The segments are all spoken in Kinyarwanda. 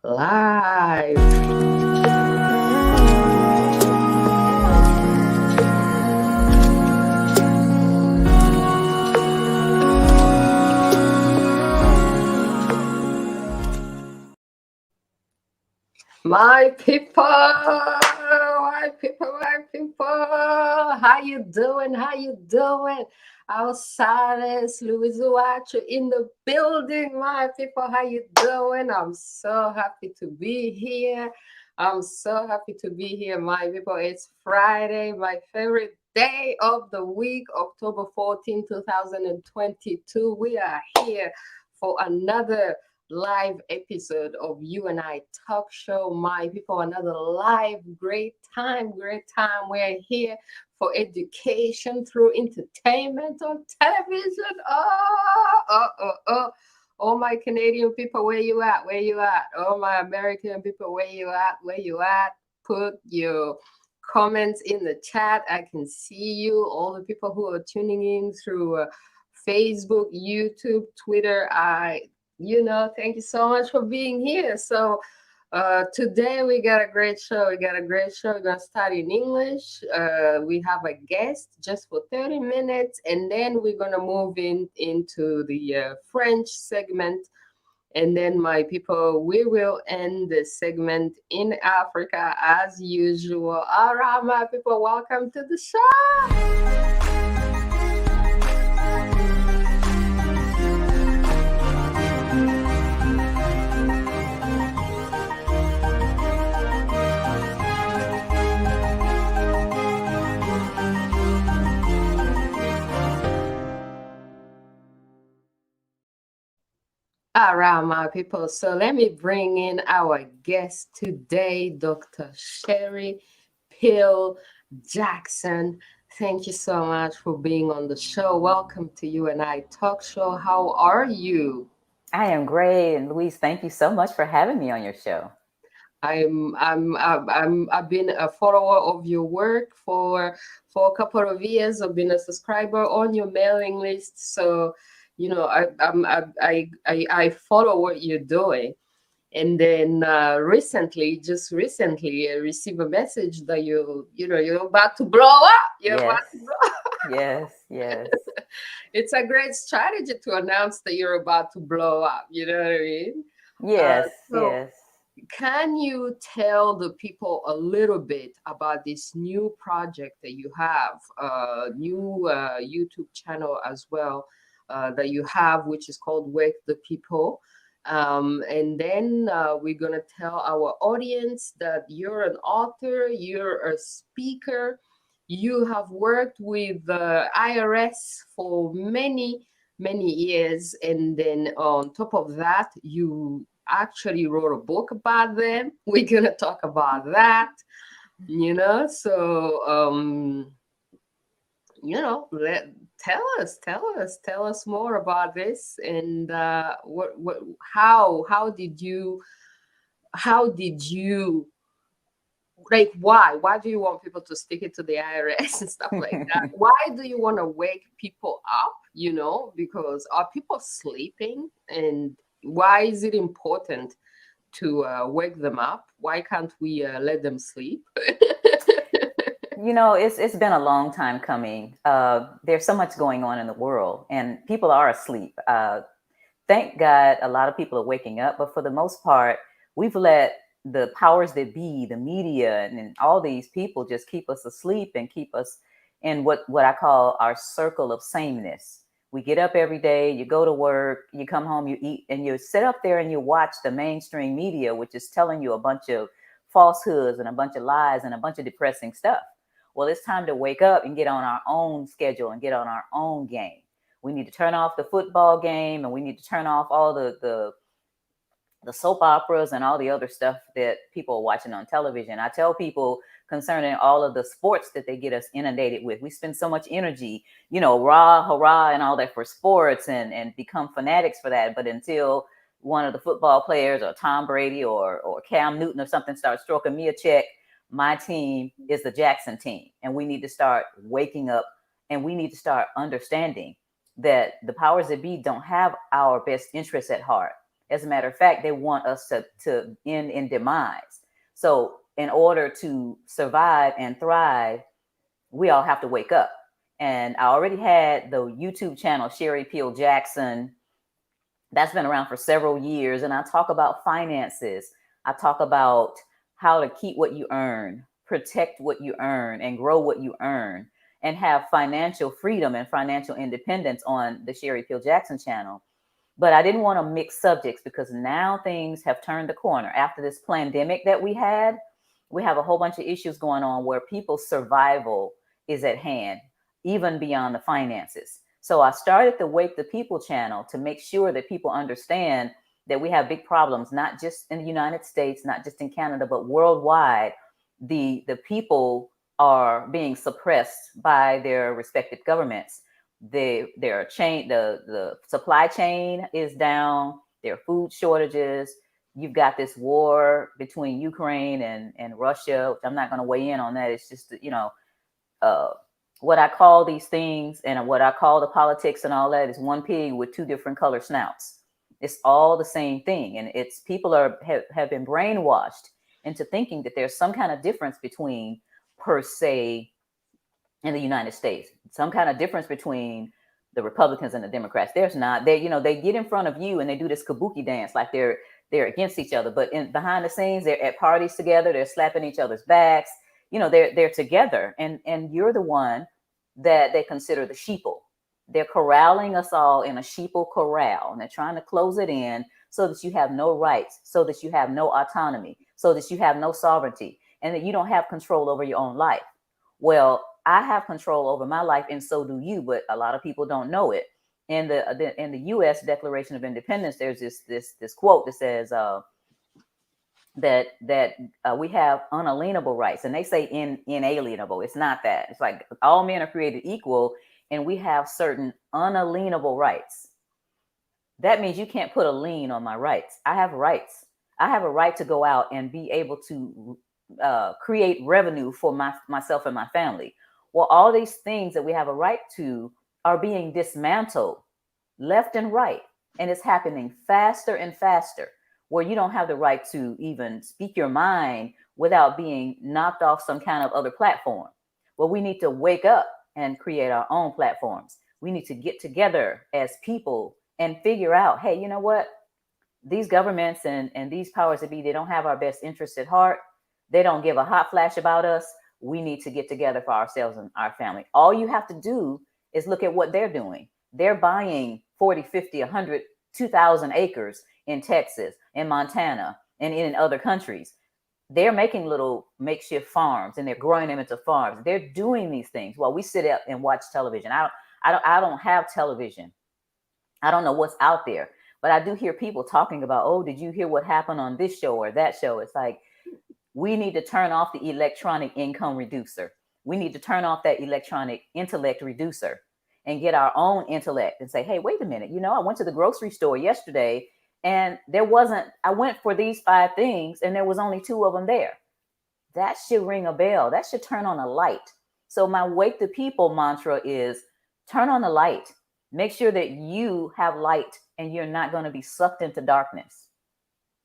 live. My people, my people, how you doing? How you doing? Ausares, Louise, Uwacu in the building, my people. How you doing? I'm so happy to be here. I'm so happy to be here, my people. It's Friday, my favorite day of the week, October 14, 2022. We are here for another live episode of U&I Talk Show, my people. Another live, great time, great time. We're here for education through entertainment on television. Oh, my Canadian people, where you at? Where you at? Oh, my American people, where you at? Where you at? Put your comments in the chat. I can see you. All the people who are tuning in through Facebook, YouTube, Twitter. Thank you so much for being here. So today we got a great show. We're going to start in English. We have a guest just for 30 minutes, and then we're going to move into the French segment. And then, my people, we will end the segment in Africa as usual. All right, my people, welcome to the show. All right, my people. So let me bring in our guest today, Dr. Sherry Pill Jackson. Thank you so much for being on the show. Welcome to U&I Talk Show. How are you? I am great, and Louise, thank you so much for having me on your show. I've been a follower of your work for a couple of years. I've been a subscriber on your mailing list, so I follow what you're doing. And then just recently, I received a message that you're about to blow up. You're Yes, about to blow up. yes. It's a great strategy to announce that you're about to blow up. You know what I mean? Yes, So yes. can you tell the people a little bit about this new project that you have, new YouTube channel as well that you have, which is called Wake the People? And then we're going to tell our audience that you're an author, you're a speaker, you have worked with the IRS for many, many years. And then on top of that, you actually wrote a book about them. We're going to talk about that, So, tell us more about this, and how did you, like, why do you want people to stick it to the IRS and stuff like that? Why do you want to wake people up? Because are people sleeping, and why is it important to wake them up? Why can't we let them sleep? It's been a long time coming. There's so much going on in the world, and people are asleep. Thank God, a lot of people are waking up, but for the most part, we've let the powers that be, the media, and all these people just keep us asleep and keep us in what I call our circle of sameness. We get up every day, you go to work, you come home, you eat, and you sit up there and you watch the mainstream media, which is telling you a bunch of falsehoods and a bunch of lies and a bunch of depressing stuff. Well, it's time to wake up and get on our own schedule and get on our own game. We need to turn off the football game, and we need to turn off all the soap operas and all the other stuff that people are watching on television. I tell people concerning all of the sports that they get us inundated with. We spend so much energy, rah, hurrah, and all that for sports and become fanatics for that. But until one of the football players or Tom Brady or Cam Newton or something starts stroking me a check, my team is the Jackson team. And we need to start waking up, and we need to start understanding that the powers that be don't have our best interests at heart. As a matter of fact, they want us to end in demise. So in order to survive and thrive, we all have to wake up. And I already had the YouTube channel, Sherry Peel Jackson. That's been around for several years. And I talk about finances. I talk about how to keep what you earn, protect what you earn, and grow what you earn, and have financial freedom and financial independence on the Sherry Peel Jackson channel. But I didn't want to mix subjects because now things have turned the corner. After this pandemic that we had, we have a whole bunch of issues going on where people's survival is at hand, even beyond the finances. So I started the Wake the People channel to make sure that people understand that we have big problems, not just in the United States, not just in Canada, but worldwide. The people are being suppressed by their respective governments. The supply chain is down. There are food shortages. You've got this war between Ukraine and Russia, which I'm not going to weigh in on that. It's just, what I call these things and what I call the politics and all that is one pig with two different color snouts. It's all the same thing. And it's people have been brainwashed into thinking that there's some kind of difference between, per se, in the United States, some kind of difference between the Republicans and the Democrats. There's not. They get in front of you and they do this kabuki dance like they're against each other, but behind the scenes, they're at parties together. They're slapping each other's backs. They're together, and you're the one that they consider the sheeple. They're corralling us all in a sheeple corral, and they're trying to close it in so that you have no rights, so that you have no autonomy, so that you have no sovereignty, and that you don't have control over your own life. Well, I have control over my life, and so do you, but a lot of people don't know it. In the U.S. Declaration of Independence, there's this quote that says that we have unalienable rights, and they say inalienable. It's not that. It's like all men are created equal, and we have certain unalienable rights. That means you can't put a lien on my rights. I have rights. I have a right to go out and be able to create revenue for myself and my family. Well, all these things that we have a right to are being dismantled left and right. And it's happening faster and faster, where you don't have the right to even speak your mind without being knocked off some kind of other platform. Well, we need to wake up and create our own platforms. We need to get together as people and figure out, hey, you know what? These governments and these powers that be, they don't have our best interests at heart. They don't give a hot flash about us. We need to get together for ourselves and our family. All you have to do is look at what they're doing. They're buying 40, 50, 100, 2,000 acres in Texas, in Montana, and in other countries. They're making little makeshift farms and they're growing them into farms. They're doing these things while we sit up and watch television. I don't have television. I don't know what's out there, but I do hear people talking about, oh, did you hear what happened on this show or that show? It's like, we need to turn off the electronic income reducer. We need to turn off that electronic intellect reducer and get our own intellect and say, hey, wait a minute. I went to the grocery store yesterday and I went for these 5 things and there was only 2 of them there. That should ring a bell. That should turn on a light. So my Wake the People mantra is turn on the light. Make sure that you have light and you're not going to be sucked into darkness.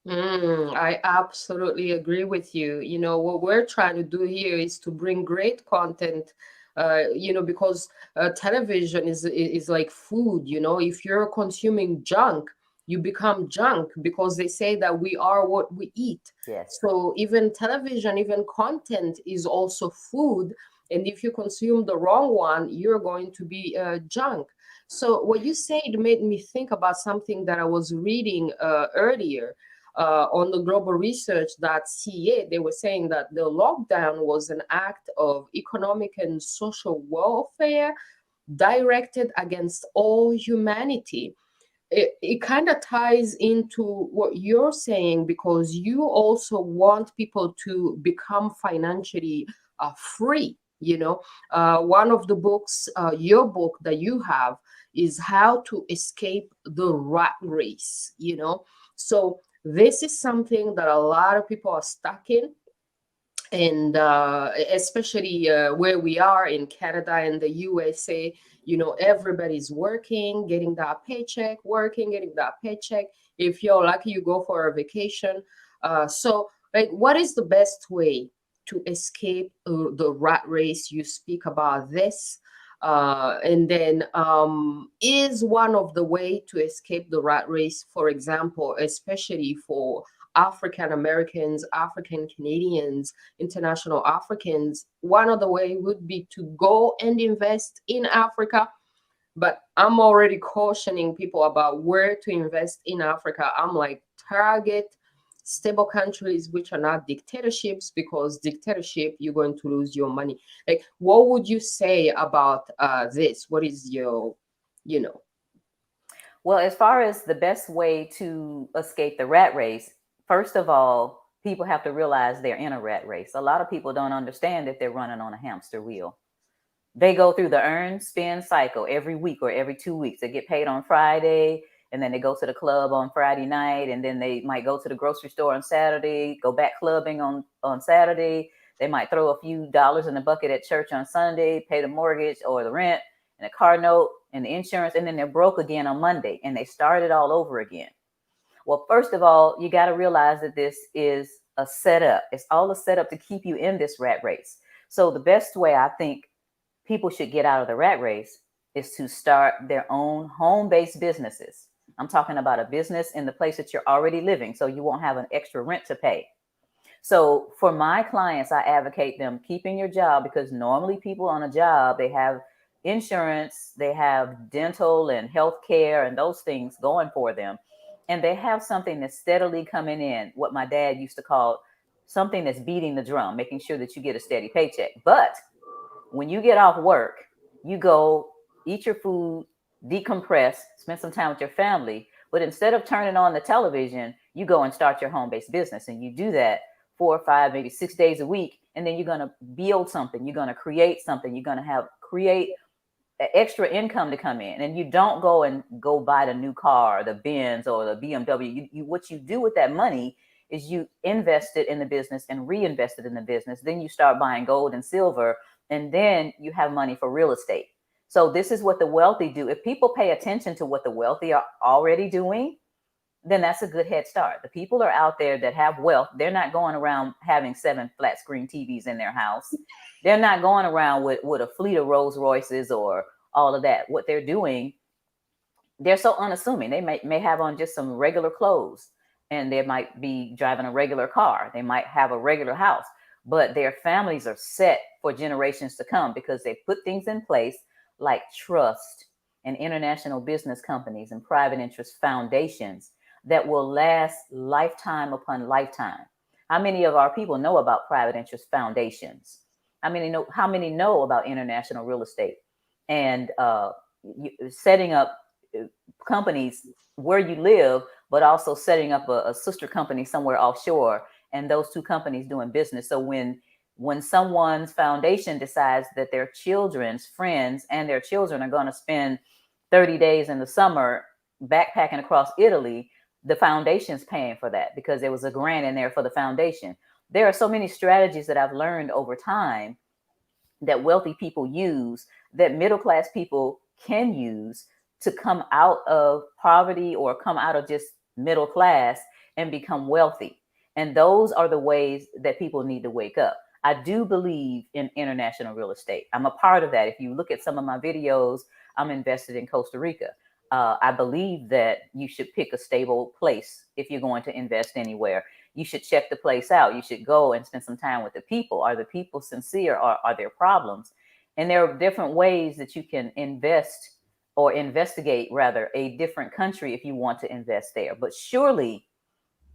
I absolutely agree with you. What we're trying to do here is to bring great content, because television is like food. If you're consuming junk, you become junk, because they say that we are what we eat. Yes. So even television, even content is also food. And if you consume the wrong one, you're going to be junk. So what you said made me think about something that I was reading earlier. On the global research.ca, they were saying that the lockdown was an act of economic and social welfare directed against all humanity. It kind of ties into what you're saying, because you also want people to become financially free. One of the books, your book that you have, is How to Escape the Rat Race. So this is something that a lot of people are stuck in, and especially where we are in Canada and the USA, everybody's working, getting that paycheck, working, getting that paycheck. If you're lucky, you go for a vacation. So, like, what is the best way to escape the rat race? You speak about this. And then is one of the way to escape the rat race, for example, especially for African Americans, African Canadians, international Africans, one of the way would be to go and invest in Africa. But I'm already cautioning people about where to invest in Africa. I'm like, target stable countries which are not dictatorships, because dictatorship, you're going to lose your money. Like, what would you say about this? What is your, you know? Well, as far as the best way to escape the rat race, first of all, people have to realize they're in a rat race. A lot of people don't understand that they're running on a hamster wheel. They go through the earn spend cycle every week or every 2 weeks. They get paid on Friday, and then they go to the club on Friday night, and then they might go to the grocery store on Saturday, go back clubbing on Saturday. They might throw a few dollars in the bucket at church on Sunday, pay the mortgage or the rent and a car note and the insurance, and then they're broke again on Monday, and they start it all over again. Well, first of all, you got to realize that this is a setup. It's all a setup to keep you in this rat race. So the best way I think people should get out of the rat race is to start their own home-based businesses. I'm talking about a business in the place that you're already living, so you won't have an extra rent to pay. So for my clients, I advocate them keeping your job, because normally people on a job, they have insurance, they have dental and health care and those things going for them. And they have something that's steadily coming in, what my dad used to call something that's beating the drum, making sure that you get a steady paycheck. But when you get off work, you go eat your food, decompress, spend some time with your family. But instead of turning on the television, you go and start your home-based business. And you do that 4 or 5, maybe 6 days a week. And then you're going to build something. You're going to create something. You're going to create extra income to come in. And you don't go buy the new car, the Benz or the BMW. What you do with that money is you invest it in the business and reinvest it in the business. Then you start buying gold and silver, and then you have money for real estate. So this is what the wealthy do. If people pay attention to what the wealthy are already doing, then that's a good head start. The people are out there that have wealth. They're not going around having 7 flat screen TVs in their house. They're not going around with a fleet of Rolls Royces or all of that. What they're doing, they're so unassuming. They may have on just some regular clothes, and they might be driving a regular car. They might have a regular house, but their families are set for generations to come, because they put things in place like trust and international business companies and private interest foundations that will last lifetime upon lifetime. How many of our people know about private interest foundations? How many know about international real estate and setting up companies where you live, but also setting up a sister company somewhere offshore, and those two companies doing business? So when someone's foundation decides that their children's friends and their children are going to spend 30 days in the summer backpacking across Italy, the foundation's paying for that, because there was a grant in there for the foundation. There are so many strategies that I've learned over time that wealthy people use, that middle class people can use to come out of poverty or come out of just middle class and become wealthy. And those are the ways that people need to wake up. I do believe in international real estate. I'm a part of that. If you look at some of my videos, I'm invested in Costa Rica. I believe that you should pick a stable place if you're going to invest anywhere. You should check the place out. You should go and spend some time with the people. Are the people sincere, or are there problems? And there are different ways that you can invest, or investigate rather, a different country if you want to invest there. But surely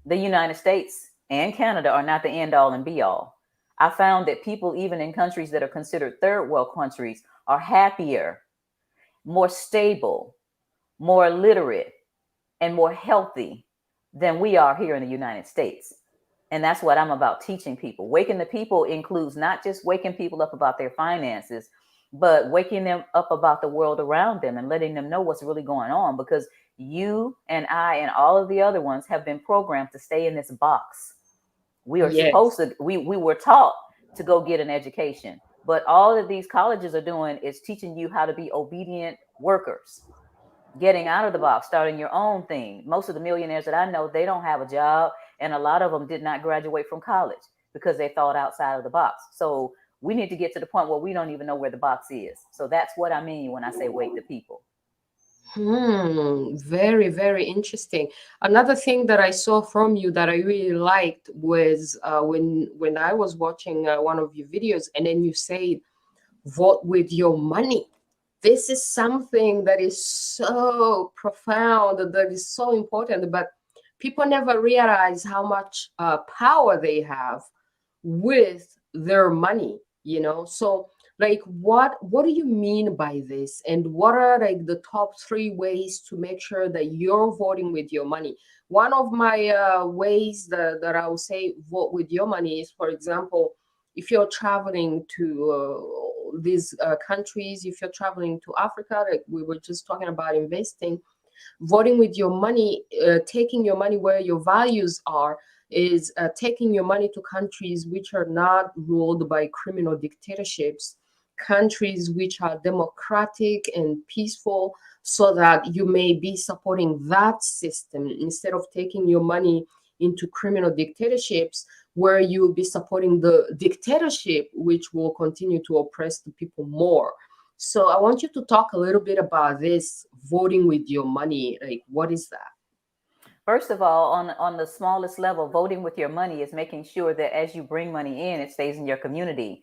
the United States and Canada are not the end all and be all. I found that people, even in countries that are considered third world countries, are happier, more stable, more literate, and more healthy than we are here in the United States. And that's what I'm about teaching people. Waking the people includes not just waking people up about their finances, but waking them up about the world around them and letting them know what's really going on, because you and I and all of the other ones have been programmed to stay in this box. We are supposed to, we were taught to go get an education, but all of these colleges are doing is teaching you how to be obedient workers. getting out of the box, starting your own thing. Most of the millionaires that I know, they don't have a job, and a lot of them did not graduate from college because they thought outside of the box. So we need to get to the point where we don't even know where the box is. So that's what I mean when I say wake the people. Very, very interesting. Another thing that I saw from you that I really liked was when I was watching one of your videos, and then you said, "Vote with your money." This is something that is so profound, that is so important, but people never realize how much power they have with their money, you know? So like what do you mean by this, and what are like the top three ways to make sure that you're voting with your money? One of my ways that I would say vote with your money is, for example, if you're traveling to these countries, if you're traveling to Africa, like we were just talking about investing, voting with your money, taking your money where your values are, is taking your money to countries which are not ruled by criminal dictatorships, countries which are democratic and peaceful, so that you may be supporting that system instead of taking your money into criminal dictatorships where you will be supporting the dictatorship, which will continue to oppress the people more. So I want you to talk a little bit about this voting with your money. Like, what is that? First of all, on the smallest level, voting with your money is making sure that as you bring money in, it stays in your community.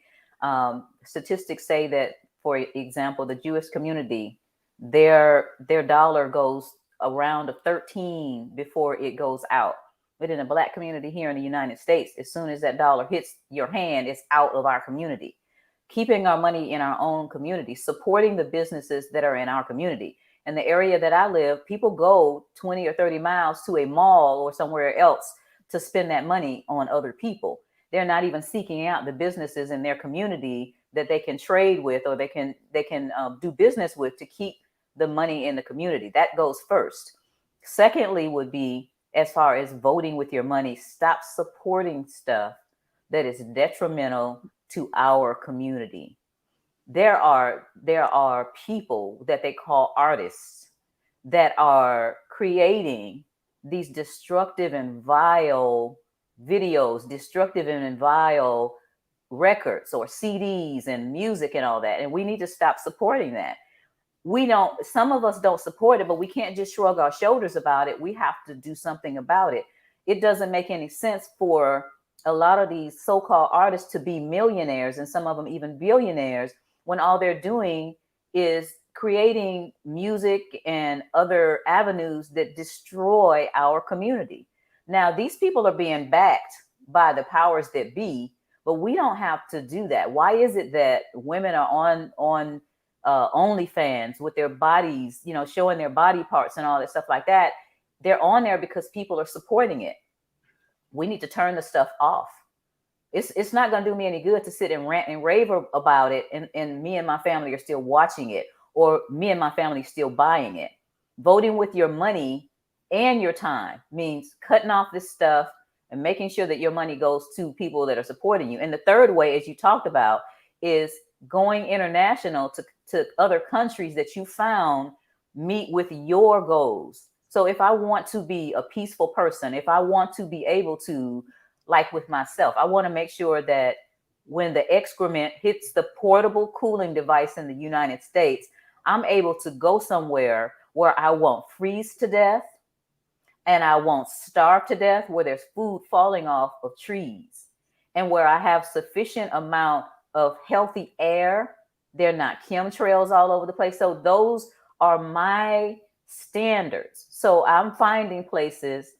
Statistics say that, for example, the Jewish community, their dollar goes around a 13 before it goes out. But in the Black community here in the United States, as soon as that dollar hits your hand, it's out of our community. Keeping our money in our own community, supporting the businesses that are in our community. In the area that I live, people go 20 or 30 miles to a mall or somewhere else to spend that money on other people. They're not even seeking out the businesses in their community that they can trade with, or they can do business with, to keep the money in the community. That goes first. Secondly would be, as far as voting with your money, stop supporting stuff that is detrimental to our community. There are people that they call artists that are creating these destructive and vile videos, destructive and vile records or CDs and music and all that. And we need to stop supporting that. Some of us don't support it, but we can't just shrug our shoulders about it. We have to do something about it. It doesn't make any sense for a lot of these so-called artists to be millionaires, and some of them even billionaires, when all they're doing is creating music and other avenues that destroy our community. Now, these people are being backed by the powers that be, but we don't have to do that. Why is it that women are on OnlyFans with their bodies, showing their body parts and all that stuff like that? They're on there because people are supporting it. We need to turn the stuff off. It's not going to do me any good to sit and rant and rave about it, and me and my family are still watching it, or me and my family still buying it. Voting with your money and your time means cutting off this stuff and making sure that your money goes to people that are supporting you. And the third way, as you talked about, is going international to other countries that you found meet with your goals. So if I want to be a peaceful person, if I want to be able to, like with myself, I want to make sure that when the excrement hits the portable cooling device in the United States, I'm able to go somewhere where I won't freeze to death and I won't starve to death, where there's food falling off of trees, and where I have sufficient amount of healthy air. They're not chemtrails all over the place. So those are my standards. So I'm finding places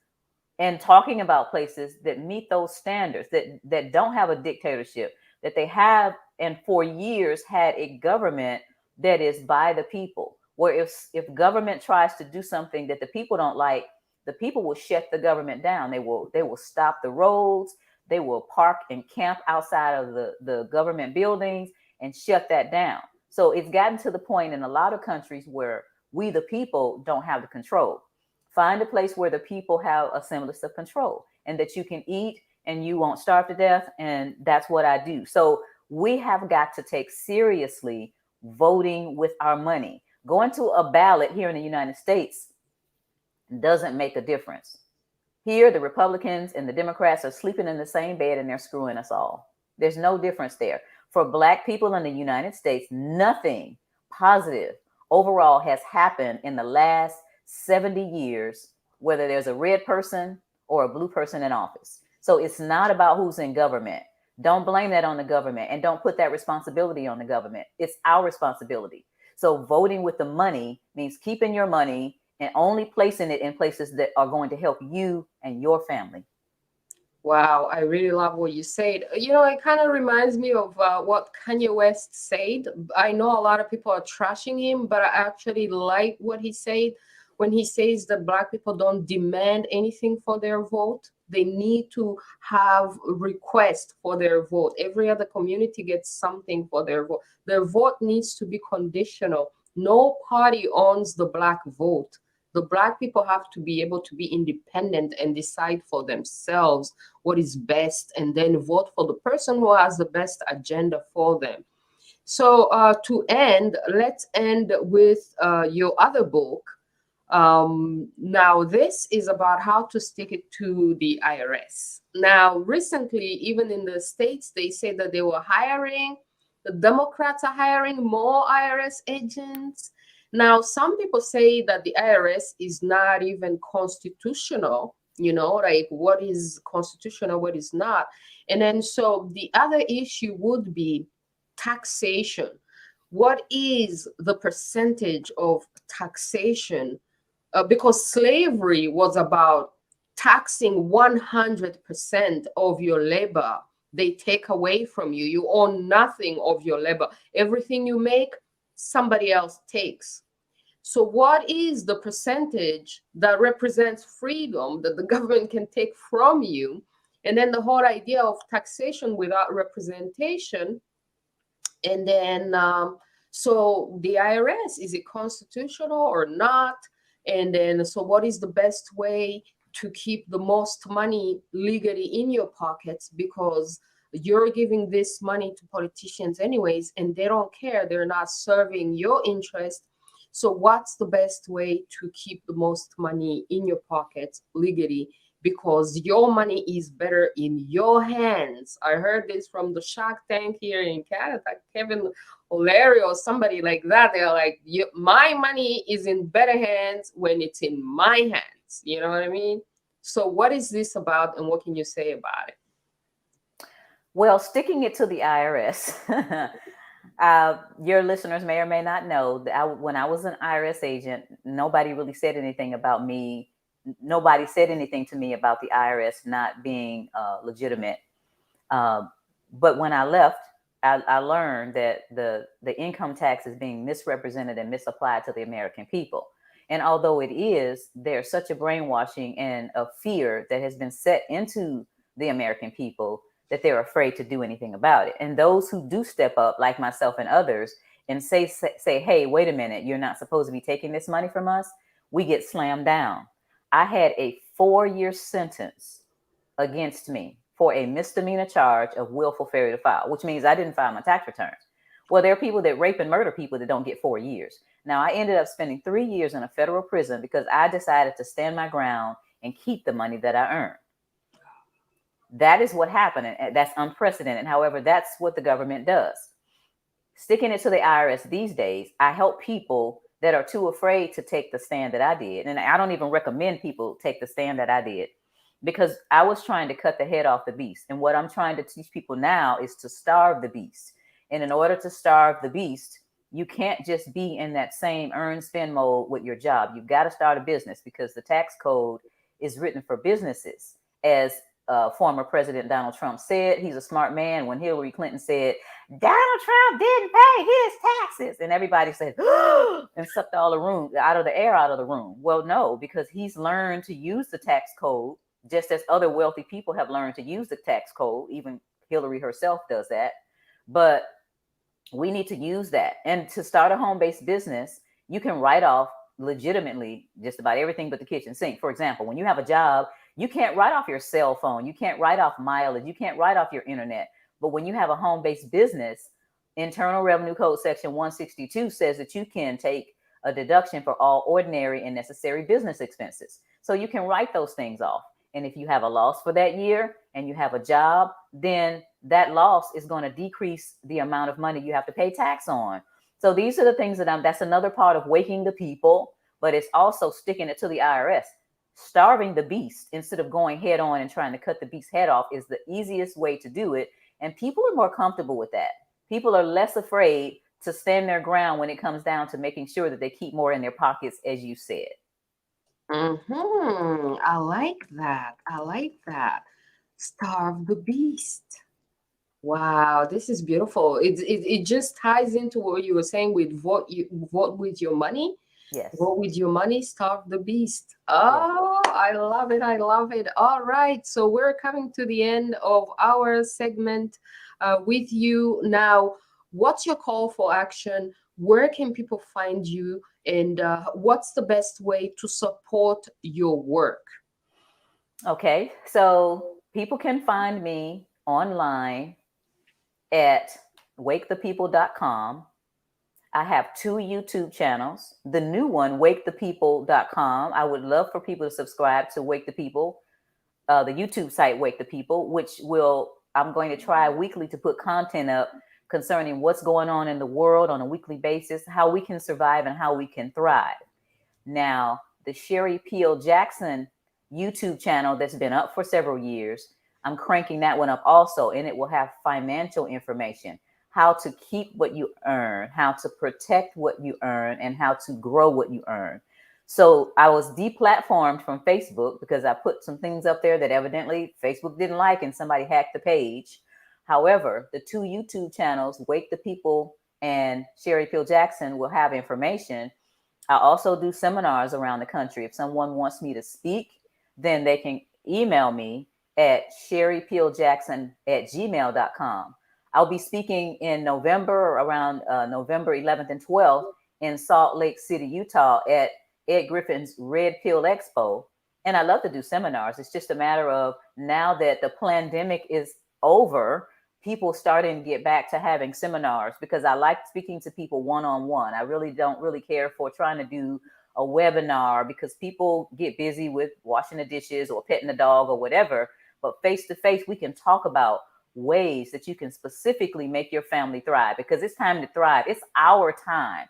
and talking about places that meet those standards, that don't have a dictatorship, that they have, and for years had a government that is by the people, where if government tries to do something that the people don't like, the people will shut the government down. They will stop the roads. They will park and camp outside of the government buildings and shut that down. So it's gotten to the point in a lot of countries where we, the people, don't have the control. Find a place where the people have a semblance of control and that you can eat and you won't starve to death. And that's what I do. So we have got to take seriously voting with our money. Going to a ballot here in the United States doesn't make a difference. Here, the Republicans and the Democrats are sleeping in the same bed and they're screwing us all. There's no difference there. For Black people in the United States, nothing positive overall has happened in the last 70 years, whether there's a red person or a blue person in office. So it's not about who's in government. Don't blame that on the government and don't put that responsibility on the government. It's our responsibility. So voting with the money means keeping your money and only placing it in places that are going to help you and your family. Wow, I really love what you said. You know, it kind of reminds me of what Kanye West said. I know a lot of people are trashing him, but I actually like what he said when he says that Black people don't demand anything for their vote. They need to have request for their vote. Every other community gets something for their vote. Their vote needs to be conditional. No party owns the Black vote. The Black people have to be able to be independent and decide for themselves what is best, and then vote for the person who has the best agenda for them. So to end, let's end with your other book. Now, this is about how to stick it to the IRS. Now, recently, even in the States, they said that they were hiring, the Democrats are hiring more IRS agents. Now, some people say that the IRS is not even constitutional, you know, like what is constitutional, what is not. And then so the other issue would be taxation. What is the percentage of taxation? Because slavery was about taxing 100% of your labor. They take away from you. You own nothing of your labor. Everything you make, somebody else takes. So what is the percentage that represents freedom that the government can take from you? And then the whole idea of taxation without representation. And then, so the IRS, is it constitutional or not? And then, so what is the best way to keep the most money legally in your pockets? Because you're giving this money to politicians anyways, and they don't care. They're not serving your interest. So what's the best way to keep the most money in your pockets legally? Because your money is better in your hands. I heard this from the Shark Tank here in Canada, Kevin O'Leary or somebody like that. They're like, my money is in better hands when it's in my hands. You know what I mean? So what is this about, and what can you say about it? Well, sticking it to the IRS, your listeners may or may not know that when I was an IRS agent, nobody really said anything about me. Nobody said anything to me about the IRS not being legitimate. But when I left, I learned that the income tax is being misrepresented and misapplied to the American people. And although it is, there's such a brainwashing and a fear that has been set into the American people that they're afraid to do anything about it. And those who do step up, like myself and others, and say, hey, wait a minute, you're not supposed to be taking this money from us, we get slammed down. I had a 4-year sentence against me for a misdemeanor charge of willful failure to file, which means I didn't file my tax returns. Well, there are people that rape and murder people that don't get 4 years. Now, I ended up spending 3 years in a federal prison because I decided to stand my ground and keep the money that I earned. That is what happened, and that's unprecedented. However, that's what the government does. Sticking it to the IRS these days, I help people that are too afraid to take the stand that I did. And I don't even recommend people take the stand that I did, because I was trying to cut the head off the beast. And what I'm trying to teach people now is to starve the beast. And in order to starve the beast, you can't just be in that same earn spend mode with your job. You've got to start a business, because the tax code is written for businesses. As former President Donald Trump said, he's a smart man. When Hillary Clinton said, Donald Trump didn't pay his taxes, and everybody said, and sucked all the room out of the air out of the room. Well, no, because he's learned to use the tax code just as other wealthy people have learned to use the tax code. Even Hillary herself does that. But we need to use that. And to start a home-based business, you can write off legitimately just about everything but the kitchen sink. For example, when you have a job, you can't write off your cell phone. You can't write off mileage. You can't write off your internet. But when you have a home-based business, Internal Revenue Code Section 162 says that you can take a deduction for all ordinary and necessary business expenses. So you can write those things off. And if you have a loss for that year and you have a job, then that loss is going to decrease the amount of money you have to pay tax on. So these are the things that's another part of waking the people, but it's also sticking it to the IRS. Starving the beast instead of going head on and trying to cut the beast's head off is the easiest way to do it. And people are more comfortable with that. People are less afraid to stand their ground when it comes down to making sure that they keep more in their pockets, as you said. I like that. I like that. Starve the beast. Wow, this is beautiful. It just ties into what you were saying with vote with your money. Yes. Vote with your money, starve the beast. Oh, yes. I love it. I love it. All right. So we're coming to the end of our segment with you now. What's your call for action? Where can people find you? And what's the best way to support your work? Okay. So people can find me online at wakethepeople.com. I have 2 YouTube channels. The new one, wakethepeople.com. I would love for people to subscribe to Wake the People, the YouTube site Wake the People, which I'm going to try weekly to put content up concerning what's going on in the world on a weekly basis, how we can survive and how we can thrive. Now, the Sherry Peel Jackson YouTube channel that's been up for several years, I'm cranking that one up also, and it will have financial information, how to keep what you earn, how to protect what you earn, and how to grow what you earn. So I was deplatformed from Facebook because I put some things up there that evidently Facebook didn't like and somebody hacked the page. However, the 2 YouTube channels, Wake the People and Sherry Peel Jackson, will have information. I also do seminars around the country. If someone wants me to speak, then they can email me at sherrypeeljackson@gmail.com. I'll be speaking in November, around November 11th and 12th in Salt Lake City, Utah at Ed Griffin's Red Pill Expo. And I love to do seminars. It's just a matter of, now that the pandemic is over, people starting to get back to having seminars, because I like speaking to people one-on-one. I really don't care for trying to do a webinar, because people get busy with washing the dishes or petting the dog or whatever. But face-to-face, we can talk about ways that you can specifically make your family thrive, because it's time to thrive. It's our time.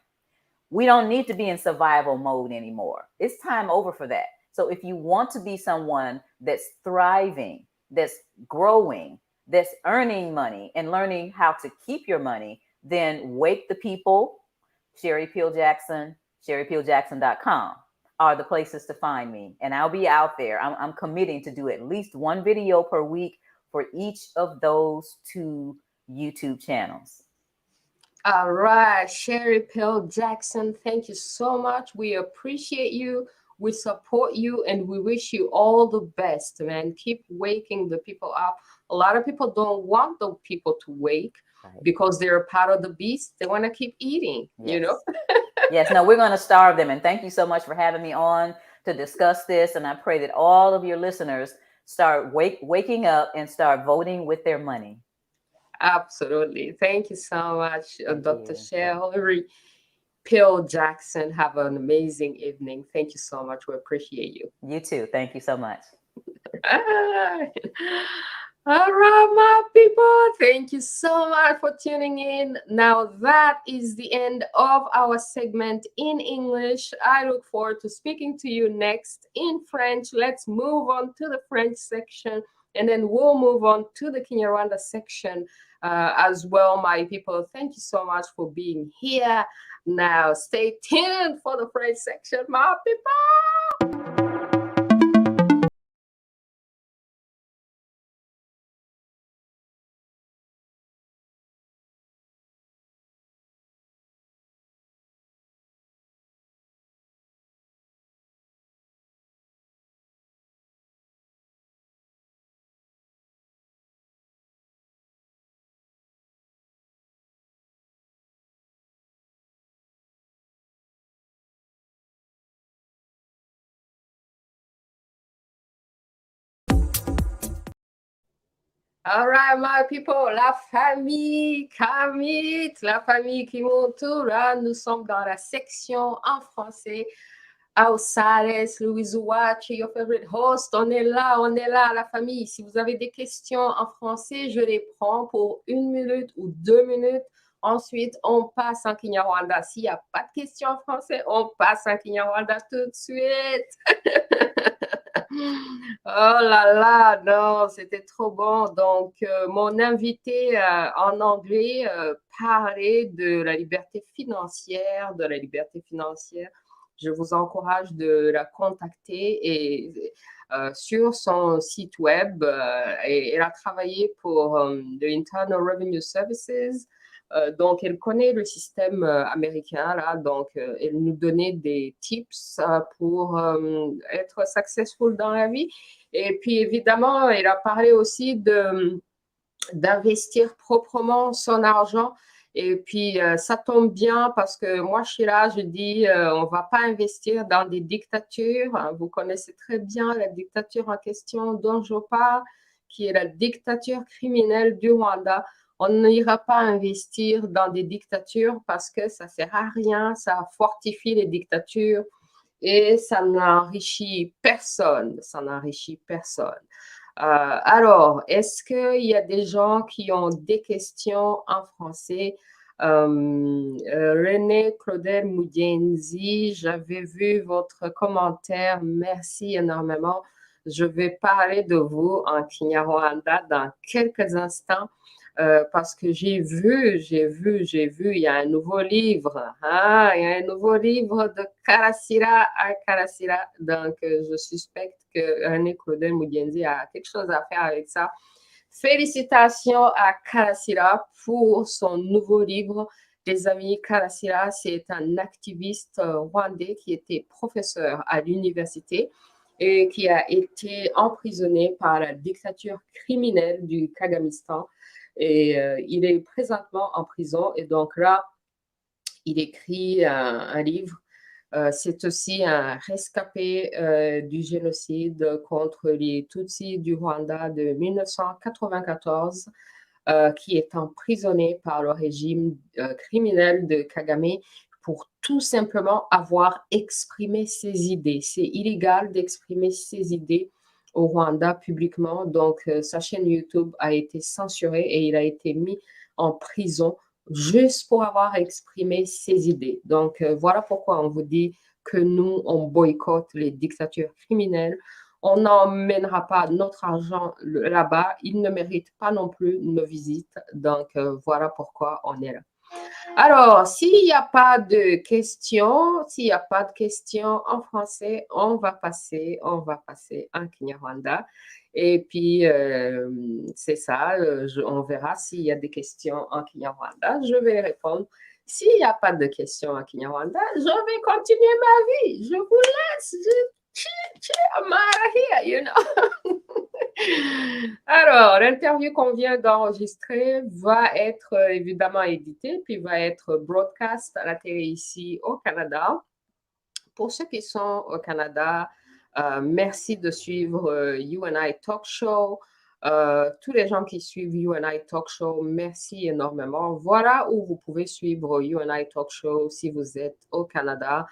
We don't need to be in survival mode anymore. It's time over for that. So if you want to be someone that's thriving, that's growing, that's earning money and learning how to keep your money, then Wake the People, Sherry Peel Jackson, sherrypeeljackson.com are the places to find me. And I'll be out there. I'm committing to do at least 1 video per week for each of those 2 YouTube channels. All right, Sherry Peel Jackson, thank you so much. We appreciate you. We support you, and we wish you all the best, man. Keep waking the people up. A lot of people don't want the people to wake, right, because they're a part of the beast. They want to keep eating, yes, you know? Yes, no, we're going to starve them. And thank you so much for having me on to discuss this. And I pray that all of your listeners start waking up and start voting with their money. Absolutely. Thank you so much, Dr. Sherry Peel Jackson. Have an amazing evening. Thank you so much. We appreciate you. You too. Thank you so much. All right, my people. Thank you so much for tuning in. Now, that is the end of our segment in English. I look forward to speaking to you next in French. Let's move on to the French section, and then we'll move on to the KinyaRwanda section as well, my people. Thank you so much for being here. Now, stay tuned for the French section, my people. All right, my people, la famille Kamit, la famille qui m'entoure, nous sommes dans la section en français. Ausares, Louise, Uwacu, your favorite host, on est là, la famille. Si vous avez des questions en français, je les prends pour 1 minute ou 2 minutes. Ensuite, on passe en KinyaRwanda. S'il n'y a pas de questions en français, on passe en KinyaRwanda tout de suite. Oh là là, non, c'était trop bon. Donc, mon invité en anglais parlait de la liberté financière, Je vous encourage de la contacter et sur son site web. Et elle a travaillé pour the Internal Revenue Services. Donc, elle connaît le système américain, là. Donc, elle nous donnait des tips pour être successful dans la vie. Et puis, évidemment, elle a parlé aussi d'investir proprement son argent. Et puis, ça tombe bien parce que moi, je suis là, je dis, on ne va pas investir dans des dictatures. Vous connaissez très bien la dictature en question dont je parle, qui est la dictature criminelle du Rwanda. On n'ira pas investir dans des dictatures parce que ça ne sert à rien, ça fortifie les dictatures et ça n'enrichit personne. Alors, est-ce qu'il y a des gens qui ont des questions en français? René Claudel Moudienzi, j'avais vu votre commentaire. Merci énormément. Je vais parler de vous en KinyaRwanda dans quelques instants. Parce que j'ai vu, il y a un nouveau livre. Il y a un nouveau livre de Karasira à Karasira. Donc, je suspecte que René Claudel Moudienzi a quelque chose à faire avec ça. Félicitations à Karasira pour son nouveau livre. Les amis, Karasira, c'est un activiste rwandais qui était professeur à l'université et qui a été emprisonné par la dictature criminelle du Kagamistan. Et il est présentement en prison. Et donc là, il écrit un livre. C'est aussi un rescapé du génocide contre les Tutsis du Rwanda de 1994, qui est emprisonné par le régime criminel de Kagame pour tout simplement avoir exprimé ses idées. C'est illégal d'exprimer ses idées au Rwanda publiquement. Donc, sa chaîne YouTube a été censurée et il a été mis en prison juste pour avoir exprimé ses idées. Donc, voilà pourquoi on vous dit que nous, on boycotte les dictatures criminelles. On n'emmènera pas notre argent là-bas. Ils ne méritent pas non plus nos visites. Donc, voilà pourquoi on est là. Alors, s'il n'y a pas de questions, en français, on va passer en KinyaRwanda. Et puis, c'est ça, on verra s'il y a des questions en KinyaRwanda. Je vais répondre. S'il n'y a pas de questions en KinyaRwanda, je vais continuer ma vie. Je vous laisse. I'm out of here, you know. Alors, l'interview qu'on vient d'enregistrer va être évidemment éditée, puis va être broadcast à la télé ici au Canada. Pour ceux qui sont au Canada, merci de suivre U&I TALK SHOW. Tous les gens qui suivent U&I TALK SHOW, merci énormément. Voilà où vous pouvez suivre U&I TALK SHOW si vous êtes au Canada.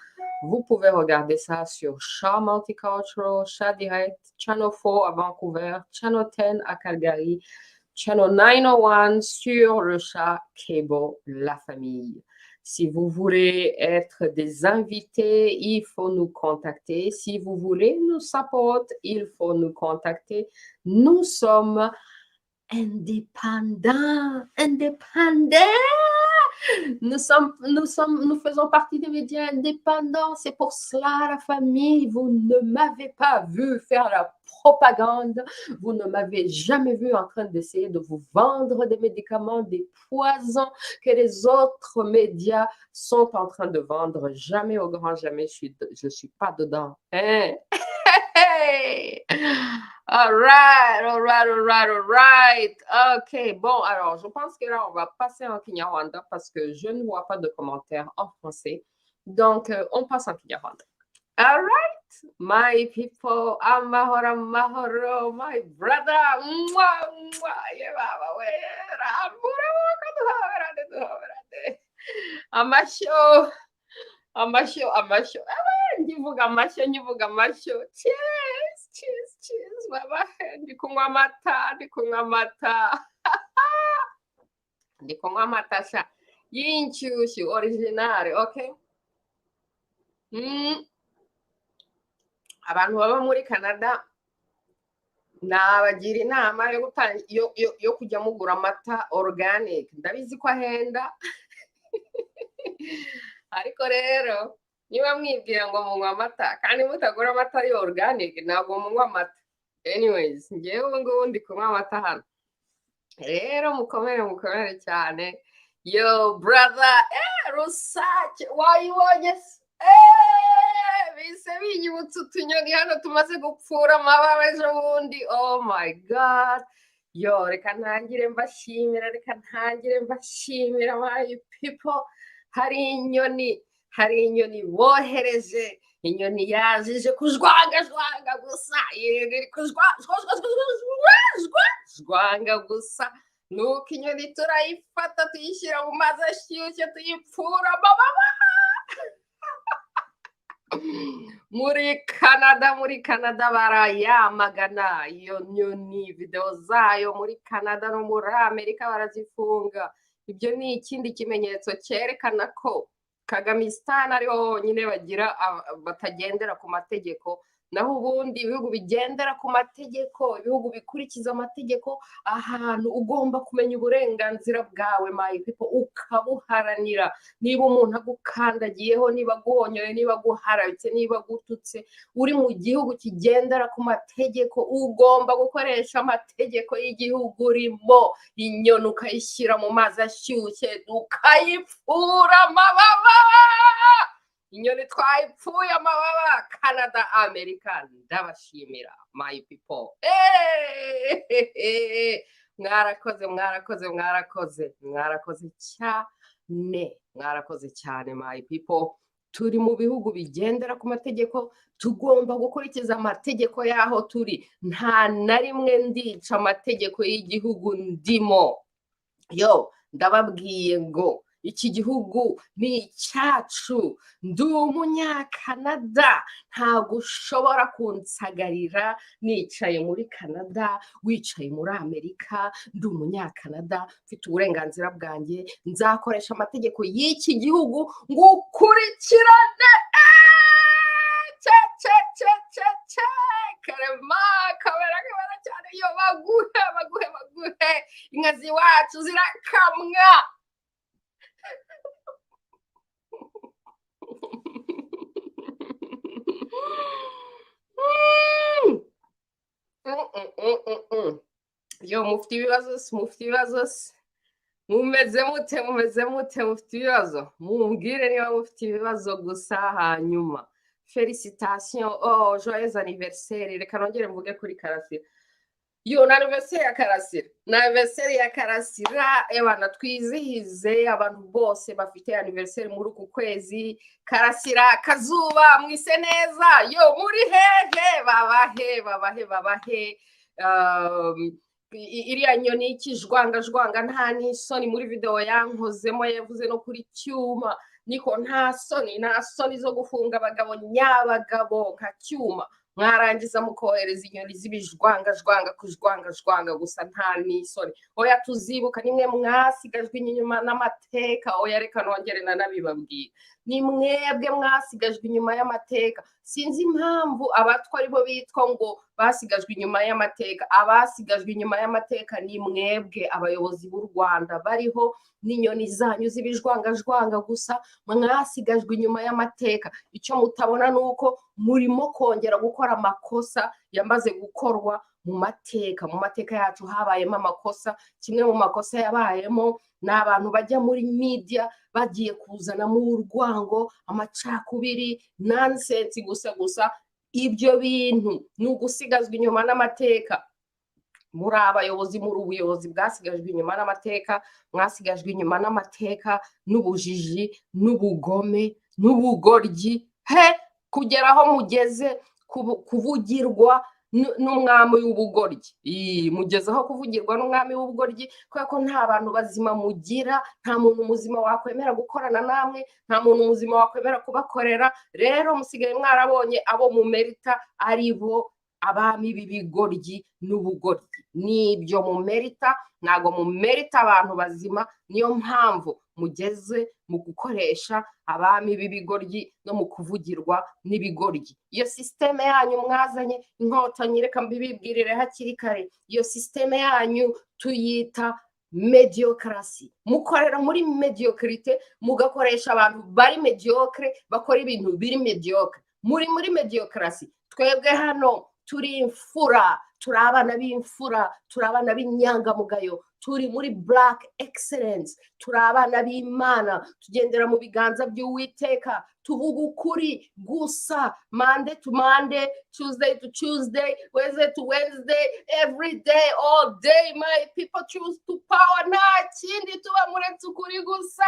Vous pouvez regarder ça sur Shaw Multicultural, Shaw Direct, Channel 4 à Vancouver, Channel 10 à Calgary, Channel 901 sur le Shaw Cable, la famille. Si vous voulez être des invités, il faut nous contacter. Si vous voulez nous support, il faut nous contacter. Nous sommes indépendants. Nous faisons partie des médias indépendants. C'est pour cela, la famille, vous ne m'avez pas vu faire la propagande. Vous ne m'avez jamais vu en train d'essayer de vous vendre des médicaments, des poisons que les autres médias sont en train de vendre. Jamais, au grand jamais, je suis pas dedans. Hein? Hey! All right. OK, bon, alors, je pense que là, on va passer en KinyaRwanda parce que je ne vois pas de commentaires en français. Donc, on passe en KinyaRwanda. All right, my people, amahoro, my brother. Mwah, mwah, yebaba wera, muramuka duhoberane. Amasho. Ngivuga amasho. Cheers, baba. Ndi kunywa amata sha. Y'inshyushyu original, okay? Abantu baba muri Canada nabagira inama yo kujya mugura amata organic. Ndabizi ko ahenda ariko rero niba mwibwira ngo munywa amata kandi mutagura amata yo organic ntabwo munywa amata. Anyways, ngewe ngo ndi kunywa amata hano rero mukomere cyane. Yo brother, Rusake wayibonye se? Bise binyibutsa utunyoni hano tumaze gupfura amababa ejo bundi. Oh my god. Yo, reka ntangire mbashimira my people. Hari inyoni bohereje, inyoni yazije kujwanga gusa, iri kujwanga gusa. Nuko inyoni turayifata tuyishyira mu mazi ashyushye tuyipfura muri Canada barayamagana iyo nyoni. Video zayo muri Canada no muri Amerika barazifunga. Ibyo ni ikindi kimenyetso cyerekana ko Kagamistan ariho nyine batagendera ku mategeko, naho ubundi ibihugu bigendera ku mategeko, ibihugu bikurikiza amategeko. Ahantu ugomba kumenya uburenganzira bwawe my people, ukabuharanira. Niba umuntu agukandagiyeho, niba aguhonyoye, niba aguharabitse, niba agututse, uri mu gihugu kigendera ku mategeko, ugomba gukoresha amategeko y'igihugu urimo. Inyoni ukayishyira mu mazi ashyushye ukayipfura amababa. Inyoni twayipfuye amababa. Canada, America, ndabashimira my people. Mwarakoze cyane my people. Turi mu bihugu bigendera ku mategeko, tugomba gukurikiza amategeko yaho turi. Nta na rimwe ndica amategeko y'igihugu ndimo. Yo, ndababwiye ngo iki gihugu ni icyacu. Ndi umunyakanada, ntabwo ushobora kunsagarira nicaye muri Canada, wicaye muri Amerika. Ndi umunyakanada, mfite uburenganzira bwanjye. Nzakoresha amategeko y'iki gihugu ngo ukurikirane. Karema kabera cyane. Yo, baguhe inka z'iwacu zirakamwa. Yo, mufite ibibazo se? Mumeze mute? Mufite ibibazo? Mumbwire niba mufite ibibazo gusa. Hanyuma félicitations, joyeux anniversaire. Reka nongere mvuge kuri Karasira. Yo, na anniversaire ya Karasira ebana twizihize abantu bose bafite anniversaire muri uku kwezi. Karasira Kazuba, mwise neza. Yo, muri hehe? Babahe. Iriya nyoni ikijwanga nta n'isoni. Muri video yankozemo yavuze no kuri cyuma, niko nta soni zo gufunga abagabo nyabagabo nka cyuma. Mwarangiza mukohereza inyoni z'ibijwanga kujwanga gusa nta n'isoni. Oya, tuzibuka nimwe mwasigajwe inyuma n'amateka. Oya, reka nongere nanabibabwira, ni mwebwe mwasigajwe inyuma y'amateka. Sinzi impamvu abatwa aribo bitwa ngo basigajwe inyuma y'amateka. Abasigajwe inyuma y'amateka ni mwebwe abayobozi b'u Rwanda bariho, n'inyoni zanyu z'ibijwanga gusa. Mwasigajwe inyuma y'amateka. Icyo mutabona nuko murimo kongera gukora amakosa yamaze gukorwa mu mateka yacu. Habayemo amakosa. Kimwe mu makosa yabayemo ni abantu bajya muri media bagiye kuzanamo urwango, amacakubiri, nonsense gusa. Ibyo bintu ni ugusigazwa inyuma n'amateka. Muri abayobozi, muri ubuyobozi bwasigajwe inyuma n'amateka. Mwasigajwe inyuma n'amateka n'ubujiji n'ubugome n'ubugoryi. kugeraho mugeze kuvugirwa n'umwami w'ubugoryi. Mugezeho kuvugirwa n'umwami w'ubugoryi kubera ko nta bantu bazima mugira, nta muntu muzima wakwemera gukorana namwe, nta muntu muzima wakwemera kubakorera. Rero musigaye mwarabonye abo mumerita ari bo abami b'ibigoryi n'ubugoryi. Nibyo mumerita, ntago mumerita abantu bazima. Niyo mpamvu mugeze mu gukoresha abami b'ibigoryi no mu kuvugirwa n'ibigoryi. Iyo systeme yanyu mwazanye inkotanyi, reka mbibibwirire hakiri kare, iyo systeme yanyu tuyita mediocracy. Mukorera muri mediocrite, mugakoresha abantu bari mediocre, bakora ibintu biri mediocre. Muri mediocracy. Twebwe hano turi imfura, turi abana b'imfura, turi abana b'inyangamugayo, turi muri black excellence, turi abana b'Imana, tugendera mu biganza by'Uwiteka, tuvuga ukuri gusa, Monday to Monday, Tuesday to Tuesday, Wednesday to Wednesday, every day, all day. My people choose to power, nta kindi tuba muretse ukuri gusa.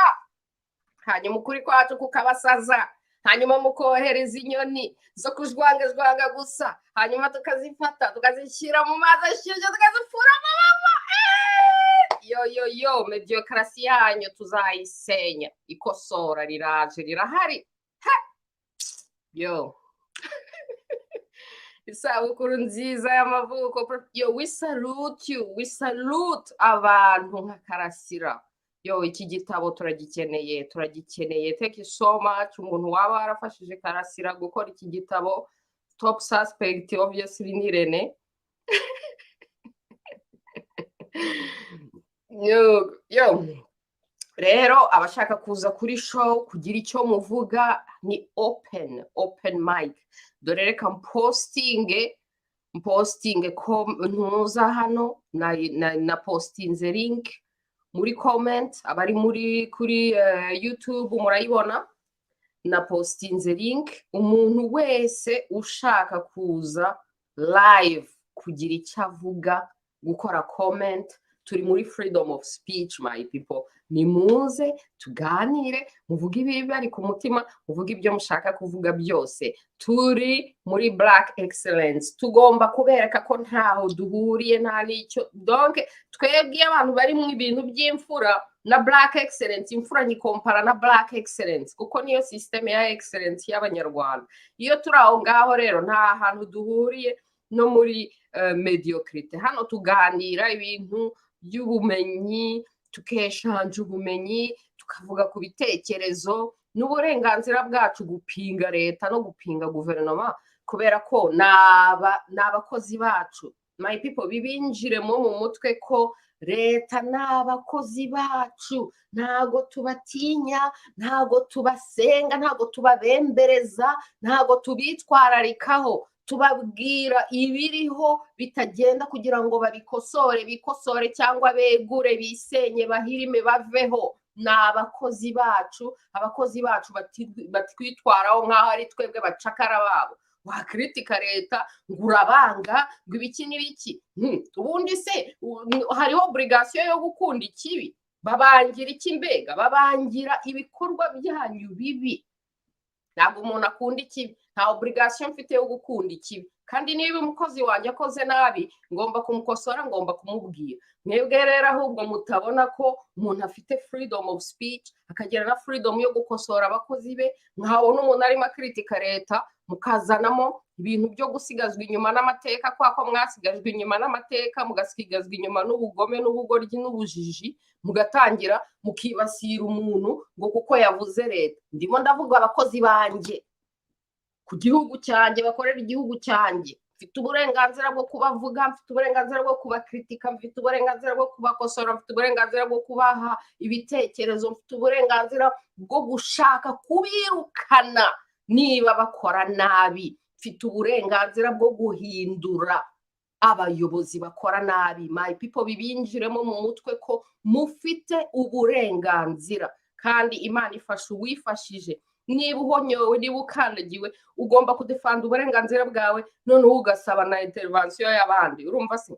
Hanyuma ukuri kwacu kukabasaza, hanyuma mukohereza inyoni zo kujwanga gusa, hanyuma tukazifata tukazishyira mu mazi ashyushye tukazifura amababa. Yo mediocracy yanyu tuzayisenya. Ikosora riraje rirahari. Yo isabukuru nziza y'amavuko. Yo, we salute you, we salute abantu nka Karasira. Yo, iki gitabo turagikeneye. Thank you so much. Umuntu waba warafashije Karasira gukora iki gitabo, top suspect obviously ni Rene. Yo, rero abashaka kuza kuri show kugira icyo muvuga ni open mic. Dore reka mpostinge ko ntuza hano na postinze link muri comment, abari kuri YouTube murayibona. Na postinze link, umuntu wese ushaka kuza live kugira icyo avuga, gukora comment. Turi muri freedom of speech, my people. Nimuze tuganire, muvuge ibiri bari ku mutima, muvuge ibyo mushaka kuvuga byose. Turi muri black excellence. Tugomba kubereka ko ntaho duhuriye, nta n'icyo. Donc twebwe abantu bari mu ibintu by'imfura na black excellence, imfura nyikompara na black excellence kuko niyo systeme ya excellence y'Abanyarwanda. Iyo turi aho ngaho rero nta hantu duhuriye no muri mediocrite. Hano tuganira ibintu by'ubumenyi, tukeshanja ubumenyi, tukavuga ku bitekerezo n'uburenganzira bwacu gupinga leta no gupinga guverinoma, kubera ko n'abakozi bacu. My people, bibinjiremo mu mutwe ko leta n'abakozi bacu, ntago tubatinya, ntago tubasenga, ntago tubabembereza, ntago tubitwararikaho. Tubabwira ibiriho bitagenda kugira ngo bikosore cyangwa begure, bisenye, bahirime, baveho. N'abakozi bacu, abakozi bacu batwitwaraho nk'aho ari twebwe bacakara babo. Wakritika leta ngurabanga ngibiki n'ibiki. Ubundi se hariho obligation yo gukunda ikibi? Babangira iki mbega? Babangira ibikorwa byanyu bibi. Ntabwo umuntu akunda ikibi, nta obligation mfite yo gukunda ikibi. Kandi niba umukozi wanjye akoze nabi, ngomba kumukosora, ngomba kumubwira. Mwebwe rero ahubwo mutabona ko umuntu afite freedom of speech, akagira na freedom yo gukosora abakozi be. Nkabona umuntu arimo kritika leta, mukazanamo ibintu byo gusigazwa inyuma n'amateka, kwa mwasigajwe inyuma n'amateka, mugasigazwa inyuma n'ubugome n'ubugoryi n'ubujiji, mugatangira mukibasira umuntu ngo kuko yavuze leta. Ndimo ndavuga abakozi banjye ku gihugu cyanjye, bakorera igihugu cyanjye. Mfite uburenganzira bwo kubavuga, mfite uburenganzira bwo kubakritika, mfite uburenganzira bwo kubakosora, mfite uburenganzira bwo kubaha ibitekerezo, mfite uburenganzira bwo gushaka kubirukana niba bakora nabi. Mfite uburenganzira bwo guhindura abayobozi bakora nabi. My people, bibinjiremo mu mutwe ko mufite uburenganzira, kandi Imana ifasha uwifashije. Niba uhonyowe, niba ukandagiwe, ugomba kudefanda uburenganzira bwawe, noneho ugasaba na intervention y'abandi. Urumva se?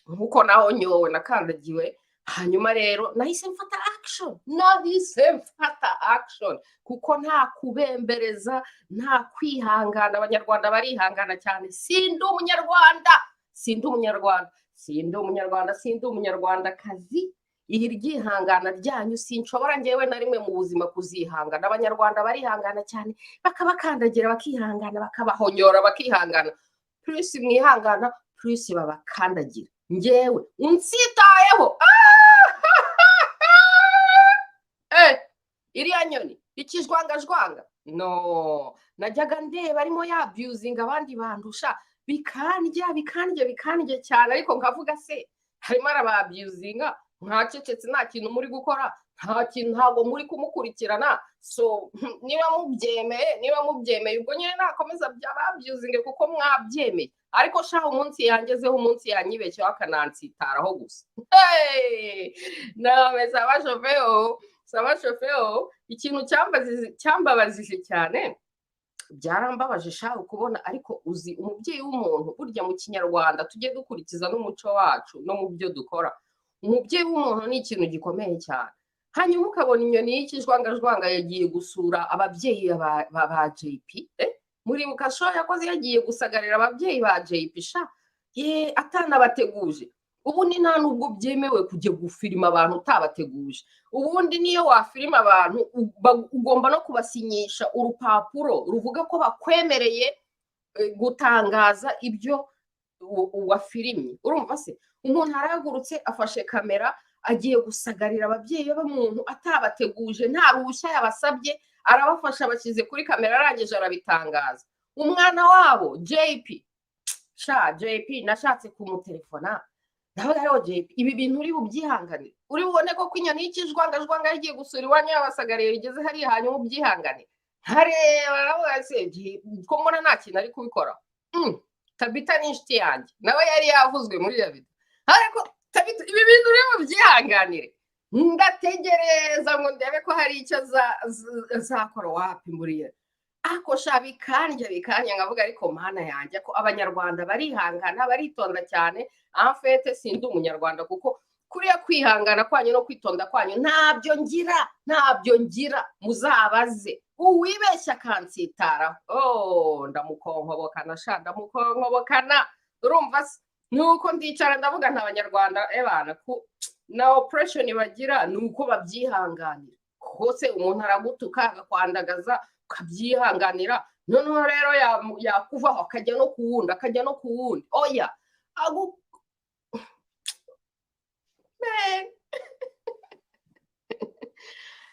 Nkuko nahonyowe nakandagiwe, hanyuma rero nahise mfata action, nahise mfata action kuko nta kubembereza, nta kwihangana. Abanyarwanda barihangana cyane. Sindi umunyarwandakazi. Iri ryihangana ryanyu sinshobora ngewe na rimwe mu buzima kuzihangana. Abanyarwanda barihangana cyane, bakabakandagira bakihangana, bakabahonyora bakihangana. Plus mwihangana, plus babakandagira. Ngewe unsitayeho iriya nyoni ikijwangajwanga, no, najyaga ndeba arimo yabuzinga abandi bandusha, bikandya cyane, ariko nkavuga se harimo arababuzinga, mwacecetse, nta kintu muri gukora, ntabwo muri kumukurikirana. So niba mubyemeye ubwo nyine nakomeza byababuzinge kuko mwabyemeye. Ariko sha umunsi yangezeho, umunsi yanyibeshyeho akanansitaraho gusa. Nawe sabashofeo ikintu cyambabazije cyane, byarambabaje shaho kubona. Ariko uzi umubyeyi w'umuntu, burya mu Kinyarwanda tujye dukurikiza n'umuco wacu no mu byo dukora. Umubyeyi w'umuntu ni ikintu gikomeye cyane. Hanyuma ukabona inyoni y'ikijwangajwanga yagiye gusura ababyeyi ba JP, muri mukasho yakoze yagiye gusagarira ababyeyi ba JP sha atanabateguje. Ubundi nta nubwo byemewe kujya gufirima abantu utabateguje. Ubundi niyo wafirima abantu ugomba no kubasinyisha urupapuro ruvuga ko bakwemereye gutangaza ibyo wafirimye. Urumva se umuntu aragurutse afashe kamera agiye gusagarira ababyeyi b'umuntu atabateguje, nta ruhushya yabasabye, arabafasha bashyize kuri kamera, arangije arabitangaza. Umwana wabo JP nashatse kumutelefona, ndavuga rero JP, ibi bintu uri bubyihanganire, uri bubone ko inyoni y'ikijwangajwanga yagiye gusura iwanyu yabasagariye igeze hariya, hanyuma ubyihanganire. Ntareba nawe se ko mbona nta kintu ari kubikora. Tabita ni inshuti yanjye, nawe yari yavuzwe muri ya video. Ariko Tabita, ibi bintu uri bubyihanganire? Ndategereza ngo ndebe ko hari icyo azakora. Wapi mburiye ako sha bikandya ngavuga, ariko mana yanjye ko abanyarwanda barihangana, baritonda cyane. En fait sindi umunyarwanda kuko kuriya kwihangana kwanyu no kwitonda kwanyu ntabyo ngira. Muzabaze uwibeshya kansitara, ndamukonkobokana. Urumva nuko ndicara ndavuga nta Abanyarwanda ebana na oppression bagira, nuko babyihanganira. Kose umuntu aragutuka akakwandagaza ukabyihanganira, noneho rero yakuvaho akajya no kuwundi, oya man.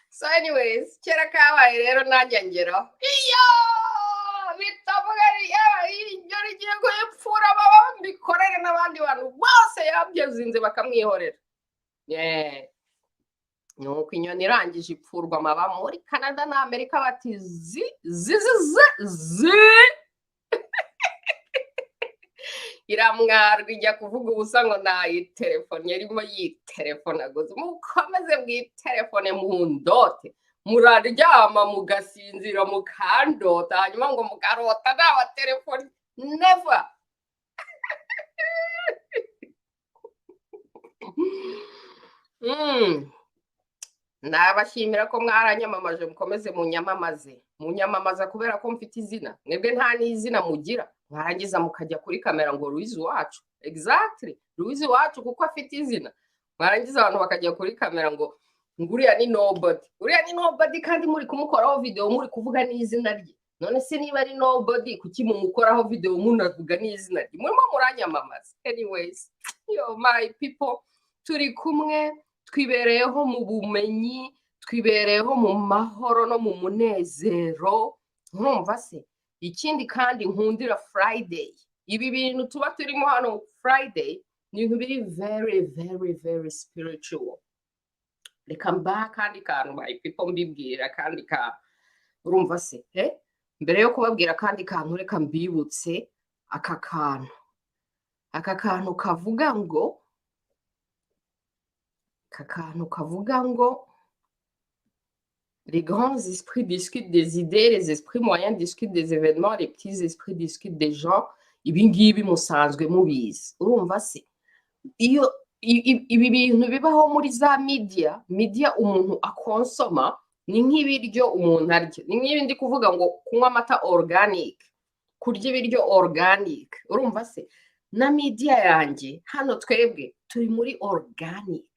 So anyways, kera kabaye rero nanjye ngeraho bitavuga iryo rigiye kuyipfura, bikorere n'abandi bantu bose yabyezinze bakamwihorera. Nuko inyoni irangije ipfurwa amaba muri Canada na Amerika, bati iramwarwa ijya kuvuga ubusa ngo nayitelefone, yarimo yitelefona gusa. Mukomeze mwitelefone mu ndote, muraryama mugasinzira mukandota, hanyuma ngo mukarota nta telefone. Never. Nabashimira ko mwaranyamamaje, mukomeze munyamamaza kubera ko mfite izina. Mwebwe nta n'izina mugira, mwarangiza mukajya kuri kamera ngo Louise Uwacu. Exactly, Louise Uwacu kuko afite izina. Mwarangiza abantu bakajya kuri kamera ngo uriya ni nobody, kandi muri kumukoraho video muri kuvuga n'izina rye. None se niba ari nobody, kuki mumukoraho video munavuga n'izina rye? Murimo muranyamamaza. Anyways, my people, turi kumwe, twibereyeho mu bumenyi, twibereyeho mu mahoro no mu munezero. Urumva se ikindi kandi nkundira Friday, ibi bintu tuba turimo hano Friday ni ibintu biri very spiritual. Reka mba kandi kantu my people mbibwira kandi ka, urumva se mbere yo kubabwira kandi kantu, reka mbibutse aka kantu kavuga ngo les grands esprits discutent des idées, les esprits moyens discutent des événements, les petits esprits discutent des gens. Ibi ngibi musanzwe mubizi. Urumva se iyo ibi bintu bibaho muri za media umuntu akonsoma ni nk'ibiryo umuntu arya, ni nk'ibi ndi kuvuga ngo kunywa amata organic, kurya ibiryo organic, urumva se na media yanjye hano twebwe turi muri organic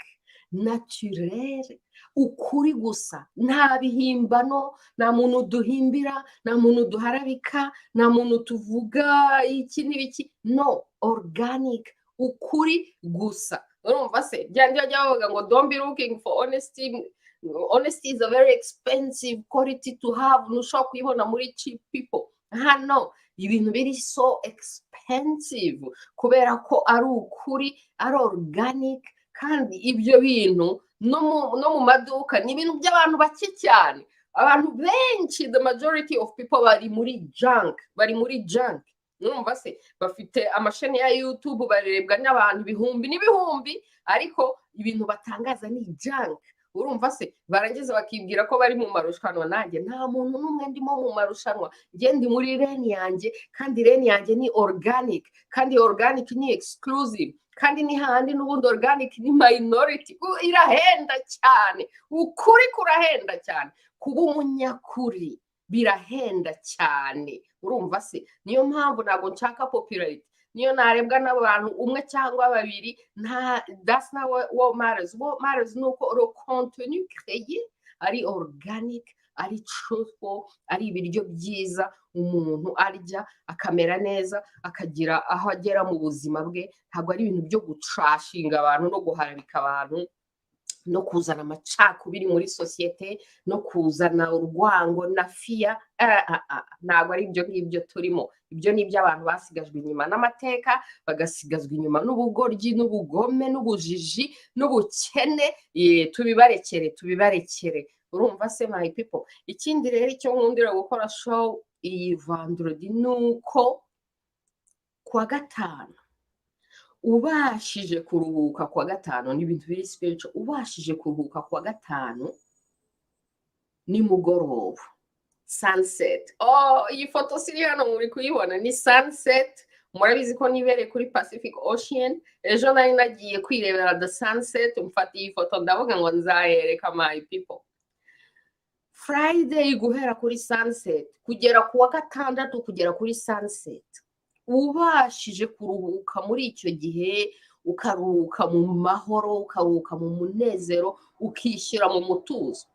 naturel, ukuri gusa, nta bihimbano, nta muntu duhimbira, nta muntu duharabika, nta muntu tuvuga iki n'ibiki, no, organic, ukuri gusa. Urumva se byanje bavuga ngo don't be looking for honesty. Honesty is a very expensive quality to have. Ntushobora kuyibona muri cheap people. Hano ibintu biri so expensive kubera ko ari ukuri, ari organic, kandi ibyo bintu no mu maduka ni ibintu by'abantu bake cyane. Abantu benshi, the majority of people bari muri junk. Numva se bafite amasheni ya YouTube barebwa n'abantu ibihumbi n'ibihumbi, ariko ibintu batangaza ni junk. Urumva se barangiza bakibwira ko bari mu marushanwa. Nanjye nta muntu n'umwe ndimo mu marushanwa, njye ndi muri lane yanjye, kandi lane yanjye ni organic, kandi organic ni exclusive, kandi ni handi n'ubundi organic ni minority. Irahenda cyane, ukuri kurahenda cyane, kuba umunyakuri birahenda cyane. Urumva se niyo mpamvu ntabwo nshaka popularity, niyo narebwa n'abantu umwe cyangwa babiri, that's not what matters. What matters nuko le contenu créé ari organic, ari truthful, ari ibiryo byiza umuntu arya akamera neza, akagira aho agera mu buzima bwe. Ntabwo ari ibintu byo gutrashinga abantu no guharabika abantu no kuzana amacakubiri muri societe, no kuzana urwango na fiya. Ntabwo ari ibyo ngibyo turimo. Ibyo ni iby'abantu basigajwe inyuma n'amateka, bagasigazwa inyuma n'ubugoryi n'ubugome n'ubujiji n'ubukene. Tubibarekere. Urumva se my people. Ikindi rero icyo nkundira gukora show iyi vendredi nuko kwa gatanu ubashije kuruhuka, kwa gatanu ni ibintu biri spiritual. Ubashije kuruhuka kwa gatanu ni mugoroba, sunset. Iyi foto siri hano muri kuyibona ni sunset. Murabizi ko nibereye kuri Pacific Ocean. Ejo nari nagiye kwirebera the sunset, mfata iyi foto ndavuga ngo nzayereka my people. Friday guhera kuri sunset kugera kuwa gatandatu kugera kuri sunset, ubashije kuruhuka muri icyo gihe, ukaruhuka mu mahoro, ukaruhuka mu munezero, ukishyira mu mutuzo.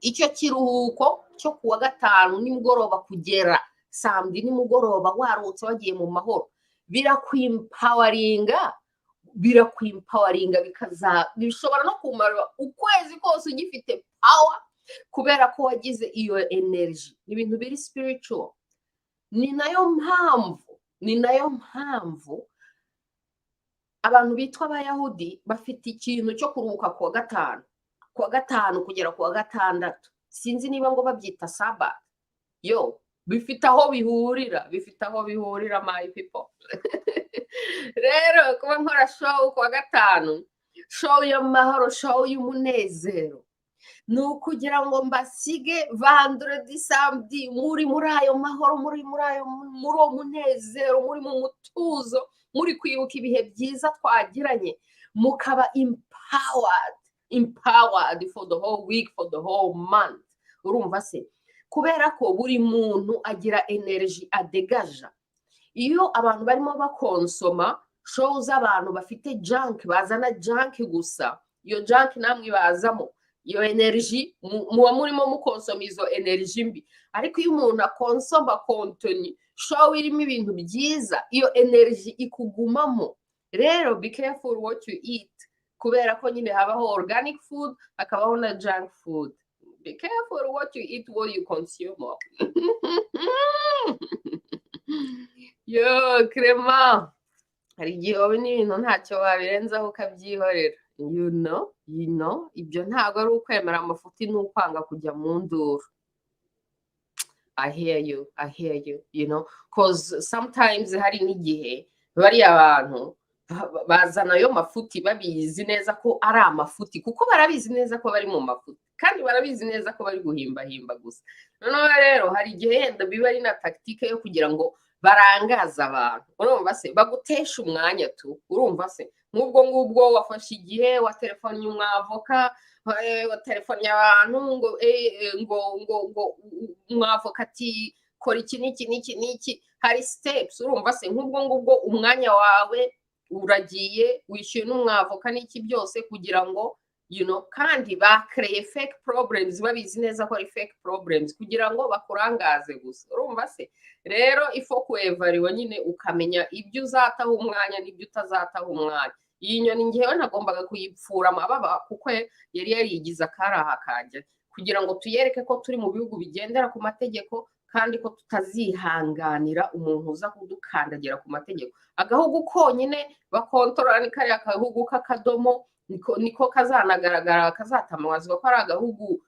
Icyo kiruhuko cyo kuwa gatanu nimugoroba kugera samedi nimugoroba waruhutse wagiye mu mahoro, birakwimpawaringa, bishobora no kumara ukwezi kose ugifite power, kubera ko wagize iyo energy. Ni ibintu biri spiritual. Ni nayo mpamvu abantu bitwa abayahudi bafite ikintu cyo kuruhuka kuwa gatanu kugera kuwa gatandatu. Sinzi niba ngo babyita sabat. Bifite aho bihurira, my people. Rero kuba nkora show kuwa gatanu, show y'amahoro, show y'umunezero, ni ukugira ngo mbasige vendredi samedi muri ayo mahoro, muri uwo munezero, muri mu mutuzo, muri kwibuka ibihe byiza twagiranye, mukaba empowered for the whole week, for the whole month. Urumva se kubera ko buri muntu agira energy adegaja. Iyo abantu barimo bakonsoma show z'abantu bafite junk, bazana junk gusa, iyo junk namwe bazamo iyo energy, muba murimo mukonsoma izo energy mbi. Ariko iyo umuntu akonsoma contenu show irimo ibintu byiza, iyo energy ikugumamo. Rero be careful what you eat, kubera ko nyine habaho organic food, hakabaho na junk food. Be careful what you eat, what you consume. Clement, hari igihe wowe n'ibintu ntacyo wabirenzaho ukabyihorera. You know, ibyo ntabwo ari ukwemera amafuti n'ukwanga kujya mu nduru. I hear you, you know, because sometimes hari n'igihe bari abantu bazana ayo mafuti babizi neza ko ari amafuti, kuko barabizi neza ko bari mu mafuti, kandi barabizi neza ko bari guhimba gusa. Noneho rero hari igihe yenda biba ari na tactique yo kugira ngo barangaza abantu urumva se bagutesha umwanya tu urumva se nk'ubwo ngubwo wafashe igihe wa telefone umwavoka wa telefone abantu ngo umwavoka ati kora iki n'iki hari steps urumva se nk'ubwo ngubwo umwanya wawe uragiye wishyuye n'umwavoka n'iki byose kugira ngo kandi bakreye fake problems babizi neza ko ari fake problems kugira ngo bakurangaze gusa urumva se rero ifo kuevariwa nyine ukamenya ibyo uzataho umwanya n'ibyo utazataho umwanya iyi nyoni ngewe nagombaga kuyipfura amababa kuko yari yarigize akaraha kajya kugira ngo tuyereke ko turi mu bihugu bigendera ku mategeko kandi ko tutazihanganira umuntu uza kudukandagira ku mategeko agahugu konyine bakontorora ni kariya kahugu k'akadomo niko kazanagaragara kazatamazwa ko ari agahugu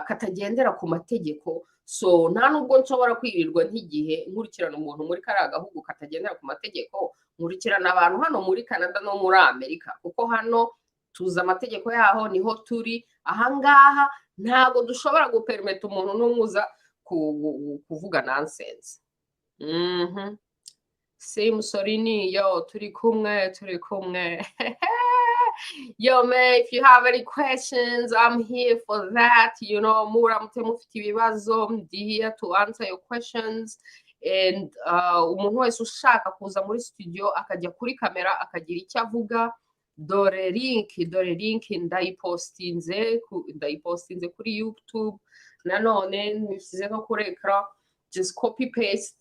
katagendera ku mategeko so nta nubwo nshobora kwirirwa nk'igihe nkurikirana umuntu muri kariya gahugu katagendera ku mategeko nkurikirana abantu hano muri Canada no muri Amerika kuko hano tuzi amategeko yaho niho turi ahangaha ntago dushobora gupermeta umuntu n'umuza kuvuga nonsense Musolini yo turi kumwe Yo, man, if you have any questions, I'm here for that. Muramutse mufite ibibazo, ndi here to answer your questions. And umuntu wese ushaka kuza muri studio akajya kuri kamera akagira icyo avuga, dore link ndayipostinze kuri YouTube. Nanone nishyize no kuri ekara, just copy paste.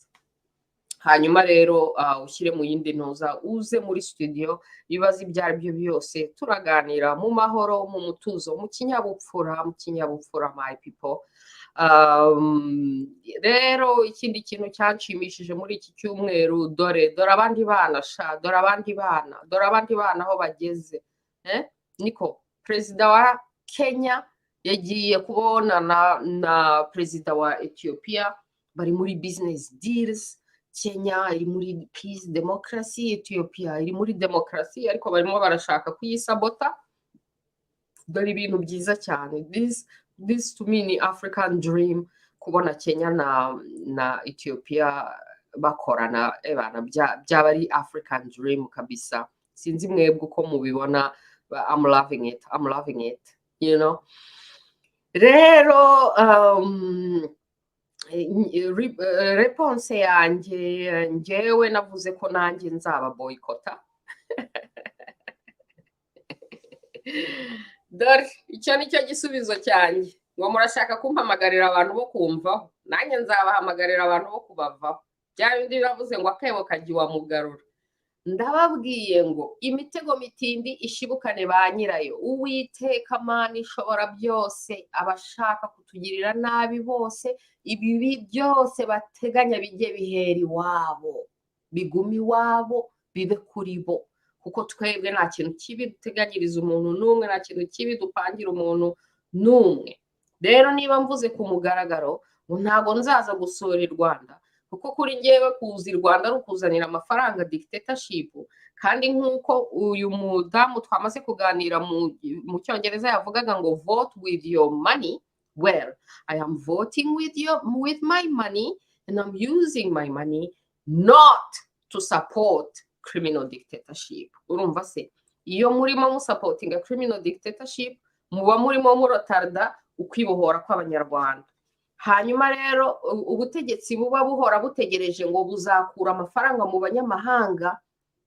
Hanyuma rero ushyire mu yindi ntuza uze muri studio ibibazo ibyo ari byo byose turaganira mu mahoro mu mutuzo mu kinyabupfura my people. Rero ikindi kintu cyanshimishije muri iki cyumweru dore abandi bana dore abandi bana aho bageze niko perezida wa Kenya yagiye kubonana na perezida wa Ethiopia bari muri business deals. Kenya iri muri peace democracy, Ethiopia iri muri demokarasi ariko barimo barashaka kuyisabota. Dore ibintu byiza cyane. This to me ni African dream kubona Kenya na Ethiopia bakorana byaba ari African dream kabisa. Sinzi mwebwe uko mubibona. I'm loving it, Rero response yanjye ngewe navuze ko nanjye nzaba boycota. Dore icyo nicyo gisubizo cyanjye ngo murashaka kumpamagarira abantu bo kumvaho nanjye nzabahamagarira abantu bo kubavaho bya bindi bavuze ngo akebo kagiwa mugarura. Ndababwiye ngo imitego mitindi ishibukane ba nyirayo. Uwiteka Mana ishobora byose abashaka kutugirira nabi bose ibibi byose bateganya bijye bihera iwabo bigumi iwabo bibe kuri bo kuko twebwe nta kintu kibi duteganyiriza umuntu n'umwe nta kintu kibi dupangira umuntu n'umwe. Rero niba mvuze ku mugaragaro ngo ntago nzaza gusura i Rwanda kuko kuri ngewe kuza i Rwanda ari ukuzanira amafaranga dictatorship kandi nk'uko uyu mudamu twamaze kuganira mu cyongereza yavugaga ngo vote with your money. Well, I am voting with my money and I'm using my money not to support criminal dictatorship. Urumva se iyo murimo musupportinga criminal dictatorship muba murimo murotarda ukwibohora kw'abanyarwanda. Hanyuma rero ubutegetsi buba buhora butegereje ngo buzakura amafaranga mu banyamahanga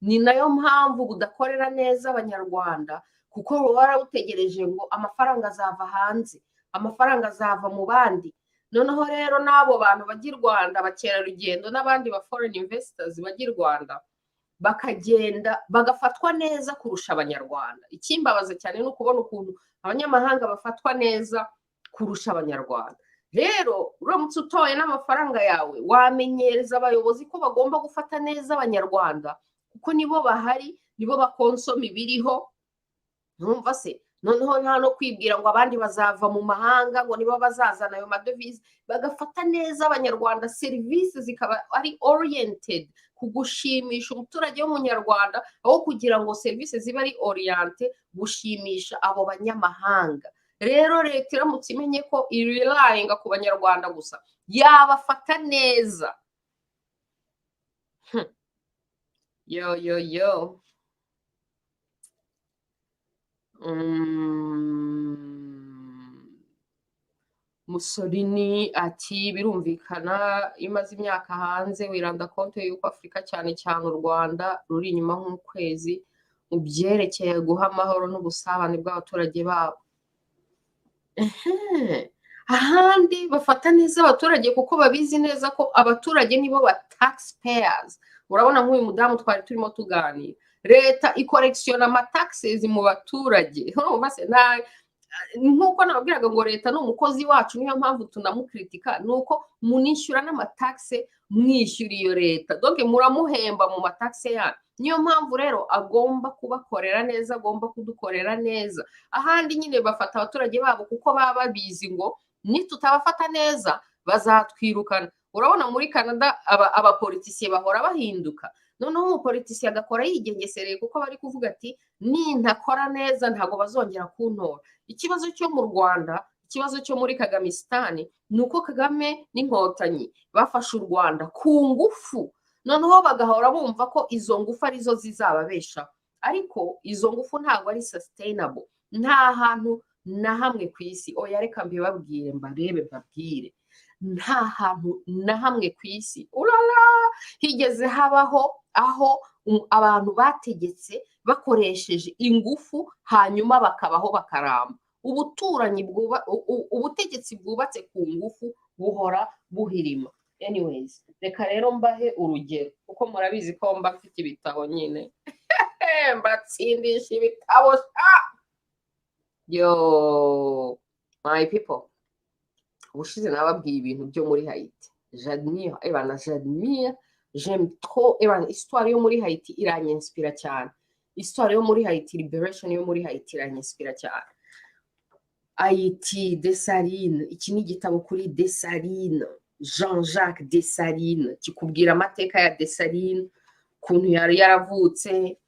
ni nayo mpamvu budakorera neza abanyarwanda kuko buhora butegereje ngo amafaranga azava hanze amafaranga azava mu bandi. Noneho rero n'abo bantu bajya i Rwanda bakerarugendo n'abandi ba foreign investors bajya i Rwanda bakagenda bagafatwa neza kurusha abanyarwanda. Ikimbabaza cyane ni ukubona ukuntu abanyamahanga bafatwa neza kurusha abanyarwanda. Rero uramutse utoye n'amafaranga yawe wamenyereza abayobozi ko bagomba gufata neza abanyarwanda kuko nibo bahari nibo bakonsoma ibiriho. Numva se noneho nta no kwibwira ngo abandi bazava mu mahanga ngo nibo bazazana ayo madevize bagafata neza abanyarwanda. Serivisi zikaba ari oriented kugushimisha umuturage w'umunyarwanda aho kugira ngo serivisi zibe ari oriented gushimisha abo banyamahanga. Rero leta iramutse imenye ko irilayinga ku banyarwanda gusa yabafata neza Yo. Mussolini ati birumvikana imaze imyaka hanze wiranda konte y'uko Afurika cyane cyane u Rwanda ruri inyuma nk'ukwezi mu byerekeye guha amahoro n'ubusabane bw'abaturage babo. Ahandi bafata neza abaturage kuko babizi neza ko abaturage nibo ba taxpayers. Urabona nk'uyu mudamu twari turimo tuganira, leta ikorekisiona amataxes mu baturage. Nk'uko nababwiraga ngo leta ni umukozi wacu, niyo mpamvu tunamukritika, ni uko munishyura n'amataxe mwishyura iyo leta, donc muramuhemba mu mataxe yanyu. Niyo mpamvu rero agomba kubakorera neza, agomba kudukorera neza. Ahandi nyine bafata abaturage babo kuko baba babizi ngo nitutabafata neza bazatwirukana. Urabona muri Canada abapolitisiye bahora bahinduka, noneho umupolitisiye agakora yigengesereye kuko bari kuvuga ati nintakora neza ntabwo bazongera kuntora. Ikibazo cyo mu Rwanda, ikibazo cyo muri Kagamisitani ni uko Kagame n'inkotanyi bafashe u Rwanda ku ngufu, noneho bagahora bumva ko izo ngufu arizo zizababeshaho, ariko izo ngufu ntabwo ari sustainable. Nta hantu na hamwe ku isi, oya reka mbibabwire mbabwire, nta hantu na hamwe ku isi higeze habaho aho abantu bategetse bakoresheje ingufu hanyuma bakabaho bakaramba. Ubutegetsi bwubatse ku ngufu buhora buhirima. Anyways, reka rero mbahe urugero kuko murabizi ko mba mfite ibitabo nyine mbatsindisha ibitabo. Yo my people, ubushize nababwiye ibintu byo muri Haiti. J'admire, j'aime trop, histoire yo muri Haiti iranyinsipira cyane. Histoire yo muri Haiti, liberation yo muri Haiti iranyinsipira cyane. Haiti, Dessalines, iki ni igitabo kuri Dessalines, Jean-Jacques Dessalines, kikubwira amateka ya Dessalines, ukuntu yari yaravutse,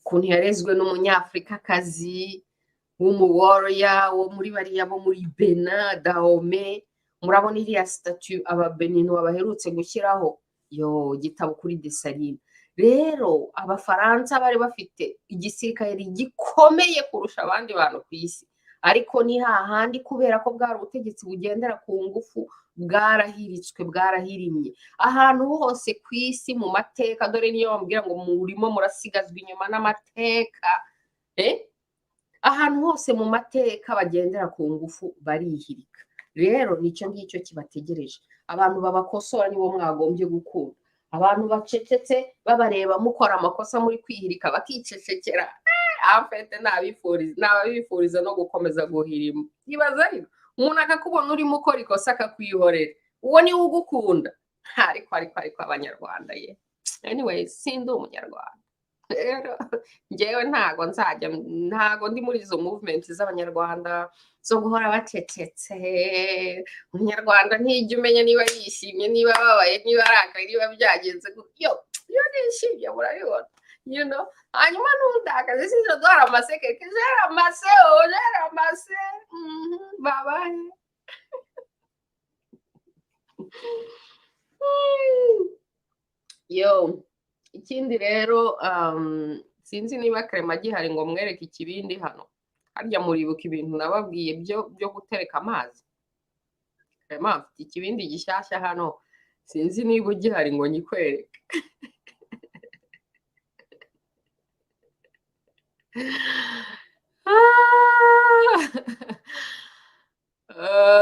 ukuntu yarezwe n'umunyafrikakazi w'umuwarrior wo muri bariya bo muri Benin, Dahomey. Murabona iriya statue ababenino baherutse gushyiraho, yo gitabo kuri Dessalines. Rero abafaransa bari bafite igisirikare gikomeye kurusha abandi bantu ku isi, ariko ni hahandi kubera ko bwari ubutegetsi bugendera ku ngufu bwarahiritswe, bwarahirimye. Ahantu hose ku isi mu mateka, dore niyo bambwira ngo murimo murasigazwa inyuma n'amateka, ahantu hose mu mateka bagendera ku ngufu barihirika. Rero nicyo ngicyo kibategereje. Abantu babakosora nibo mwagombye gukunda. Abantu bacecetse babareba mukora amakosa muri kwihirika bakicecekera, afete nabifuriza no gukomeza guhirima. Ibaza rero umuntu akakubona urimo ukora ikosa akakwihorera, uwo niwe ugukunda. Ariko abanyarwanda ye, anyways, sindi umunyarwanda. Rero ngewe ntago ndi muri izo movement z'abanyarwanda zo guhora bacecetse. Umunyarwanda ntijya umenya niba yishimye, niba ababaye, niba arakaye, niba byagenze gutyo. Iyo nishimye murabibona, you know. Hanyuma ntundakaze sinzo dora amaseke kizera amase babaye. Yo, ikindi rero sinzi niba Krema gihari ngo mwereke ikibindi hano. Harya muribuka ibintu nababwiye byo gutereka amazi. Krema afite ikibindi gishyashya hano, sinzi niba ugihari ngo nyikwereke. Oh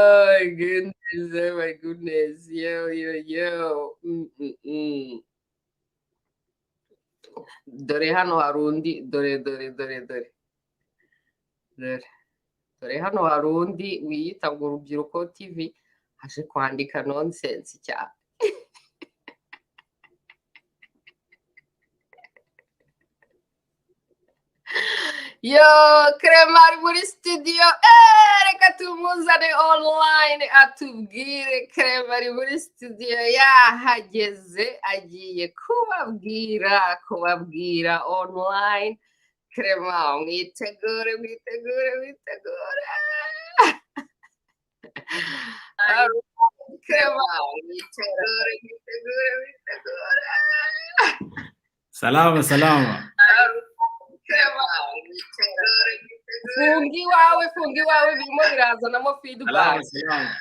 my goodness, yo. Dore hano hari undi, dore hano hari undi wiyita ngo Urubyiruko TV aje kwandika nonsense cyane. Yo, Krema ari muri studio, reka tumuzane online atubwire. Krema ari muri studio yahageze, agiye kubabwira online. Krema mwitegure. Krema mwitegure. Salama, salama. Fungi wawe birimo birazanamo feedback. Salama.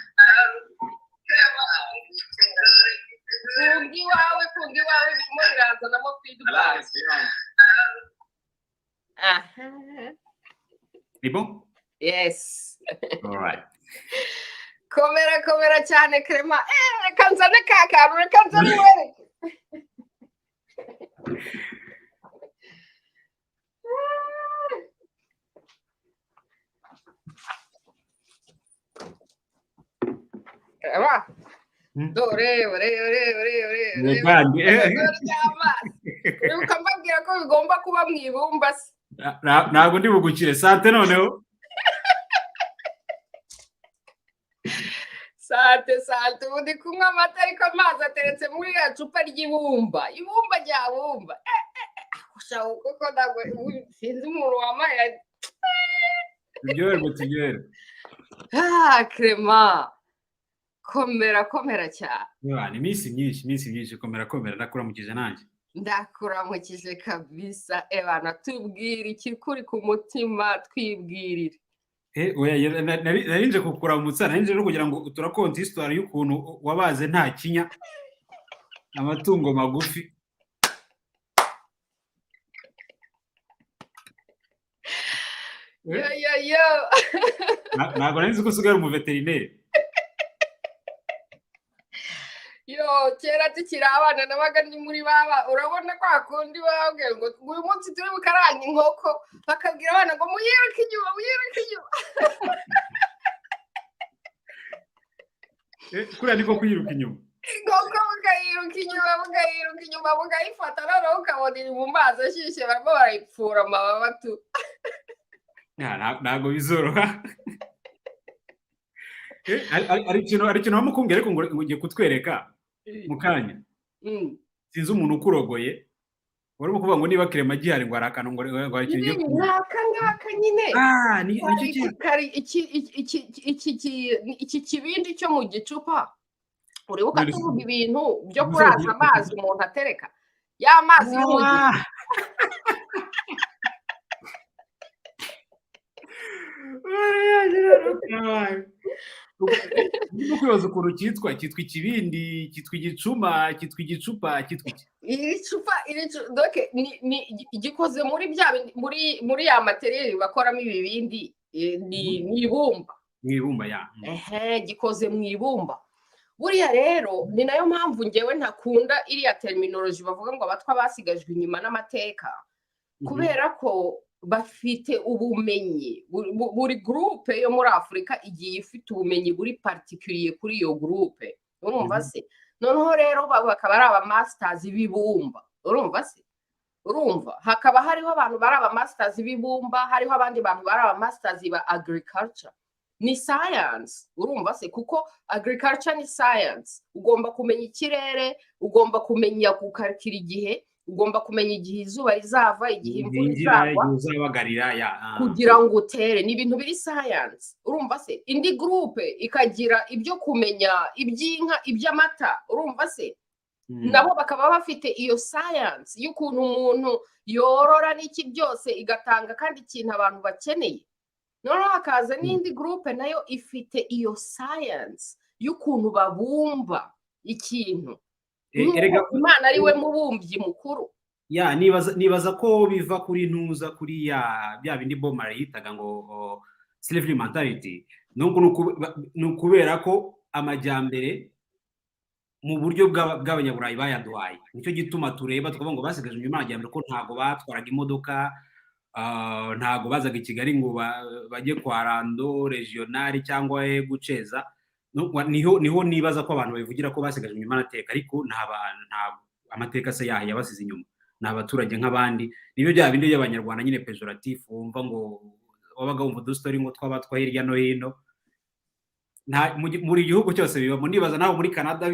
Fungi wawe birimo birazanamo feedback. People? Yes. All right. Komera cyane Clement. Kanzane kakantu kanzane were. Eba. Ore. Mugandi. Ukambabwira ko bigomba kuba mwibumba. Ntabwo ndi bugukire sante noneho. Sante ubundi kunywa amata ariko amazi ateretse muri ya cupa ry'ibumba. Ibumba rya bumba. Ushaka kuko ntabwo sinzi umuntu wamaye. Tujyere. Clement. Komera cyane. Ni iminsi myinshi komera ndakuramukije nanjye. Ndakuramukije kabisa ebana tubwire ikikuri ku mutima twibwirire. Oya narinje kukuramutsa narinje no kugira ngo turakonta histoire y'ukuntu wabaze nta kinya amatungo magufi. Yo. Ntabwo nari nzi ko usigaye mu veterineri. Yo kera tukiri abana nabaga ndi muri baba urabona kwa kundi babwiye ngo uyu munsi turi bukaranga inkoko bakabwira abana ngo muyiruke inyuma. Kuriya niko kuyiruka inyuma. Inkoko mukayiruka inyuma mukayifata noneho ukabona iri mu mazi ashyushye barimo barayipfura amababa tu. Ntabwo bizoroha. Ari ikintu bamukumbwira ariko ngo ugiye kutwereka mu kanya. Sinzi umuntu ukurogoye urimo kuvuga ngo niba Clement gihari ngo arakana ngo akinye ngaka nyine. Iki kibindi cyo mu gicupa uribuka tuvuga ibintu byo kuraza amazi umuntu atereka ya mazi yo mu gicupa. Ndimo kwibaza ukuntu cyitwa ikibindi, cyitwa igicuma, cyitwa igicupa, cyitwa iki? Iri cupa doke ni igikoze muri ya materiel bakoramo ibibindi ni ibumba. Mu ibumba ya. Gikoze mu ibumba. Buriya rero ni nayo mpamvu ngewe ntakunda iriya terminology bavuga ngo abatwa basigajwe inyuma n'amateka. Kubera ko bafite ubumenyi buri groupe yo muri Afrika igiye ifite ubumenyi buri particulier kuri iyo groupe urumva se noneho rero bakaba ari aba masters b'ibumba urumva se urumva hakaba hariho abantu bari aba masters b'ibumba hariho abandi bantu bari aba masters ba agriculture ni science urumva se kuko agriculture ni science ugomba kumenya ikirere ugomba kumenya gukarikira igihe ugomba kumenya igihe izuba rizava igihe imvura izagwa kugira ngo utere ni ibintu biri science urumva se indi groupe ikagira ibyo kumenya iby'inka iby'amata urumva se nabo bakaba bafite iyo science y'ukuntu umuntu yorora n'iki byose igatanga kandi ikintu abantu bakeneye noneho hakaza n'indi groupe nayo ifite iyo science y'ukuntu babumba ikintu Imana ari we mubumbyi mukuru. Nibaza ko biva kuri ntuza kuri bya bindi Bomara yitaga ngo slavery mentality. Nukubera ko amajyambere mu buryo bw'abanyaburayi bayaduhaye. Nicyo gituma tureba tukavuga ngo basigaje inyuma amajyambere ko ntago batwaraga imodoka, ntago bazaga i Kigali ngo bajye kwa rando regional cyangwa guceza. Niho nibaza ko abantu babivugira ko basigaje inyuma amateka ariko nta amateka se yabasize inyuma n'abaturage nk'abandi niyo bya bindi by'abanyarwanda nyine pejoratif wumva ngo wabaga wumva udustori ngo twabatwa hirya no hino muri gihugu cyose biba nibaza naho muri Canada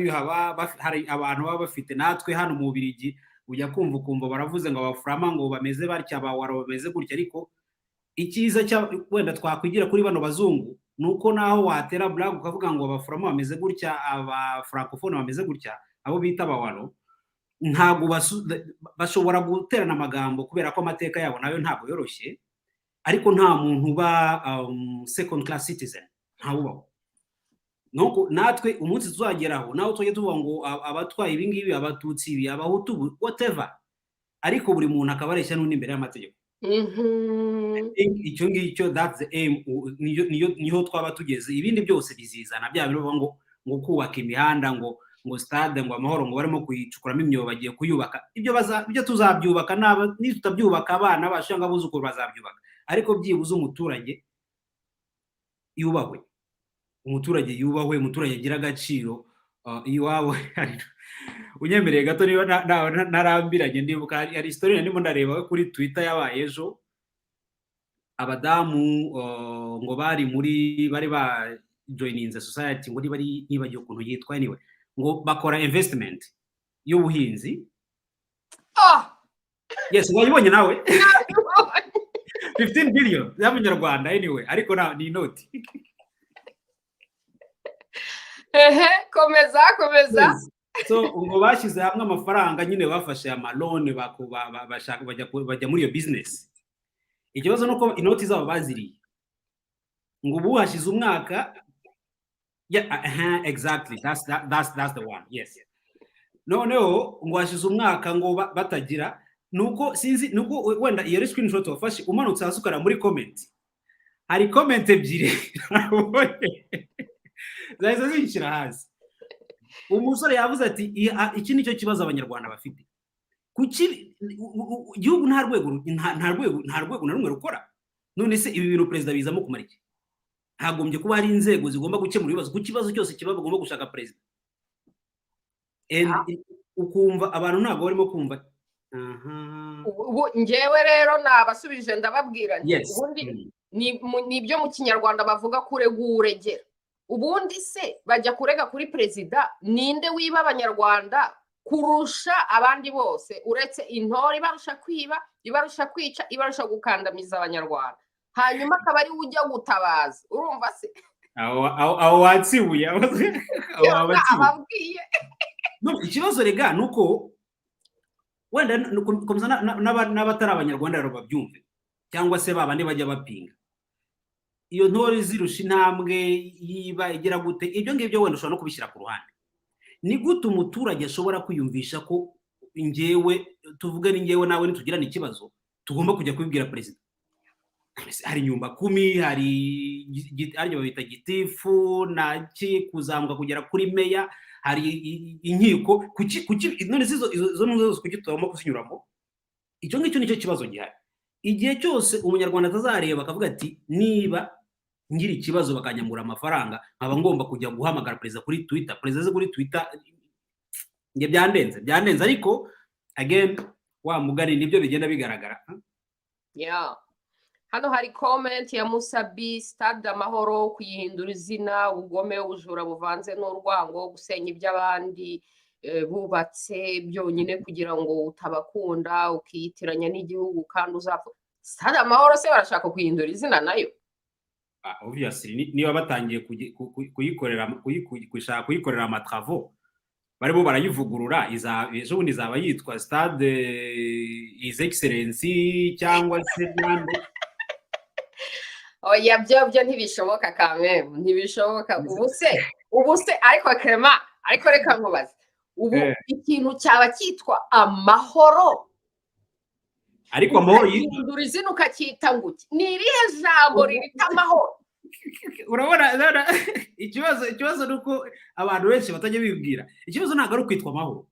hari abantu baba bafite natwe hano mu Bubiligi ujya kumva baravuze ngo abaframa ngo bameze batya bawaro bameze gutya ariko ikiza cya wenda twakwigira kuri bano bazungu nuko naho watera blague ukavuga ngo abaframa bameze gutya aba francophone bameze gutya abo bita abawaro ntago bashobora guterana amagambo kubera ko amateka yabo nayo ntago yoroshye, ariko nta muntu uba second class citizen, ntawubaho. Nuko natwe umunsi tuzageraho naho tujye tuvuga ngo abatwaye ibi ngibi, abatutsi ibi, abahutu whatever, ariko buri muntu akaba areshya n'undi imbere y'amategeko. Icyo ngicyo, that's the aim, niho twaba tugeze. Ibindi byose bizizana bya bintu ngo kubaka imihanda, ngo stade, ngo amahoro, ngo barimo kuyicukuramo imyobo bagiye kuyubaka. Ibyo tuzabyubaka, nitutabyubaka abana bashanga abuzukuru bazabyubaka, ariko byibuze umuturage yubahwe, umuturage agira agaciro iwabo. Unyemereye gato niba narambiranye, ndibuka hari historia ndimo ndareba kuri Twitter yabaye ejo, abadamu ngo bari ba joining the society, ngo nibagiye ukuntu yitwa, anyway, ngo bakora investment y'ubuhinzi. Yes, wayibonye nawe? 15 billion y'amanyarwanda, anyway, ariko ni inoti. Komeza. So ngo bashyize hamwe amafaranga, nyine bafashe amalone, bashaka bajya muri iyo business. Ikibazo nuko inoti zabo baziriye, ngo ubu hashize umwaka. Exactly, that's the one. Yes. Noneho ngo hashize umwaka ngo batagira, nuko sinzi, nuko wenda iyo screenshot wafashe umanutse hasi ukara muri comment, hari comment ebyiri zahise zinshira hasi. Umusore yavuze ati iki nicyo kibazo abanyarwanda bafite, kuki igihugu nta rwego na rumwe rukora. None se ibi bintu perezida bizamo kumara iki? Hagombye kuba hari inzego zigomba gukemura ibibazo, ku kibazo cyose kiba bagomba gushaka perezida. Ukumva abantu ntabwo barimo kumva. Ngewe rero nabasubije ndababwira ubundi ni byo mu Kinyarwanda bavuga kurega uregera. Ubundi se bajya kurega kuri perezida, ninde wiba abanyarwanda kurusha abandi bose, uretse intore ibarusha kwiba, ibarusha kwica, ibarusha gukandamiza abanyarwanda, hanyuma akaba ari ujya gutabaza. Urumva se aho watsibuye ababwiye. Ikibazo rega nuko wenda n'abatari abanyarwanda rero babyumve, cyangwa se babandi bajya bapinga iyo ntore zirusha intambwe yiba igira gute. Ibyo ngibyo wenda ushobora no kubishyira ku ruhande. Ni gute umuturage ashobora kwiyumvisha ko ngewe, tuvuge ni ngewe nawe nitugirana ikibazo tugomba kujya kubibwira perezida? Hari nyumba 10, hari babita gitifu naki kuzamuka kugera kuri meya, hari inkiko. Kuki none izo zose kuki tugomba kuzinyuramo? Icyo ngicyo nicyo kibazo gihari. Igihe cyose umunyarwanda atazareba akavuga ati niba ngira ikibazo bakanyamura amafaranga, nkaba ngomba kujya guhamagara perezida kuri Twitter, perezida kuri Twitter, nge byandenze, ariko again wa mugari nibyo bigenda bigaragara. Hano hari comment ya Musabi, stade amahoro kuyihindura izina, ubugome, ubujura buvanze n'urwango, gusenya iby'abandi bubatse byonyine kugira ngo utabakunda, ukiyitiranya n'igihugu kandi uzapfa. Stade amahoro se barashaka kuyihindura izina nayo? Obviously niba batangiye kuyikorera amatravaux, barimo barayivugurura, ejo bundi izaba yitwa stade His Excellency cyangwa se nande. Oya, byo ntibishoboka kamwe, ntibishoboka. Ubu se ariko Clement, ariko reka nkubaze, ubu ikintu cyaba cyitwa amahoro, ariko amahoro yihindura izina ukacyita nguki? Ni irihe jambo ririta amahoro? Urabona ikibazo nuko abantu benshi batajya bibwira. Ikibazo ntabwo ari kwitwa amahoro.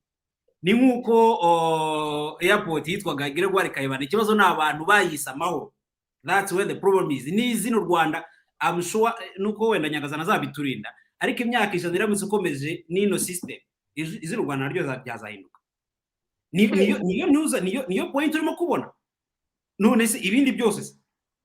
Ni nkuko airport yitwaga Gregoire Kayibanda, ikibazo ni abantu bayise amahoro. That's where the problem is. Ni izina Rwanda, I'm sure nuko wenda Nyagazana zabiturinda, ariko imyaka 100 iramutse ukomeje n'ino system, izina Rwanda naryo ryazahinduka. Niyo point urimo kubona. None se ibindi byose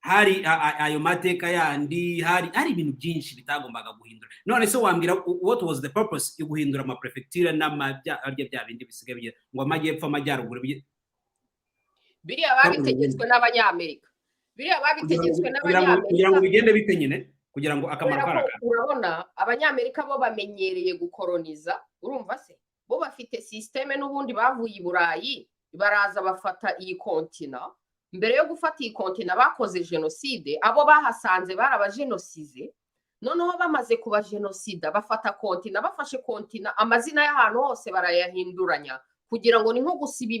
hari ayo mateka yandi, hari ibintu byinshi bitagombaga guhindura. None se wambwira what was the purpose yo guhindura ama prefecture bya bindi bisigaye ngo amajyepfo amajyaruguru biriya babitegetswe n'Abanyamerika, kugira ngo bigende bite nyine, kugira ngo akamaro karaka. Urabona Abanyamerika bo bamenyereye gukoroniza, urumva se bo bafite systeme n'ubundi bavuye i Burayi baraza bafata iyi kontina. Mbere yo gufata iyi kontina bakoze genocide, abo bahasanze barabagenocize. Noneho bamaze kuba genocide bafata kontina, bafashe kontina amazina y'ahantu hose barayahinduranya kugira ngo ni nko gusiba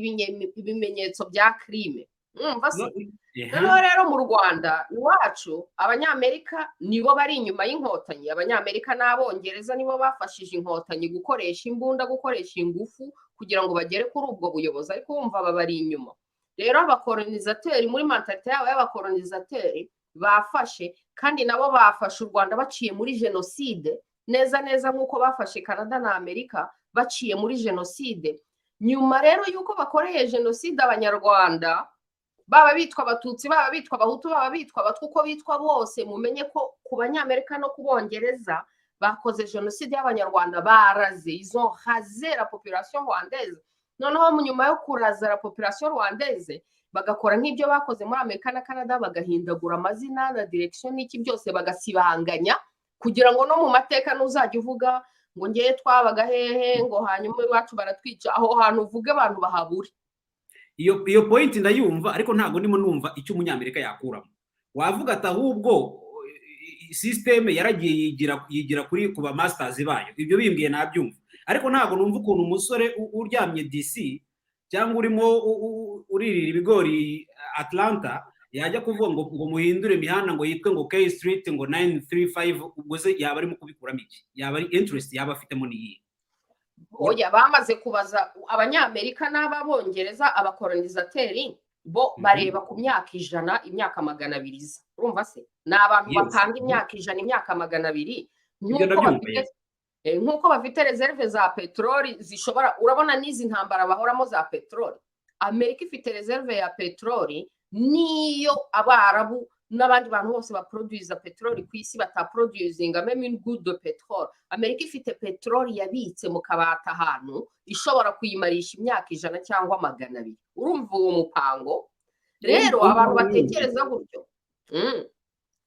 ibimenyetso bya crime. Noneho rero mu Rwanda iwacu abanyamerika nibo bari inyuma y'inkotanyi. Abanyamerika n'abongereza nibo bafashije inkotanyi gukoresha imbunda, gukoresha ingufu kugira ngo bagere kuri ubwo buyobozi, ariko wumva babari inyuma. Rero abakolonizateri muri mentalite yabo y'abakolonizateri bafashe, kandi nabo bafashe u Rwanda baciye muri genocide neza neza nk'uko bafashe Canada na Amerika baciye muri genocide. Nyuma rero y'uko bakoreye genocide abanyarwanda, baba bitwa abatutsi, baba bitwa abahutu, baba bitwa abatwa, uko bitwa bose, mumenye ko ku banyamerika no ku bongereza bakoze genocide y'abanyarwanda, baraze, ils ont rasé la population rwandaise. Noneho nyuma yo kuraza la population rwandaise bagakora nk'ibyo bakoze muri Amerika na Canada, bagahindagura amazina na direction n'iki byose bagasibanganya, kugira ngo no mu mateka n'uzajya uvuga ngo ngiye twabaga hehe, ngo hanyuma iwacu baratwica, aho hantu uvuge abantu bahabure. Iyo point ndayumva, ariko ntago ndimo numva icyo umunyamerika yakuramo. Wavuga ati ahubwo system yaragiye yigira kuri kuba masters bayo, ibyo bimbwiye nabyumva, ariko ntago numva ukuntu umusore uryamye DC cyangwa urimo uririra ibigori Atlanta yajya kuvuga ngo muhindure imihanda ngo yitwe ngo K Street ngo 935, ubwo se yaba arimo kubikuramo iki? Yaba ari interest yaba afitemo niyi? Oya, bamaze kubaza abanyamerika n'ababongereza, abakolonizateri bo bareba ku myaka 100, imyaka 200. Urumva se ni abantu bapanga imyaka 100, imyaka 200, nk'uko bafite reserve za petroli zishobora, urabona n'izi ntambara bahoramo za petroli. Amerika ifite reserve ya petroli niyo abarabu n'abandi bantu bose baproduce petroli ku isi bataproducinga même une goutte de pétrole. Amerika ifite petroli yabitse mu kabata ahantu ishobora kuyimarisha imyaka 100 cyangwa 200. Urumva uwo mupango rero? Abantu batekereza gutyo,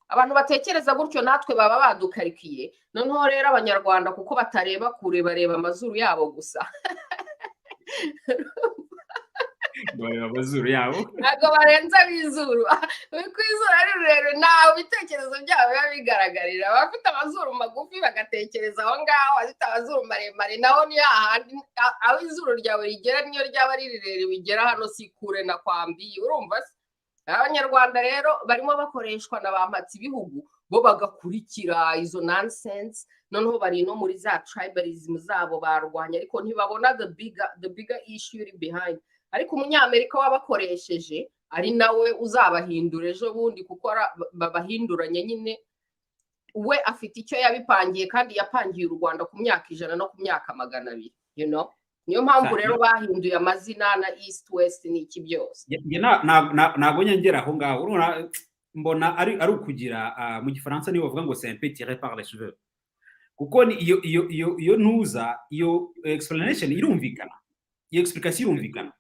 abantu batekereza gutyo natwe baba badukarikiye. Noneho rero abanyarwanda kuko batareba kure, bareba amazuru yabo gusa. Bareba amazuru yabo, ntabwo barenza bizuru. Ku izuru ari rurerure ntawe ibitekerezo byabo biba bigaragarira. Abafite amazuru magufi bagatekereza aho ngaho, abafite amazuru maremare naho ni hahandi aho izuru ryawe rigera niyo ryaba ari rirerire bigera hano, si kure na kwambiye. Urumva se? Abanyarwanda rero barimo bakoreshwa na bampatse ibihugu, bo bagakurikira izo nonsense. Noneho bari no muri za tribalism zabo barwanya, ariko ntibabona the bigger issue behind. Ariko umunyamerika wabakoresheje ari nawe uzabahindura ejo bundi, kuko babahinduranye nyine. We afite icyo yabipangiye, kandi yapangiye u Rwanda ku myaka 100 no ku myaka 200, you know. Niyo mpamvu rero bahinduye amazina na east west n'iki byose. Ntabwo nyongera aho ngaho, mbona ari ukugira mu gifaransa niyo bavuga ngo c'est un peu tiré par les cheveux, kuko iyo ntuza, iyo explanation irumvikana, iyo explication irumvikana.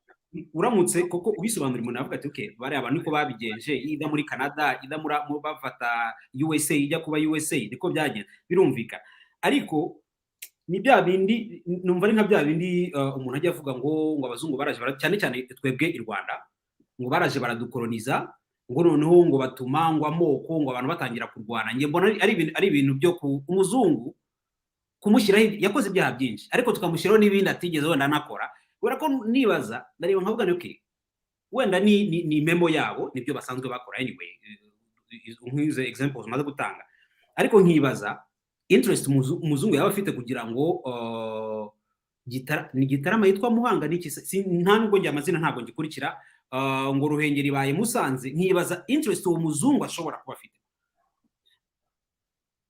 Uramutse koko ubisobanura umuntu avuga ati okay, bari abantu niko babigenje, ida muri Canada, ida muri bafata USA, ijya kuba USA, niko byagenze, birumvikana. Ariko ni bya bindi numva ari nka bya bindi umuntu ajya avuga ngo abazungu baraje cyane cyane twebwe i Rwanda, ngo baraje baradukoloniza, ngo noneho ngo batuma ngo amoko, ngo abantu batangira kurwana. Nge mbona ari ibintu byo umuzungu kumushyiraho yakoze ibyaha byinshi, ariko tukamushyiraho n'ibindi atigeze wenda anakora. Kubera ko nibaza ndareba nkavuga ni okay, wenda ni memo yabo, nibyo basanzwe bakora anyway, nk'izo examples maze gutanga. Ariko nkibaza interest umuzungu yaba afite kugira ngo Gitarama yitwa Muhanga n'iki, nta nubwo njye amazina ntabwo ngikurikira, ngo Ruhengeri ibaye Musanze. Nkibaza interest uwo muzungu ashobora kuba afite.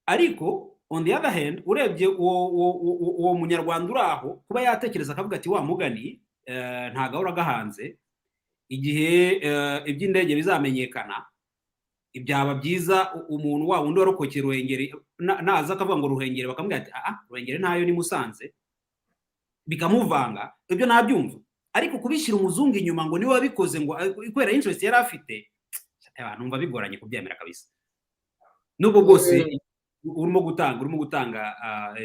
Ariko on the other hand, urebye uwo munyarwanda uraho kuba yatekereza akavuga ati wa mugani ntago ahora gahanze, igihe iby'indege bizamenyekana ibyaba byiza umuntu wa wundi warokokera Ruhengeri naza akavuga ngo Ruhengeri, bakamubwira ati Ruhengeri ntayo ni Musanze, bikamuvanga. Ibyo nabyumva, ariko kubishyira umuzungu inyuma ngo niwe wabikoze ngo ikwera interest yari afite, numva bigoranye kubyemera kabisa. Nubwo bwose urimo gutanga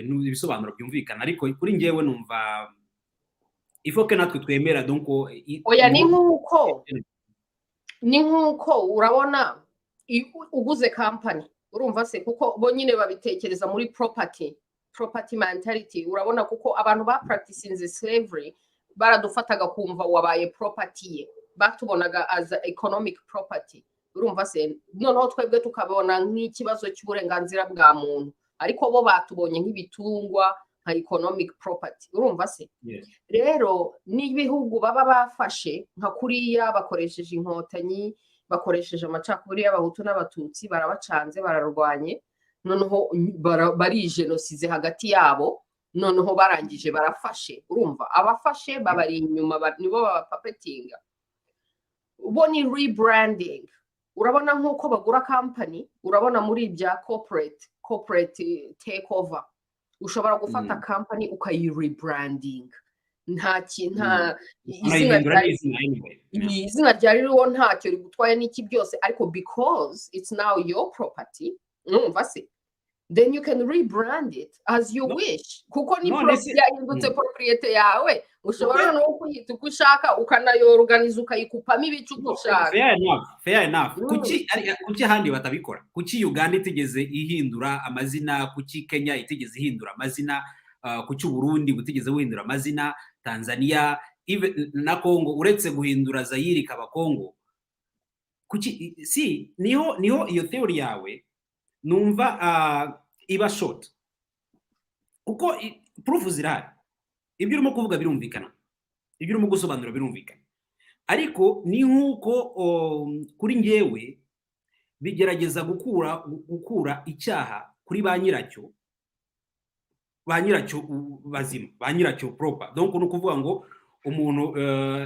ibisobanuro byumvikana, ariko kuri njyewe numva il faut que natwe twemera donc oya ni nkuko urabona uguze company urumva se kuko bo nyine babitekereza muri property mentality urabona kuko abantu ba practicing slavery baradufataga kumva wabaye property ye batubonaga as economic property urumva se noneho twebwe tukabona nk'ikibazo cy'uburenganzira bwa muntu ariko bo batubonye nk'ibitungwa nka economic property urumva se rero n'ibihugu baba bafashe nka kuriya bakoresheje inkotanyi bakoresheje amacakubiri y'abahutu n'abatutsi barabacanze bararwanye noneho bari genocide hagati yabo noneho barangije barafashe urumva abafashe babari inyuma nibo bapapetinga ubo ni rebranding urabona nkuko bagura company urabona muri bya corporate takeover ushobora gufata company ukayirebranding nta izina ryari ririho ntacyo rigutwaye n'iki byose ariko because it's now your property numva se then you can rebrand it as you wish kuko ni yahindutse propriete yawe ushobora no kuyita uko ushaka ukanayorganiza ukayikupamo ibice uko ushaka fair enough kuki handi batabikora kuki Uganda itigeze ihindura amazina kuki Kenya itigeze ihindura amazina kuki Burundi butigeze buhindura amazina Tanzania even na Congo uretse guhindura Zaire kaba Congo kuki niho iyo theory yawe numva iba short kuko proof zirahari ibyo urimo kuvuga birumvikana ibyo urimo gusobanura birumvikana ariko ni nkuko kuri ngewe bigerageza gukura icyaha kuri ba nyiracyo bazima ba nyiracyo proper donc no kuvuga ngo umuntu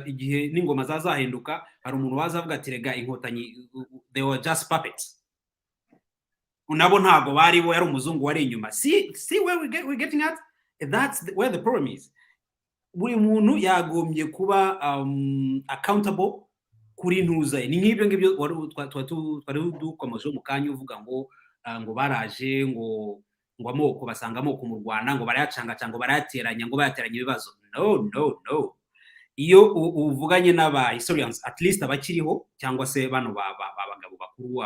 igihe n'ingoma zazahinduka hari umuntu wazavuga ati rega inkotanyi they were just puppets unabo ntago bari bo yari umuzungu wari inyuma see where we getting at that's where the problem is buri muntu yagombye kuba accountable kuri ntuza ni nk'ibyo ngibyo twari dukomeje mu kanya uvuga ngo baraje ngo amoko basanga amoko mu Rwanda ngo barayacanga cyangwa barayateranya ngo bayateranya ibibazo no iyo uvuganye n'aba historians at least abakiriho cyangwa se bano bagabo bakuru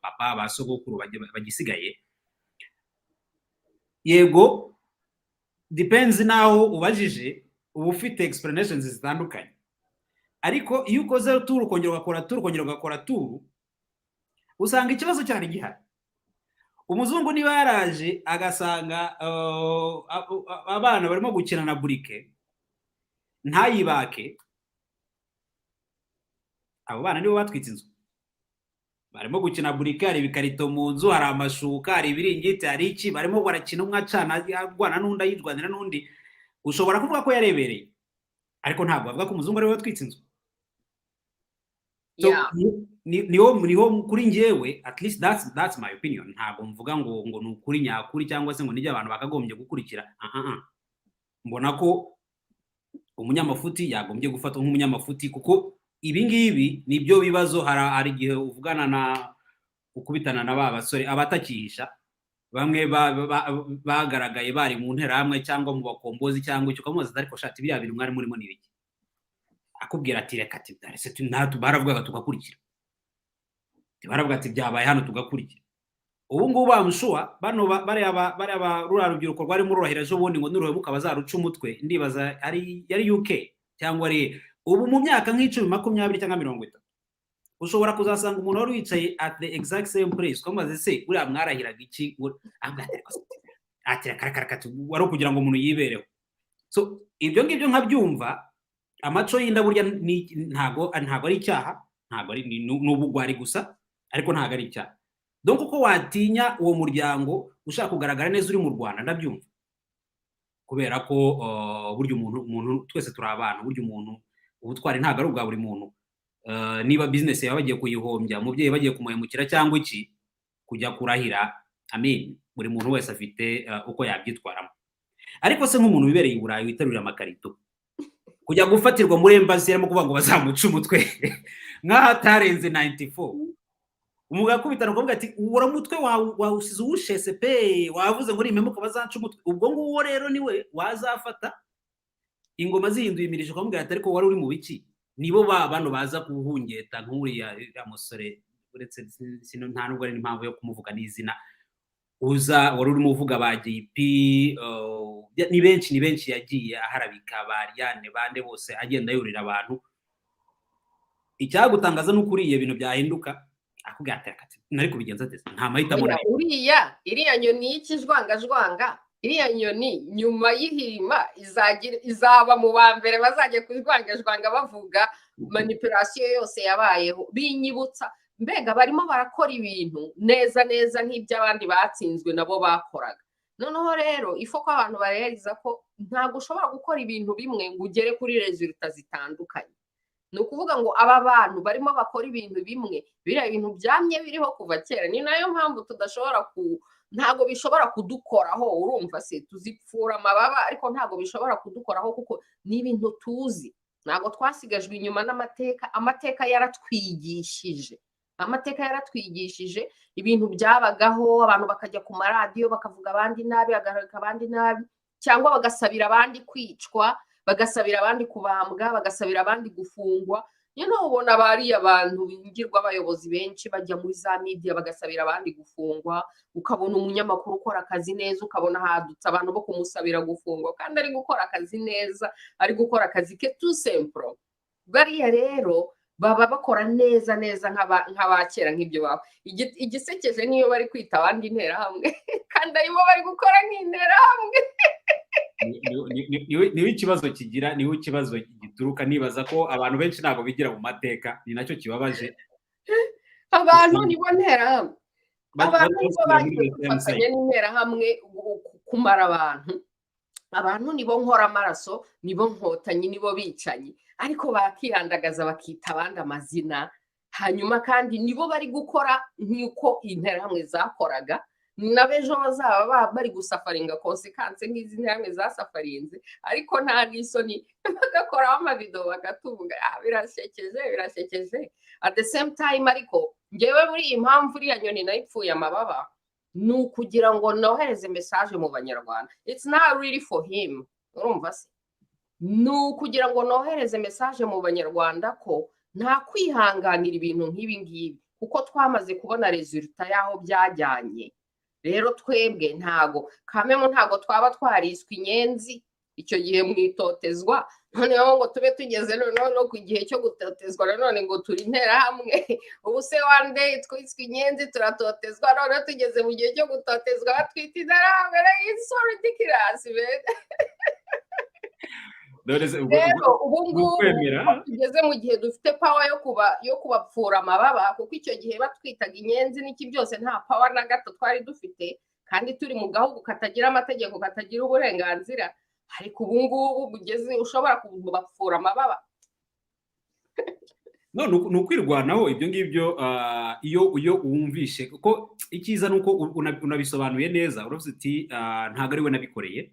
papa basogokuru bagisigaye yego depends naho ubajije ufite explanations zitandukanye ariko iyo ukoze turu kongera ugakora turu usanga ikibazo cyane gihari umuzungu niba yaraje agasanga abana barimo gukina na burike ntayibake abo bana nibo batwitse inzu barimo gukina burike hari ibikarito mu nzu hari amashuka hari ibiringiti hari iki barimo barakina umwe acana arwana n'undi ayirwanira n'undi ushobora kuvuga ko yarebereye ariko ntabwo bavuga ko umuzungu ariwe watwitse inzu niho kuri ngewe at least that's my opinion ntabwo mvuga ngo ni ukuri nyakuri cyangwa se ngo nijye abantu bakagombye gukurikira mbona ko umunyamafuti yagombye gufatwa nk'umunyamafuti kuko ibi ngibi nibyo bibazo hari igihe uvugana na ukubitana na ba basore abatakihisha bamwe bagaragaye bari mu ntera hamwe cyangwa mu bakombozi cyangwa icyo kamuza ariko shati bya bintu mwari murimo nibiki akubwira ati reka ati darese baravugaga tugakurikira baravuga ati byabaye hano tugakurikira ubu ngubu bamushuwa bano bari aba rurarubyiruko rwari mu ruhira ejo bundi ngo niruhebuka bazaruca umutwe ndibaza yari UK cyangwa ari ubu mu myaka nk'icumi 20 cyangwa 30 ushobora kuzasanga umuntu wari wicaye at the exact same place komaze se uriya mwarahiraga iki ati karakarakati wari kugira ngo umuntu yibereho so ibyo ngibyo nkabyumva amaco y'inda burya ntago ari icyaha ntago ari n'ubugwari gusa ariko ntago ari icyaha donc uko watinya uwo muryango ushaka kugaragara neza uri mu Rwanda ndabyumva kubera ko burya umuntu twese turi abantu burya umuntu ubutwari ntago ari ubwa buri muntu niba business yawe bagiye kuyihombya umubyeyi bagiye kumuhemukira cyangwa iki kujya kurahira amen buri muntu wese afite uko yabyitwaramo ariko se nk'umuntu wibereye i Burayi witarurira amakarito kujya gufatirwa muri embassy yarimo kuvuga ngo bazamuca umutwe nk'ahatarenze 94 umugakubitana ukavuga ati ura mutwe wawusize uwushese pe wavuze ngo rimwe muko bazanca umutwe ubwo nguwo rero niwe wazafata ingoma zihinduye imirisho ukamubwira ati ariko wari uri mu biki, nibo bano baza kuhungeta nk'uriya musore, uretse nta nubwo ari n'impamvu yo kumuvuga n'izina, uza wari urimo uvuga ba JP, ni benshi yagiye aharabika, Bariane bande bose agenda yurira abantu. Icyagutangaza n'ukuriye ibintu byahinduka akubwira ati nari kubigenza ate, nta mahitamo nari. Iriya nyoni y'ikijwangajwanga, iriya nyoni nyuma y'ihirima izaba mu ba mbere bazajya kujwangajwanga bavuga manipulation yose yabayeho, binyibutsa mbega barimo barakora ibintu neza nk'iby'abandi batsinzwe nabo bakoraga. Noneho rero ifo ko abantu bareheriza ko ntabwo ushobora gukora ibintu bimwe ngo ugere kuri resulta zitandukanye. Ni ukuvuga ngo aba bantu barimo bakora ibintu bimwe, biriya bintu byamye biriho kuva kera, ni nayo mpamvu tudashobora ntabwo bishobora kudukoraho, urumva se tuzipfura amababa ariko ntabwo bishobora kudukoraho kuko ni ibintu tuzi, ntabwo twasigajwe inyuma n'amateka. Amateka yaratwigishije ibintu byabagaho, abantu bakajya ku maradiyo bakavuga abandi nabi, bagaharika abandi nabi, cyangwa bagasabira abandi kwicwa, bagasabira abandi kubambwa, bagasabira abandi gufungwa. Ubona bariya abantu bingirwa abayobozi benshi bajya muri za media bagasabira abandi gufungwa, ukabona umunyamakuru ukora akazi neza, ukabona hadutse abantu bo kumusabira gufungwa kandi ari gukora akazi neza, ari gukora akazi ke tout simple. Bariya rero baba bakora neza nk'abakera nk'ibyo baba. Igisekeje niyo bari kwita abandi interahamwe kandi aribo bari gukora nk'interahamwe. Niho ikibazo kigira, niho ikibazo gituruka. Nibaza ko abantu benshi ntabwo bigira mu mateka, ni nacyo kibabaje. Abantu nibo nterahamwe, abantu nibo bafatanya n'interahamwe kumara abantu. Abantu nibo nkora amaraso, nibo nkotanyi, nibo bicanyi, ariko bakihandagaza bakita abandi amazina, hanyuma kandi nibo bari gukora nk'uko interahamwe zakoraga. N'abejo bazaba bari gusafaringa konsekanse nk'izi nterahamwe zasafarinze, ariko nta n'isoni bagakoraho amavidewo bagatunga. Birashekeje at the same time. Ariko ngewe muri iyi mpamvu iriya nyoni nayipfuye amababa ni ukugira ngo nohereze message mu banyarwanda. It's not really for him, urumva se, ni ukugira ngo nohereze message mu banyarwanda ko nta kwihanganira ibintu nk'ibi ngibi, kuko twamaze kubona resulta yaho byajyanye. Rero twebwe ntago twaba twariswe inyenzi icyo gihe mwitotezwa, noneho ngo tube tugeze no ku gihe cyo gutotezwa nanone ngo turi interahamwe. Ubu se one day twiswe inyenzi turatotezwa, none tugeze mu gihe cyo gutotezwa batwita interahamwe. It's so ridiculous, man. Rero ubu ngubu tugeze mu gihe dufite power yo kubapfura amababa, kuko icyo gihe batwitaga inyenzi n'iki byose nta power na gato twari dufite, kandi turi mu gahugu katagira amategeko, katagira uburenganzira. Ariko ubu ngubu bugeze ushobora kubapfura amababa. No, ni ukwirwanaho ibyo ngibyo. Iyo wumvishe kuko icyiza nuko unabisobanuye neza, uravuze uti ntago ari we nabikoreye,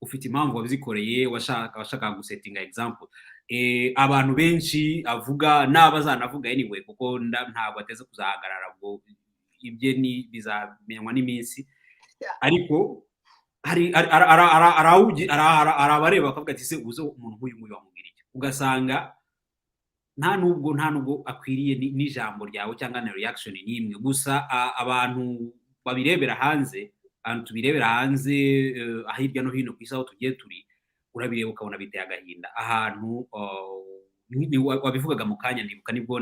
ufite impamvu wabizikoreye, washaka gusetinga example. Abantu benshi avuga n'abazanavuga anyway, kuko ntabwo ateze kuzahagarara ngo ibye ni bizamenywa n'iminsi. Ariko hari abareba bakavuga ati se uze umuntu nk'uyu wamubwira iki, ugasanga nta nubwo akwiriye n'ijambo ryawe cyangwa na reaction n'imwe. Gusa abantu babirebera hanze, tubirebera hanze hirya no hino ku isi aho tugiye turi, urabireba ukabona biteye agahinda. Ahantu wabivugaga mu kanya, ndibuka nibwo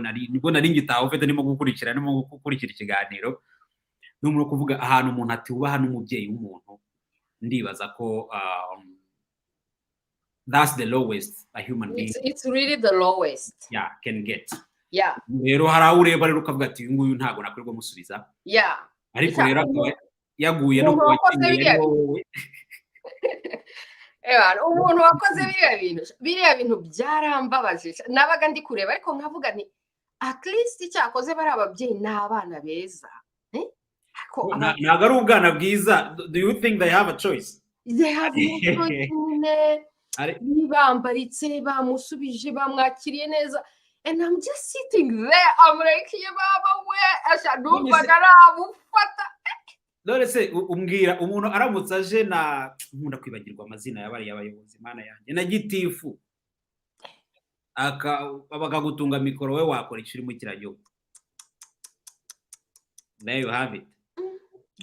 nari ngitaho ufite ndimo gukurikira ikiganiro, n'umuntu kuvuga ahantu umuntu atubaha n'umubyeyi w'umuntu. Ndibaza ko that's the lowest a human being, it's really the lowest can get. Rero hari aho ureba rero ukavuga ati uyu nguyu ntabwo nakwirwa musubiza. Ariko rero yaguye no kubakinira wowe. Umuntu wakoze biriya bintu byarambabaje, nabaga ndi kureba ariko nkavuga nti at least cyakoze bari ababyeyi n'abana beza. Ntabwo ari ubwana bwiza. Do you think they have a choice? They have no choice. Bambaritse, bamusubije, bamwakiriye neza, and I'm just sitting there, I'm like, baba we ashadumva naramufata. none se umbwira umuntu aramutse aje na nkunda kwibagirwa amazina y'abari abayobozi Imana yanjye na gitifu bakagutunga mikoro we wakora icyo uri mu kirajyo. There you have it.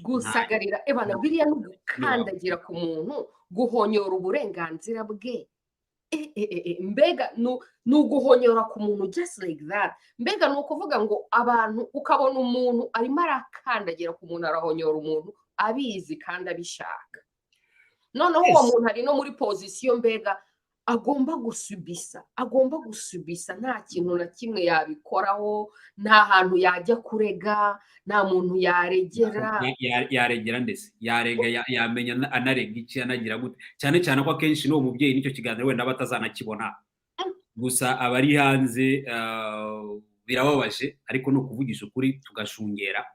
Gusagarira ebana biriya no gukandagira ku muntu guhonyora uburenganzira bwe. Mbega nuguhonyora ku muntu just like that. Mbega nukuvuga ngo abantu ukabona umuntu arimo arakandagira ku muntu arahonyora umuntu abizi kandi abishaka. Noneho uwo muntu ari no muri position mbega agomba gusubisa nta kintu na kimwe yabikoraho, nta hantu yajya kurega, nta muntu yaregera. Yaregera ndetse yarega yamenya anarega iki anagira gute, cyane cyane ko akenshi n'uwo mubyeyi nicyo kiganiro wenda batazanakibona gusa abari hanze. Birababaje ariko no kuvugisha ukuri tugashungera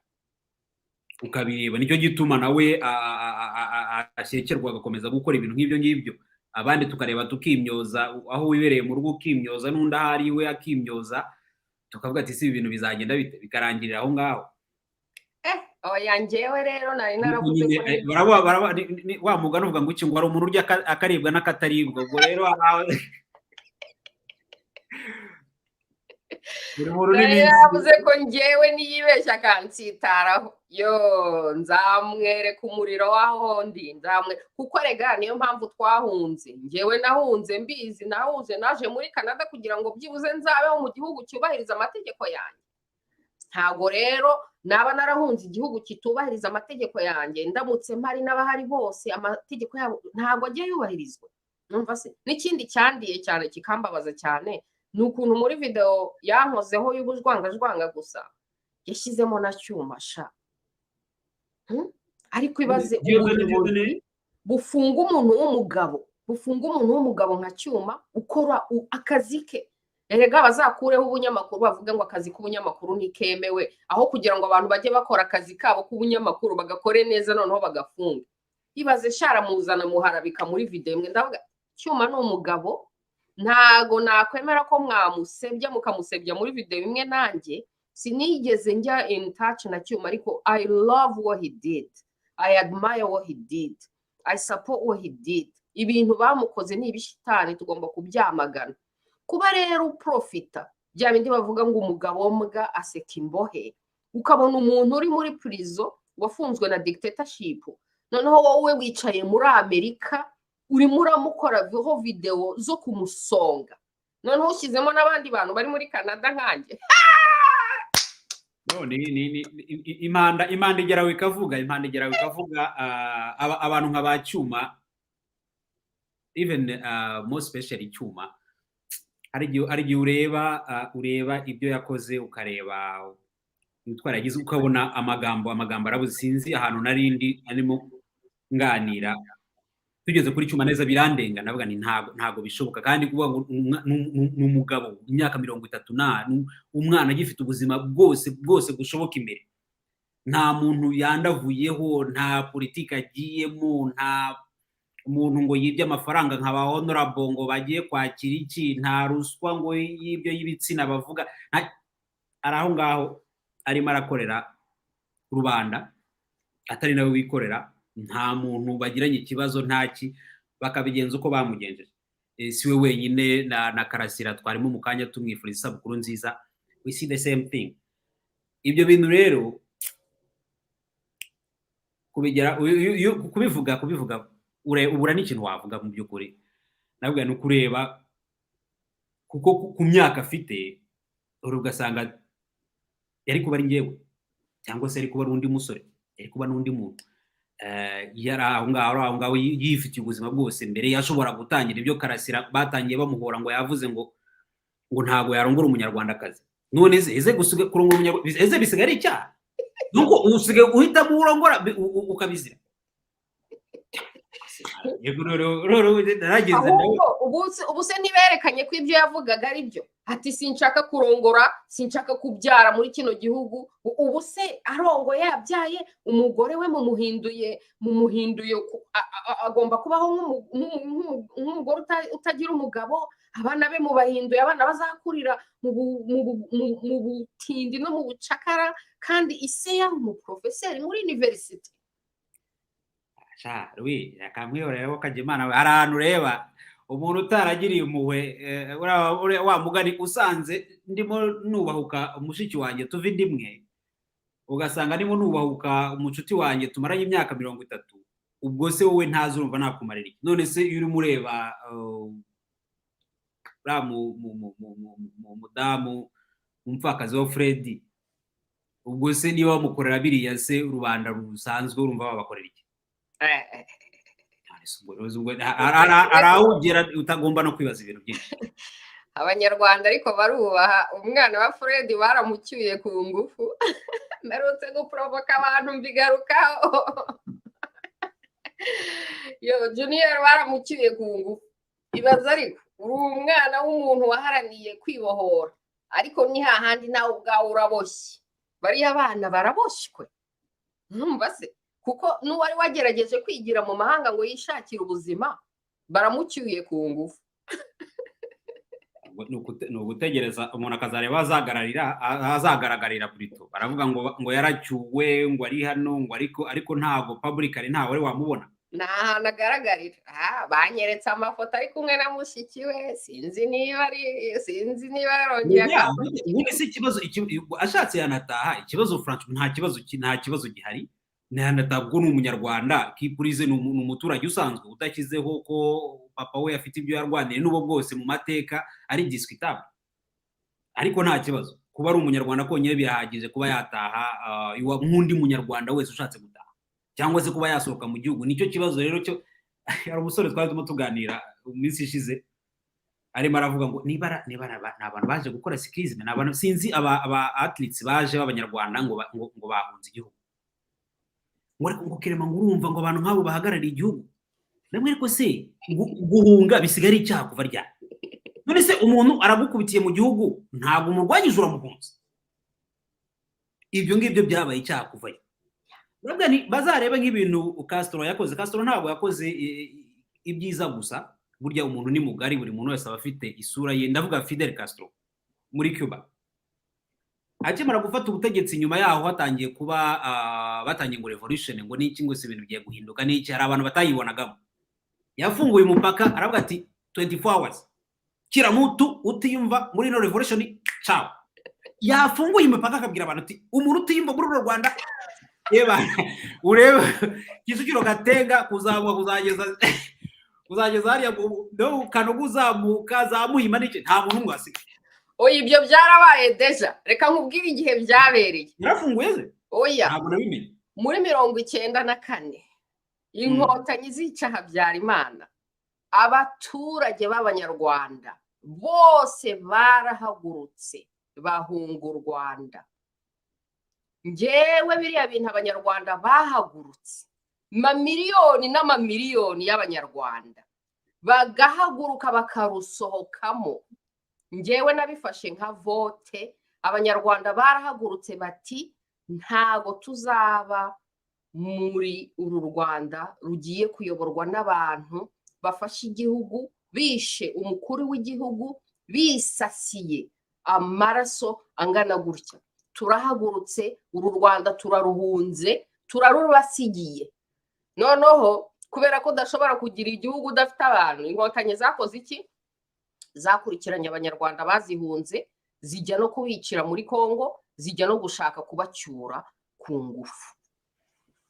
ukabireba, nicyo gituma nawe ashekerwa agakomeza gukora ibintu nk'ibyo ngibyo, abandi tukareba tukimyoza, aho wibereye mu rugo ukimyoza n'undi ahari we akimyoza, tukavuga ati si ibintu bizagenda bikarangirira aho ngaho. Oya njyewe rero nari naravuze ko wa mugani uvuga ngo iki ngo ari umuntu urya akaribwa n'akataribwa, ubwo rero yaravuze ko njyewe niyibeshya akansitaraho nzamwereka umuriro waho ndi kuko rega niyo mpamvu twahunze. Njyewe nahunze mbizi, naje muri Canada kugira ngo byibuze nzabeho mu gihugu cyubahiriza amategeko yanjye. Ntago rero naba narahunze igihugu kitubahiriza amategeko yanjye, ndamutse mpari n'abahari bose amategeko yabo ntago ajya yubahirizwa. Numva se n'ikindi cyandiye cyane kikambabaza cyane nukuntu muri video yankozeho y'ubujwangajwanga gusa yashizemo na cyuma sha. Ariko ibaze bufunga umuntu w'umugabo nka cyuma ukora akazi ke. Erega bazakureho ubunyamakuru bavuga ngo akazi k'ubunyamakuru nikemewe, aho kugira ngo abantu bajye bakora akazi kabo k'ubunyamakuru bagakore neza noneho bagafunga. Ibaze shara muzana muharabika muri video imwe, ndavuga cyuma n'umugabo ntago nakwemera ko mwamusebya mukamusebya muri video imwe. Nanjye sinigeze njya in touch na cyuma, ariko I love what he did, I admire what he did, I support what he did. Ibintu bamukoze ni ibishitani, tugomba kubyamagana. Kuba rero profita bya bindi bavuga ngo umugabo mbwa aseka imbohe, ukabona umuntu uri muri prison wafunzwe na dictatorship, noneho wowe wicaye muri Amerika urimo uramukora video zo kumusonga, noneho ushyizemo n'abandi bantu bari muri Canada nkanjye. Imana igeraho ikavuga abantu nk'abacyuma, even more specially cyuma. Hari igihe ureba ibyo yakoze, ukareba ibitwara yagize, ukabona amagambo arabuze. Sinzi ahantu narindi arimo nganira tugeze kuri cyuma neza birandenga, navuga ni ntago bishoboka. Kandi kuvuga ngo n'umugabo imyaka 30 umwana agifite ubuzima bwose gushoboka imbere, nta muntu yandavuyeho, nta politiki agiyemo, nta umuntu ngo yibye amafaranga nk'aba honorable ngo bagiye kwakira iki, nta ruswa ngo yibyo y'ibitsina bavuga. Araho ngaho arimo arakorera rubanda, atari nawe wikorera. Nta muntu bagiranye ikibazo, ntaki, bakabigenza uko bamugenjeje. Siwe wenyine na Karasira twarimo mu kanya tumwifuriza isabukuru nziza. We see the same thing. Ibyo bintu rero kubivuga ubura n'ikintu wavuga mu by'ukuri. Nabwo ni kureba kuko ku myaka afite ugasanga yari kuba ari njyewe, cyangwa se yari kuba ari undi musore, yari kuba n'undi muntu yari aho ngaho yifitiye ubuzima bwose mbere. Yashobora gutangira ibyo Karasira batangiye bamuhora ngo yavuze ngo ntago yarongora umunyarwandakazi. None eze kurongora umunyarwanda eze bisigara icyaha, nuko usige uhitamo urongora ukabizira. Ubu se ntiberekanye ko ibyo yavugaga ari byo, ati sinshaka kurongora, sinshaka kubyara muri kino gihugu. Ubu se arongo yabyaye umugore we mumuhinduye agomba kubaho nk'umugore utagira umugabo, abana be mubahinduye abana bazakurira mu butindi no mu bucakara, kandi ise yari umuprofeseri muri university. sha Louise akamwihora rero kaje Imana arantu reba umuntu utaragiriye umuhwe wa mugani usanze ndimo nubahuka umushiki wanjye tuva indimwe ugasanga ndimo nubahuka umucuti wanjye tumaranye imyaka 30 ubwo se wowe ntazi urumva nakumarira iki none se iyo uri mureba mudamu umupfakazi wa Freddy ubwo se niba bamukorera biriya se rubanda rusanzwe urumva babakorera iki arawugera utagomba no kwibaza ibintu byinshi Abanyarwanda ariko barubaha umwana wa Freddy baramucyuye ku ngufu narutse guprovoka abantu mbigarukaho yo Junior baramucyuye ku ngufu ibaza ariko uri umwana w'umuntu waharaniye kwibohora ariko ni hahandi nawe ubwawe uraboshye bari abana baraboshywe numva se kuko n'uwari wagerageje kwigira mu mahanga ngo yishakire ubuzima baramucyuye ku ngufu no gutegereza umuntu akazareba azagaragarira kuri to baravuga ngo yaracyuwe ngo ari hano ngo ariko ntago publicly ntawe wari wamubona nagaragarira banyeretse amafoto ari kumwe na mushiki we sinzi niba yarongera ubundi si ikibazo ashatse yanataha ikibazo franchement nta kibazo gihari ntabwo ni umunyarwanda kipurize ni umuturage usanzwe utashyizeho ko papa we afite ibyo yarwaniye n'ubo bwose mu mateka ari discutable ariko nta kibazo kuba ari umunyarwanda konyine birahagije kuba yataha nk'undi munyarwanda wese ushatse gutaha cyangwa se kuba yasohoka mu gihugu nicyo kibazo rero cyo hari umusore twari turimo tuganira mu minsi ishize arimo aravuga ngo niba abantu baje gukora sikizime n'abantu sinzi aba athletes baje b'abanyarwanda ngo bahunze igihugu ngo kirema ngo urumva ngo abantu nk'abo bahagarariye igihugu namwe ariko se guhunga bisigara icyaha kuva ryari none se umuntu aragukubitiye mu gihugu ntabwo umurwanyije uramuhunze ibyo ngibyo byabaye icyaha kuva urabwa ni bazarebe nk'ibintu Castro yakoze ntabwo yakoze ibyiza gusa burya umuntu ni mugari buri muntu wese aba afite isura ye ndavuga Fidel Castro muri Cuba akimara gufata ubutegetsi nyuma yaho hatangiye kuba batangiye ngo revolution ngo n'iki ngo se ibintu bigiye guhinduka n'iki hari abantu batayibonagamo yafunguye umupaka aravuga ati 24 hours kira mutu utiyumva muri no revolution ciao yafunguye imipaka akabwira abantu ati umuntu utiyumva muri Rwanda yeba ureba Kicukiro Gatenga kuzageza hariya no kanoguzamuka za Muhima n'iki nta muntu ngwasiga oya ibyo byarabaye deja reka nkubwire igihe byabereye yarafunguye ze oya ntabwo nabimenye muri 94 inkotanyi zicaha byara Imana abaturage b'abanyarwanda bose barahagurutse bahunga u Rwanda ngewe biriya bintu abanyarwanda bahagurutse mamiliyoni n'amamiliyoni y'abanyarwanda bagahaguruka bakarusohokamo ngewe nabifashe nka vote abanyarwanda barahagurutse bati ntago tuzaba muri uru Rwanda rugiye kuyoborwa n'abantu bafashe igihugu bishe umukuru w'igihugu bisasiye amaraso angana gutya turahagurutse uru Rwanda turaruhunze turarubasigiye noneho kubera ko dashobora kugira igihugu udafite abantu inkotanyi zakoze iki zakurikiranye abanyarwanda bazihunze zijya no kubicira muri Kongo zijya no gushaka kubacyura ku ngufu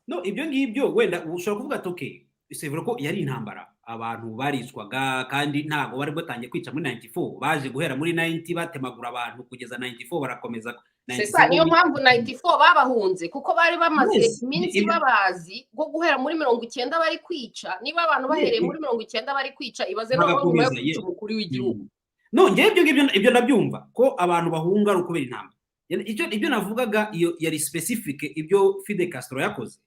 no ibyo ngibyo wenda ushobora kuvuga ati okay isevura ko yari intambara abantu baricwaga kandi ntago bari batangiye kwica muri 94 baje guhera muri 90 batemagura abantu kugeza 94 barakomeza sesa niyo mpamvu 94 babahunze kuko bari bamaze iminsi babazi go guhera muri 90 bari kwica niba abantu bahereye muri 90 bari kwica ibaze no nyuma yo kwica umukuru w'igihugu no ngiye ibyo ndabyumva ko abantu bahunga rukubera intambara ibyo navugaga iyo yari specific ibyo Fidel Castro yakoze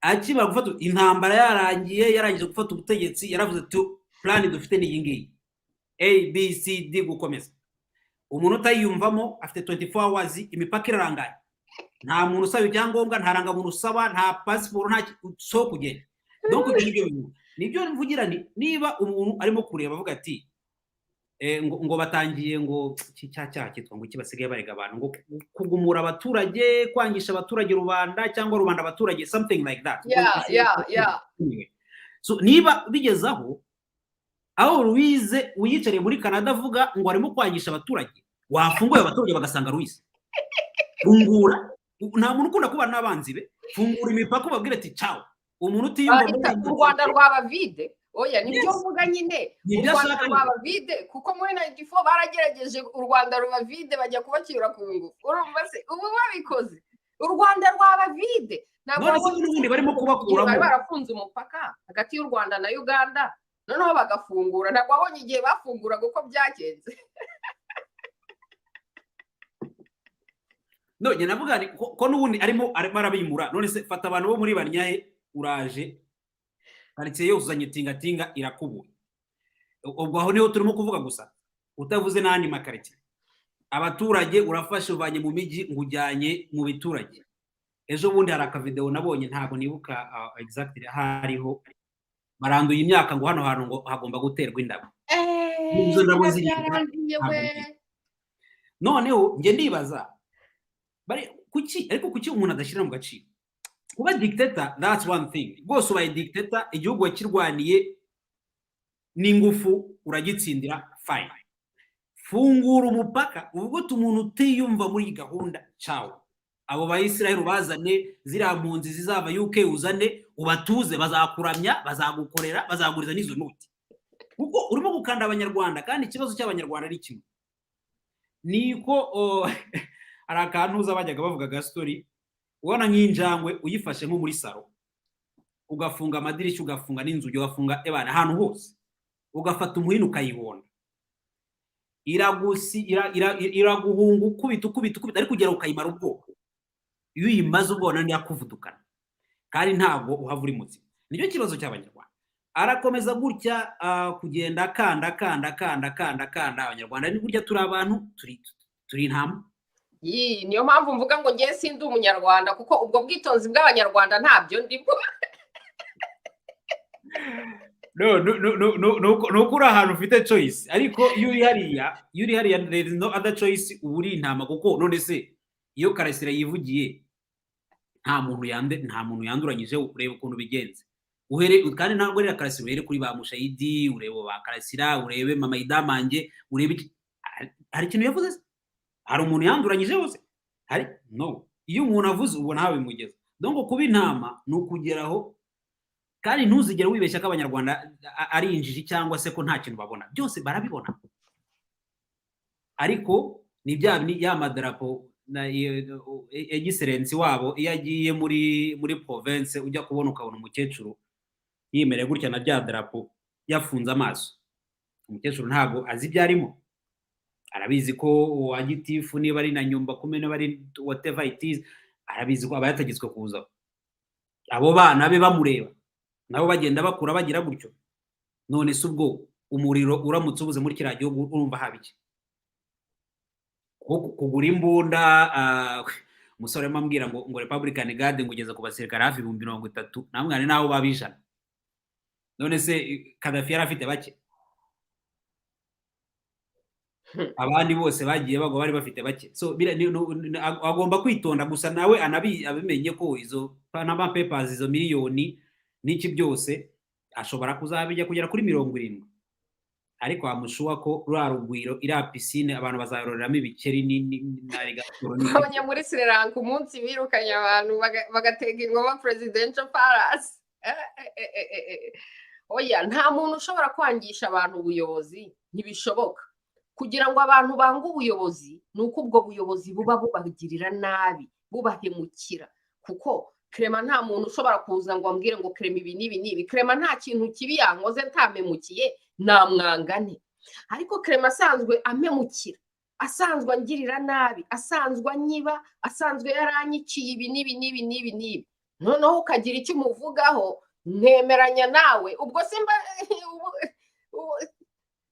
akimara gufata intambara yarangije gufata ubutegetsi yaravuze ati plan dufite ni yingiye ABCD gukomeza umuntu utayumvamo afite 24 hours imipaka irarangaye nta muntu usaba ibyangombwa nta rangamuntu usaba nta passport nta so kugenda donc nibyo mvugira niba umuntu arimo kureba avuga ati ngo batangiye ngo cyaha cyitwa ngo iki basigaye barega abantu ngo kugumura abaturage, kwangisha abaturage rubanda cyangwa rubanda abaturage, something like that. Yeah. So niba bigezaho aho Louise uyicariye muri Canada avuga ngo arimo kwangisha abaturage, wafunguye abaturage bagasanga Louise. Fungura, nta muntu ukunda kuba n'abanzi be, fungura imipaka ubabwire ati ciao. Umuntu utiyumva mu Rwanda rwaba vide. Oya nibyo mvuga nyine, u Rwanda rwaba vide kuko muri 94 baragerageje u Rwanda ruba vide bajya kubakira ku ngufu. Urumva se ubu babikoze u Rwanda rwaba vide. None se n'ubundi barimo kubakuramo, bari barafunze umupaka hagati y'u Rwanda na Uganda, noneho bagafungura. Ntabwo abonye igihe bafungura uko byagenze. No, njye navuga ko n'ubundi arimo arabimura. None se fata abantu bo muri Banyahe, uraje karitsiye yose uzanye tingatinga irakubuye. Ubwo aho niho turimo kuvuga gusa, utavuze n'andi makaritsiye. Abaturage urafashe uvanye mu miji ngujyanye mu biturage. Ejo bundi hari akavideo nabonye, ntago nibuka exactly hariho baranduye imyaka ngo hano hantu ngo hagomba guterwa indabo. Izo ndabo noneho nge ndibaza bari kuki, ariko kuki umuntu adashira mu gaciro? Kuba dictator, that's one thing. Bose ubaye dictator, igihugu wakirwaniye n'ingufu uragitsindira, fine. Fungura umupaka ubwo umuntu utiyumva muri gahunda, ciao. Abo ba Israel bazane zira mpunzi zizava UK, uzane ubatuze, bazakuramya, bazagukorera, bazaguriza n'izo noti. Kuko urimo gukanda abanyarwanda, kandi ikibazo cy'abanyarwanda ari kimwe. Niko arakantu uzabajyaga bavuga story, ubona nk'injangwe uyifashe nko muri saro, ugafunga amadirishya, ugafunga n'inzugi, ugafunga ebana ahantu hose, ugafata umuhino ukayibonda, iraguhunga ukubita ari kugera ukayimara ubwoko. Iyo uyimaze ubwona ndi yakuvudukana, kandi ntabwo uhavura imutsi. Nicyo kibazo cy'abanyarwanda. Arakomeza gutya kugenda kanda abanyarwanda ni burya turi abantu, turi intama. Niyo mpamvu mvuga ngo ngiye sindi umunyarwanda, kuko ubwo bwitonzi bw'abanyarwanda ntabyo ndimo. No kuri ahantu ufite choice, ariko iyo uri hariya there is no other choice, uri intama. Kuko none se iyo Karasira yivugiye nta muntu yanduranyije, urebe ukuntu bigenze. Kandi ntabwo ari Karasira, urebe kuri ba Mushayidi, urebe ba Karasira, urebe mama Idamange, urebe hari ikintu yavuze. Hari umuntu yanduranyije hose? Hari? No. Iyo umuntu avuze ubona hawe bimugeza. Donc kuba intama ni ukugeraho, kandi ntuzigere wibeshya ko abanyarwanda ari injiji cyangwa se ko nta kintu babona. Byose barabibona. Ariko ni ya madarapo na egiserensi wabo iyo agiye muri province, ujya kubona ukabona umukecuru yimereye gutya na bya darapo yafunze amaso. Umukecuru ntabwo azi ibyarimo. Arabizi ko wagitifu niba ari na nyumba kumena bari whatever it is, arabizi ko abayatagitswe kuza. Abo bana be bamureba nabo bagenda bakura bagira gutyo. None se ubwo umuriro uramutse ubuze muri kiriya gihugu urumva habiki? Kugura imbunda, umusore mambwira ngo Republican Guard ngo ugeze ku basirikare hafi 30,000, namwe naho babijana. None se Kadafi yarafite bake? Abandi bose bagiye bago bari bafite bake. So agomba kwitonda gusa, nawe abimenye ko izo Panama Papers, izo miliyoni n'iki byose ashobora kuzabijya kugera kuri 70. Ariko amushuwa ko rurarugwiro ira piscine abantu bazaroreramo ibikeri n'arigatoro ni abanya muri Sri Lanka umunsi birukanye abantu bagatega ingoma presidential palace. Oya, nta muntu ushobora kwangisha abantu ubuyobozi, ntibishoboka. Kugira ngo abantu banga ubuyobozi nuko ubwo buyobozi buba bubagirira nabi, bubahemukira. Kuko Krema nta muntu ushobora kuza ngo ambwire ngo Krema ibi nibi. Krema nta kintu kibi yankoze ntamemukiye, namwangane. Ariko Krema asanzwe amemukira, asanzwe angirira nabi, asanzwe anyiba, asanzwe yaranyiciye ibi nibi. Noneho ukagira icyo umuvugaho, ntemeranya nawe. Ubwo simba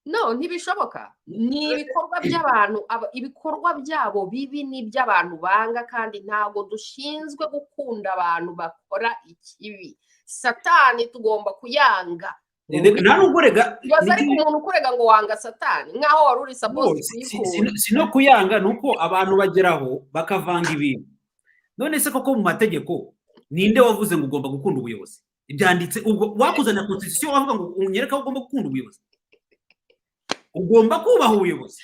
no, ntibishoboka. Ni ibikorwa by'abantu, ibikorwa byabo bibi ni by'abantu banga, kandi ntago dushinzwe gukunda abantu bakora ikibi. Satani tugomba kuyanga nta nubwo rega Yoza ariko umuntu ukurega ngo wanga satani nkaho wari uri supposed kuyikura. sino kuyanga nuko abantu bageraho bakavanga ibintu. None se koko mu mategeko ninde wavuze ngo ugomba gukunda ubuyobozi? Ibyanditse ubwo wakuzana constitution wavuga ngo unyereka ugomba gukunda ubuyobozi. Ugomba kubaha ubuyobozi.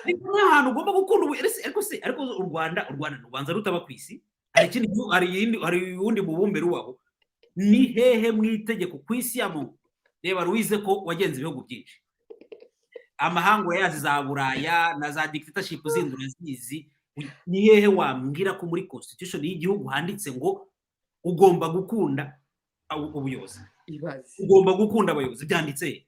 Ariko n'ahantu ugomba gukunda ubuyobozi ariko u Rwanda rubanza rutaba kwisi. Hari undi mubumbe rubaho. Ni hehe mu itegeko kwisi ya mu reba Louise ko wagenze ibihugu byinshi. Amahanga yazi za Buraya na za dictatorship zindi urazizi. Ni hehe wambwira ko muri constitution y'igihugu handitse ngo ugomba gukunda ubuyobozi? Ugomba gukunda abayobozi byanditse.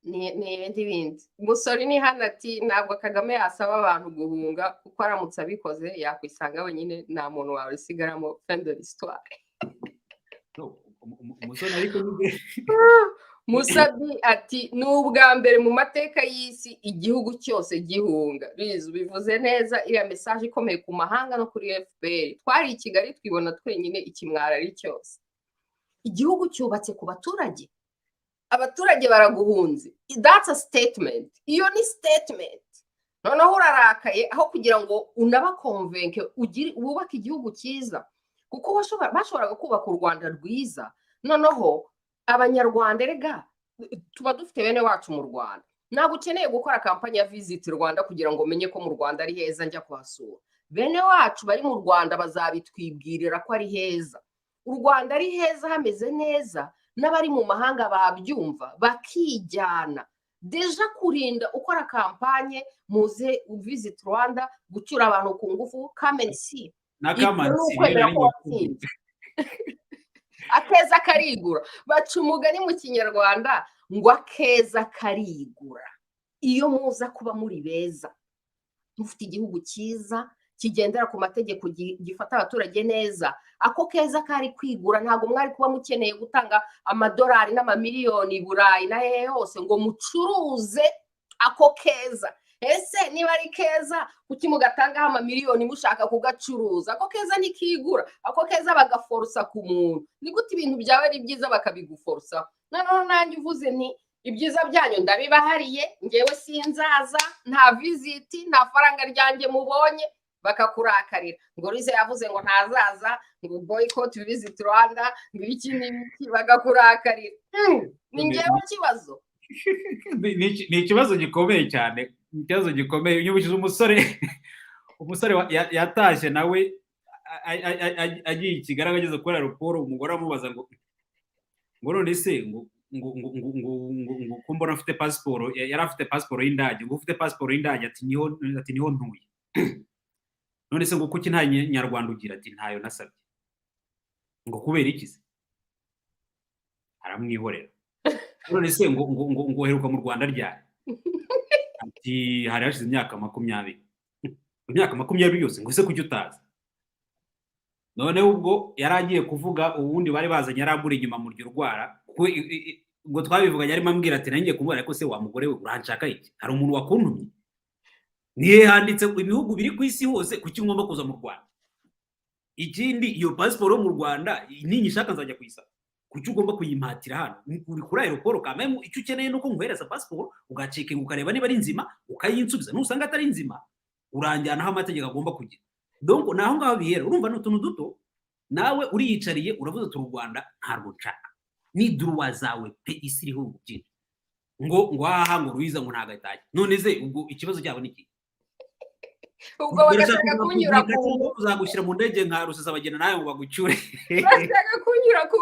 Ni ibindi. Musori ni hano ati ntabwo Kagame yasaba abantu guhunga kuko aramutse abikoze yakwisanga wenyine nta muntu wawe usigaramo fin de l'histoire. Musabi ati n'ubwa mbere mu mateka y'isi igihugu cyose gihunga. Louise bivuze neza iriya message ikomeye ku mahanga no kuri FPR. Twari i Kigali twibona twenyine ikimwara ari cyose. Igihugu cyubatse ku baturage. Abaturage baraguhunze. That's a statement. Iyo ni statement. Noneho urarakaye aho kugira ngo unabakonvenke wubake igihugu cyiza. Kuko bashoboraga kubaka u Rwanda rwiza. Noneho Abanyarwanda rega tuba dufite bene wacu mu Rwanda. Ntabwo ukeneye gukora kampanye ya Visit Rwanda kugira ngo umenye ko mu Rwanda ari heza njya kuhasura. Bene wacu bari mu Rwanda bazabitwibwirira ko ari heza. U Rwanda ari heza hameze neza. N'abari mu mahanga babyumva bakijyana. Deja kurinda ukora kampanye muze Visit Rwanda gucyura abantu ku ngufu come and see. Akeza karigura. Baca umugani mu Kinyarwanda ngo akeza karigura. Iyo muza kuba muri beza mufite igihugu cyiza kigendera ku mategeko gifata abaturage neza, ako keza kari kwigura. Ntabwo mwari kuba mukeneye gutanga amadolari n'amamiliyoni Burayi na hehe hose ngo mucuruze ako keza. Ese niba ari keza kuki mugatangaho amamiliyoni mushaka kugacuruza? Ako keza nikigura. Ako keza bagaforsa ku muntu. Ni gute ibintu byawe ari byiza bakabiguforsa? Noneho nanjye uvuze ni ibyiza byanyu ndabibahariye, ngewe sinzaza, nta visit, nta faranga ryanjye mubonye, bakakurakarira. Ngo Louise yavuze ngo ntazaza, ngo boycott Visit Rwanda, ngo iki n'iki, bagakurakarira. Ni ngewe kibazo. Ni ikibazo gikomeye cyane. Ikibazo gikomeye. Unyibukije umusore yatashye nawe agiye i Kigali ageze kuri aeroport, umugore amubaza ngo none se ngo kumbona afite passport, yari afite passport y'indage, ngo ufite passport y'indage, ati niho ntuye. None se ngo kuki nta Nyarwanda ugira? Ati ntayo nasabye. Ngo kubera iki se? Aramwihorera. None se ngo heruka mu Rwanda ryari? Ati hari hashize imyaka 20. Imyaka 20 yose ngo se kuki utaza? None ubwo yaragiye kuvuga ubundi bari bazanye yarambura inyuma mu ry'urwara ngo twabivuganye arimo ambwira ati nanjye kumubara ko se wa mugore we uranshaka iki? Hari umuntu wakuntumye? Nihe handitse ibihugu biri ku isi hose kuki ngomba kuza mu Rwanda? Ikindi iyo passport yo mu Rwanda ninyishaka nzajya kuyisaba. Kuki ugomba kuyimpatira hano? Uri kuri aeroport kamwe icyo ukeneye nuko nguhereza passport ugaceke ukareba niba ari nzima ukayinsubiza. Nusanga atari nzima uranjyana aho amategeko agomba kugira. Donc naho ngaho bihera. Urumva n'utuntu duto nawe uriyicariye uravuze tu Rwanda ntarwo nshaka. Ni droit zawe pe isi riho ubukire. Ngo aha ngo Louise ngo ntagataye. None ze ubwo ikibazo cyabo niki? Ubwo bagashaka kunyura ku uzagushyira mu ndege nka Rusesa bagena nawe ngo bagucyure. Bashaka kunyura ku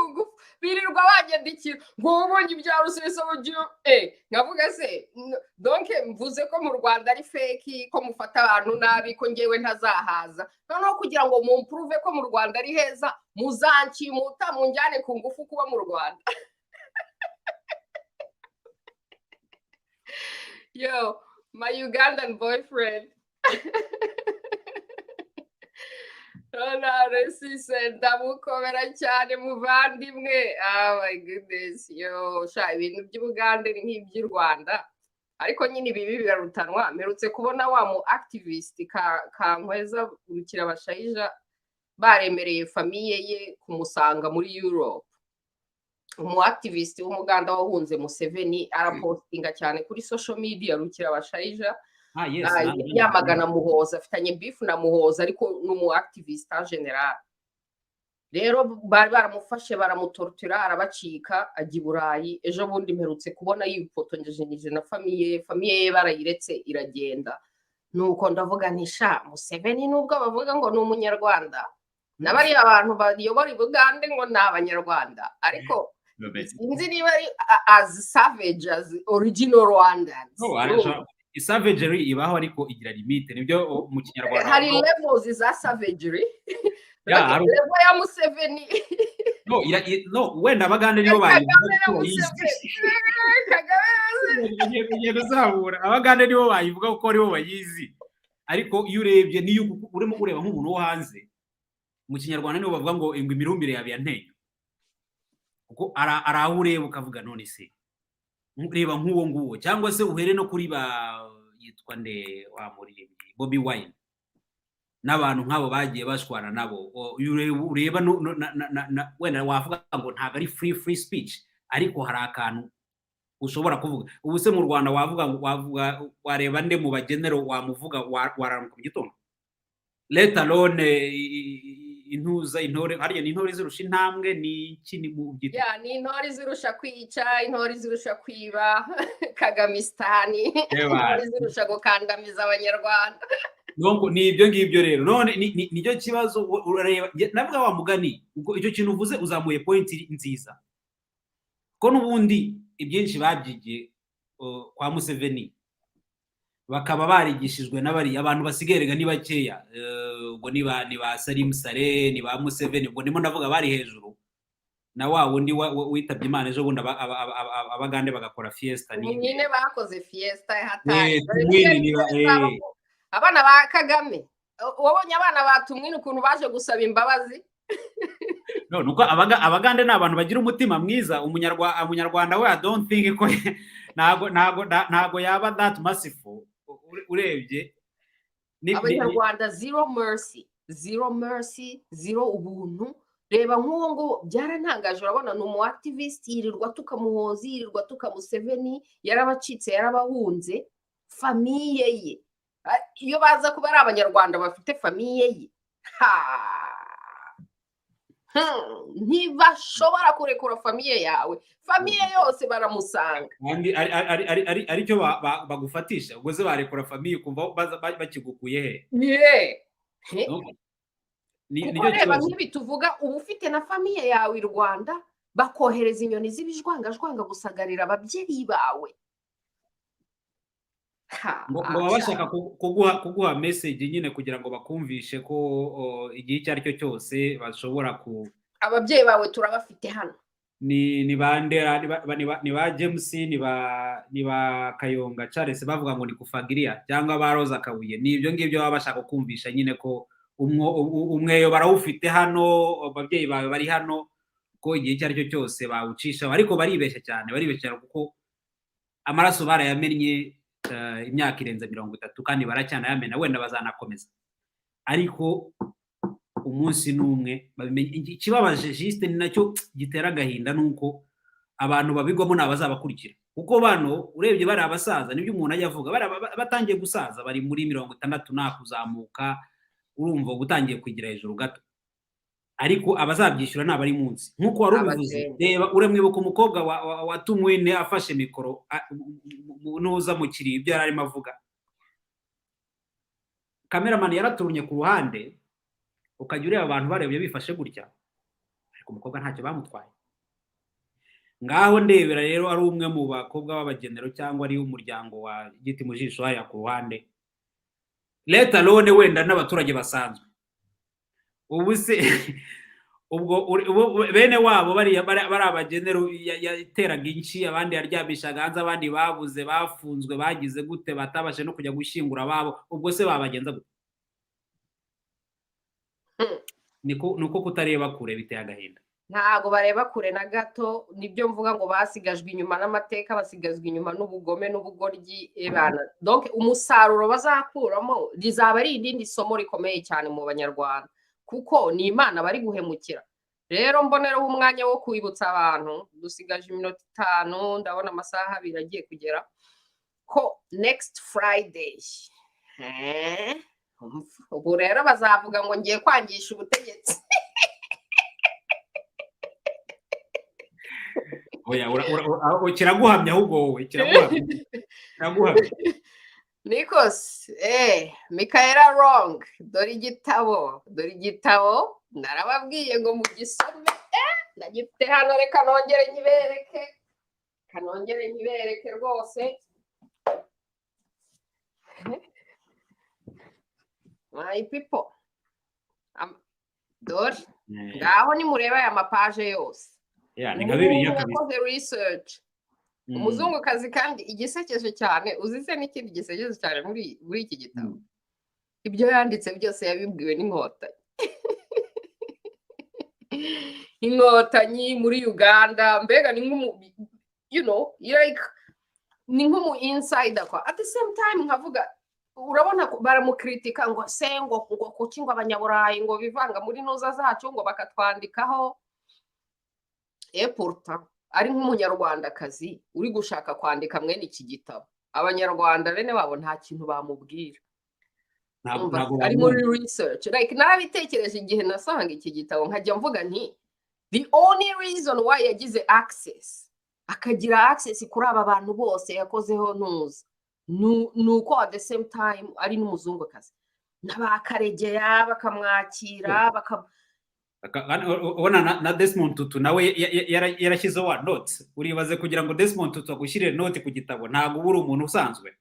birirwa bagendikira ngo ubonye ibya Rusesa bugiye nkavuga se donc mvuze ko mu Rwanda ari fake, ko mufata abantu nabi, ko ngewe ntazahaza. Noneho kugira ngo mumprove ko mu Rwanda ari heza muzanki munjyane ku ngufu kuba mu Rwanda. Yo, my Ugandan boyfriend. Ndamukobera cyane muvandimwe. Oh my goodness. Yo, sha ibintu by'Ubugande ni nk'iby'u Rwanda. Ariko nyine ibi birarutanwa. Merutse kubona wa mu activist Kankweza urukira Bashayija baremereye famiye ye kumusanga muri Europe. umuactivist w'umuganda wahunze Museveni arapostinga cyane kuri social media rukira abashayija yes, yamagana Muhoza, afitanye beef na Muhoza ariko n'umuactivist en general. Rero bari baramufashe baramutortura arabacika ajya i Burayi. Ejo bundi mperutse kubona yifotongeje na famiye ye barayiretse iragenda. Nuko ndavuga nti sha Museveni nubwo bavuga ngo ni umunyarwanda n'abari abantu bayobora i Bugande ngo ni abanyarwanda, ariko sinzi niba ari as savage as original Rwandans. Savagery ibaho ariko igira limite, nibyo mu Kinyarwanda hari levels za savagery. Level ya Museveni no wenda Abagande nibo Abagande nibo bayivuga kuko aribo bayizi, ariko iyo urebye niyo urimo ureba nk'umuntu wo hanze mu Kinyarwanda nibo bavuga ngo imirumbire yawe yanteye, kuko araho ureba ukavuga none se ureba nk'uwo nguwo, cyangwa se uhere no kuri yitwa nde wa muri Bobi Wine n'abantu nk'abo bagiye bashwana nabo. Ureba wenda wavuga ngo ntabwo ari free speech, ariko hari akantu ushobora kuvuga. Ubu se mu Rwanda wavuga wareba nde mu bagenero wamuvuga waramuka mu gitondo, let alone intore hariya ni intore zirusha intambwe ni iki ni mu gito ni intore zirusha kwica, intore zirusha kwiba Kagamistani, intore zirusha gukandamiza abanyarwanda. Nonko ni ibyo ngibyo rero none nicyo kibazo urareba navuga wa mugani uko icyo kintu uvuze uzamuye point nziza ko nubundi ibyinshi babyigiye kwa Museveni bakaba barigishijwe n'abari abantu basigerega ni bakeya, ubwo ni ba Salim Saleh ni ba Museveni, ubwo ndimo ndavuga bari hejuru na wa wundi witabye Imana ejo bundi Abagande bagakora fiesta nyine bakoze fiesta hatari abana ba Kagame. Wabonye abana batumwina ukuntu baje gusaba imbabazi? No, nuko Abagande n'abantu bagira umutima mwiza. Umunyarwanda we I don't think ko nago yaba that merciful. Urebye Abanyarwanda zero mercy, zero ubuntu. Reba nk'uwo ngo byarantangaje, urabona ni umuactivist yirirwa tukamuhoza, yirirwa tukamuseveni, yarabacitse yarabahunze famiye ye. Iyo baza kuba ari abanyarwanda bafite famiye ye ntibashobora kurekura famiye yawe, famiye yose baramusanga kandi ari cyo bagufatisha, ubwo ze barekura famiye kumva bakigukuye he. Kuko reba nk'ibi tuvuga uba ufite na famiye yawe i Rwanda bakohereza inyoni z'ibijwangajwanga gusagarira ababyeyi bawe. ngo baba bashaka kuguha message nyine kugira ngo bakumvishe ko igihe icyo ari cyo cyose bashobora ababyeyi bawe turabafite hano. Ni bande ni ba James ni ba Kayonga Charles bavuga ngo ni kufagiria cyangwa ba Roza Kabuye. Ni ibyo ngibyo baba bashaka kumvisha nyine ko umweyo barawufite hano, ababyeyi bawe bari hano, ko igihe icyo ari cyo cyose bawucisha. Ariko baribeshya cyane kuko amaraso barayamennye imyaka irenze 30 kandi baracyana yamena, wenda bazanakomeza. Ariko umunsi n'umwe ikibabaje juste ni nacyo gitera agahinda, nuko abantu babigwamo nabazabakurikira, kuko bano urebye bari abasaza nibyo umuntu ajya avuga, batangiye gusaza, bari muri 60 nakuzamuka, urumva gutangiye kwigira hejuru gato. Ariko abazabyishyura nabari munsi, nkuko wari ubivuze. Reba uremwibuka umukobwa wa Tumwine afashe mikoro nuza mu kiri ibyo yararimo avuga, cameraman yaraturunye ku ruhande, ukajya ureba abantu barebye bifashe gutya, ariko umukobwa ntacyo bamutwaye. Ngaho ndebera rero ari umwe mu bakobwa b'abagenero cyangwa ari umuryango wa Giti mu jisho haya ku ruhande, let alone wenda n'abaturage basanzwe. Ubu se ubwo bene wabo bari abagenero yateraga inshi, abandi yaryamishaga hanze, abandi babuze, bafunzwe, bagize gute, batabashe no kujya gushyingura babo, ubwo se babagenza gute? Nuko kutareba kure biteye agahinda. Ntago bareba kure na gato, nibyo mvuga ngo basigajwe inyuma n'amateka, basigajwe inyuma n'ubugome n'ubugoryi ebana. Donc umusaruro bazakuramo rizaba ari irindi somo rikomeye cyane mu Banyarwanda, kuko ni Imana bari guhemukira. rero mbonereho umwanya wo kwibutsa abantu dusigaje iminota 5 ndabona amasaha biragiye kugera ko next Friday ubu rero bazavuga ngo ngiye kwangisha ubutegetsi. Oya kiraguhamya ahubwo wowe kiraguhamya Nikos Michaela wrong dore igitabo narababwiye ngo mugisome nagifite hano reka nongere nyibereke rwose. My people dore ngaho nimureba aya mapaje yose ni nka Bibiliya kabisa. Yakoze research umuzungukazi kandi igisekeje cyane uzise n'ikindi gisekeje cyane muri iki gitabo ibyo yanditse byose yabibwiwe n'inkotanyi muri Uganda mbega ni ni nk'umu insider kwa at the same time nkavuga urabona baramukritika ngo sengo kuki ngo abanyaburayi ngo bivanga muri ntuza zacu ngo bakatwandikaho pourtant ari nk'umunyarwandakazi uri gushaka kwandika mwene iki gitabo abanyarwanda bene babo nta kintu bamubwira ari muri research like narabitekereje igihe nasanga iki gitabo nkajya mvuga nti the only reason why yagize access akagira access kuri aba bantu bose yakozeho ntuza nuko at the same time ari n'umuzungukazi n'abakaregeya bakamwakira ubona na Desmond Tutu nawe yarashyizeho wa notes uribaze kugira ngo Desmond Tutu agushyire note ku gitabo ntabwo ubura umuntu usanzwe